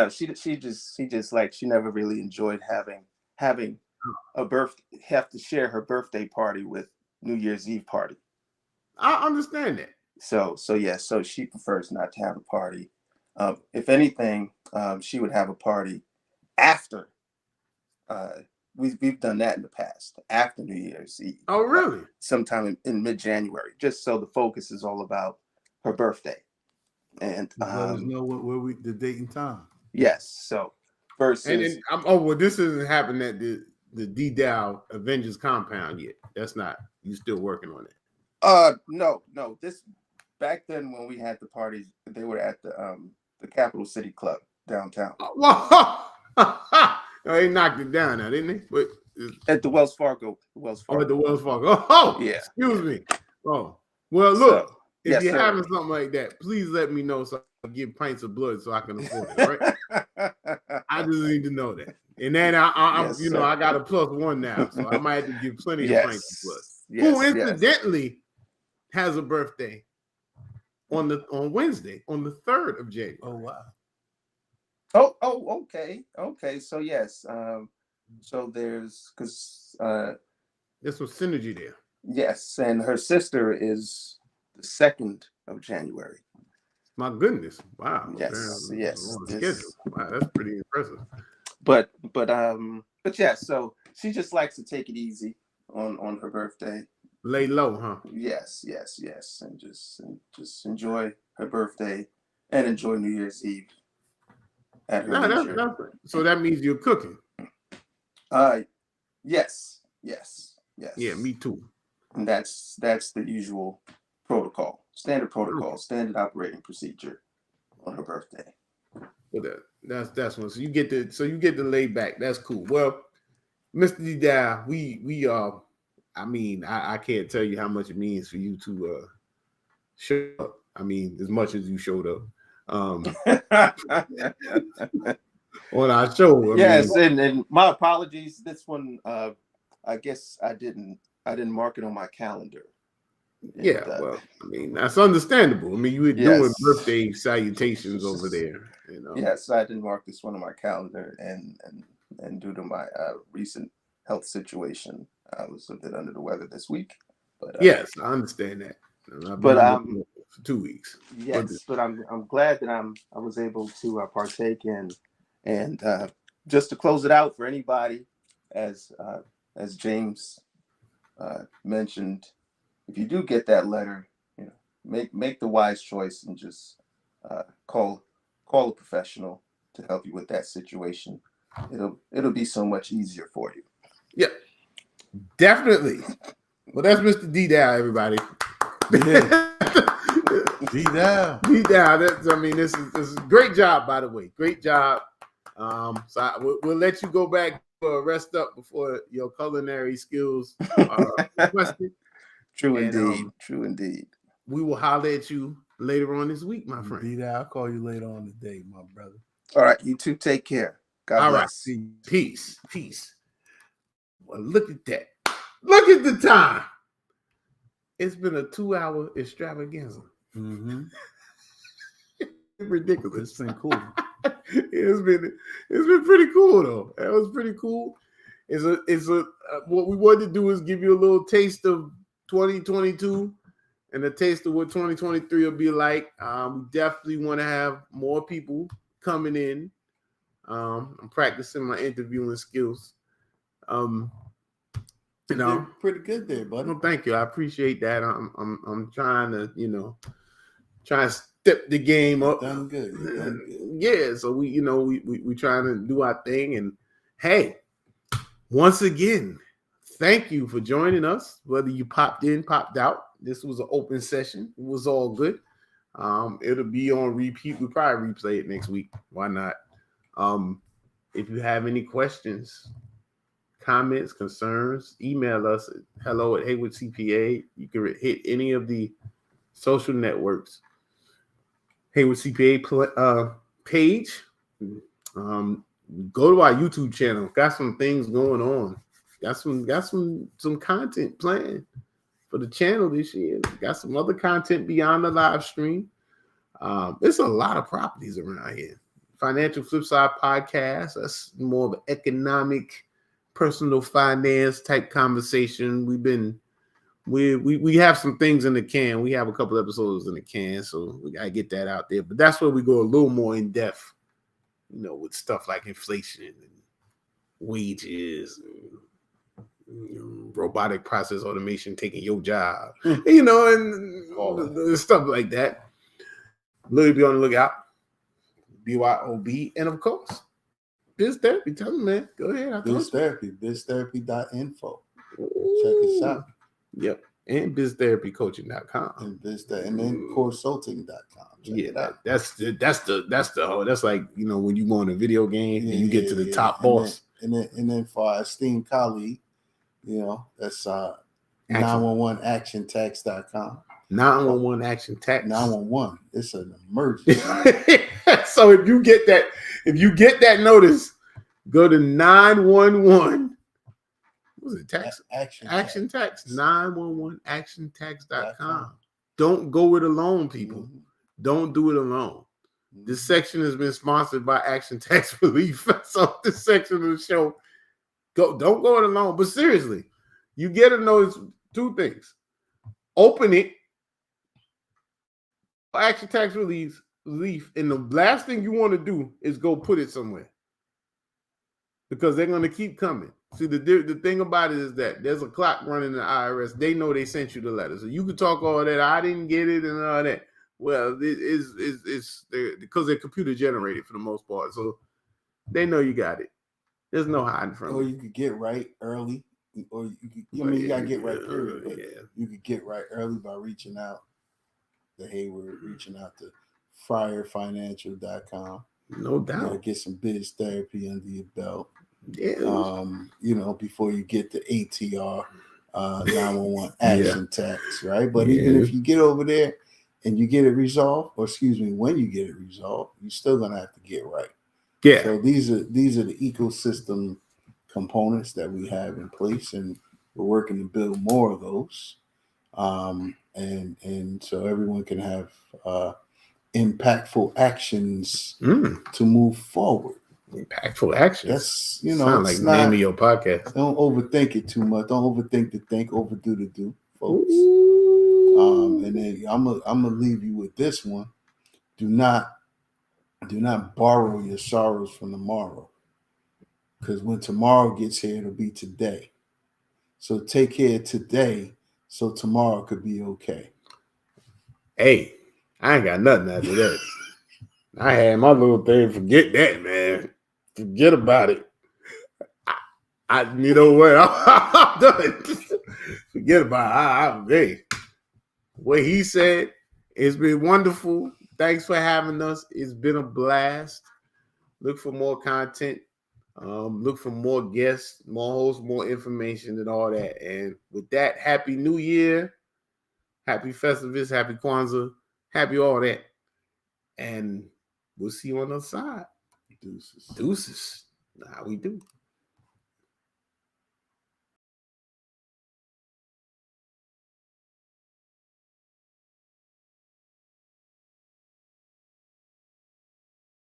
She just like she never really enjoyed having have to share her birthday party with New Year's Eve party. I understand that. So she prefers not to have a party. If anything, she would have a party after. We've done that in the past, after New Year's Eve. Oh, really? Sometime in mid-January, just so the focus is all about her birthday. And let us know where the date and time. Yes. So versus this hasn't happened at the D-Dow Avengers compound yet. That's not, you still working on it. No. This back then when we had the parties, they were at the Capital City Club downtown. They knocked it down now, didn't they? But at the Wells Fargo. Oh, at the Wells Fargo. Oh, yeah. Excuse me. Oh, well, look. If you're having something like that, please let me know so I can get pints of blood so I can afford it, right? I just need to know that. And then I got a +1 now, so I might have to give plenty of pints of blood. Who incidentally has a birthday on Wednesday, on the 3rd of January. Oh, wow. Oh, okay. So yes. So there's because there's some synergy there. Yes, and her sister is the 2nd of January. My goodness! Wow. Yes. Wow, that's pretty impressive. But yeah. So she just likes to take it easy on her birthday. Lay low, huh? Yes, and just enjoy her birthday and enjoy New Year's Eve. At her leisure. So that means you're cooking. Yes. Yeah, me too. And that's the usual protocol, standard protocol, standard operating procedure on her birthday. Well, that's one. So you get to lay back. That's cool. Well, Mr. D-Dow, we I mean, I can't tell you how much it means for you to show up. I mean, as much as you showed up. On our show. Yes, and my apologies. This one, I guess I didn't mark it on my calendar. Yeah, well, I mean, that's understandable. I mean, you were doing birthday salutations over there. Yes, I didn't mark this one on my calendar, and due to my recent health situation, I was a bit under the weather this week. But yes, I understand that. But for 2 weeks. Yes, but I'm glad that I was able to partake in, and just to close it out for anybody, as James mentioned, if you do get that letter, make the wise choice and just call a professional to help you with that situation. It'll be so much easier for you. Yeah, definitely. Well, that's Mr. D-Dow, everybody. Yeah. D-Dow. This is a great job, by the way. Great job. So we'll let you go back rest up before your culinary skills are requested. True indeed. We will holler at you later on this week, my friend. D-Dow, I'll call you later on today, my brother. All right, you two take care. God bless. All right. Peace. Well, look at that. Look at the time. It's been a 2-hour extravaganza. Mm-hmm. Ridiculous. It's been cool. It's been pretty cool though. That was pretty cool. What we wanted to do is give you a little taste of 2022 and a taste of what 2023 will be like. We definitely want to have more people coming in. I'm practicing my interviewing skills. You know, You're pretty good there, buddy. well, thank you. I appreciate that. I'm trying to, trying to step the game up. Done good. Done good. Yeah, so we trying to do our thing. And hey, once again, thank you for joining us. Whether you popped in, popped out, this was an open session. It was all good. It'll be on repeat. We'll probably replay it next week. Why not? If you have any questions, comments, concerns, email us at hello@HaywardCPA. You can hit any of the social networks. Hayward CPA page. Go to our YouTube channel. Got some things going on. Got some content planned for the channel this year. Got some other content beyond the live stream. There's a lot of properties around here. Financial Flipside Podcast. That's more of an economic, personal finance type conversation. We have some things in the can. We have a couple episodes in the can, so we gotta get that out there. But that's where we go a little more in depth, with stuff like inflation and wages, and, robotic process automation taking your job, and stuff like that. Really be on the lookout. BYOB, and of course, Biz Therapy. Tell them, man. Go ahead. Biz Therapy, biztherapy.info. Check us out. Yep. And biztherapycoaching.com. And then consulting.com. That's like, when you go in a video game and you get to the top boss. And then for our esteemed colleague, that's 911actiontax.com. 911 action tax. 911. It's an emergency. So if you get that notice, go to 911. What was it? Tax? Action tax. 911actiontax.com. Don't go it alone, people. Mm-hmm. Don't do it alone. Mm-hmm. This section has been sponsored by Action Tax Relief. So this section of the show, don't go it alone. But seriously, you get to notice two things. Open it. Action Tax Relief, and the last thing you want to do is go put it somewhere, because they're going to keep coming. See, the thing about it is that there's a clock running in the IRS. They know they sent you the letter, so you can talk all that. I didn't get it and all that. Well, it's because they're computer generated for the most part, so they know you got it. There's no hiding from it. Or you could get right early, or you gotta get right period. But you could get right early by reaching out to Hayward, reaching out to FryerFinancial.com. No doubt. Get some biz therapy under your belt. Yeah. Before you get the ATR 911 action tax, right? But even if you get over there and you get it resolved, when you get it resolved, you're still gonna have to get right. Yeah. So these are the ecosystem components that we have in place, and we're working to build more of those. And so everyone can have impactful actions to move forward. Impactful actions. That's sound like the name of your podcast. Don't overthink it too much. Don't overthink the think, overdo the do, folks. And then I'm gonna leave you with this one. Do not borrow your sorrows from tomorrow, because when tomorrow gets here, it'll be today. So take care of today, so tomorrow could be okay. Hey, I ain't got nothing after that. I had my little thing. Forget that, man. Forget about it. You know what? I'm done. Forget about it. Hey, what he said, it's been wonderful. Thanks for having us. It's been a blast. Look for more content. Look for more guests, more hosts, more information, and all that. And with that, Happy New Year. Happy Festivus. Happy Kwanzaa. Happy all that. And we'll see you on the other side. Deuces. How we do.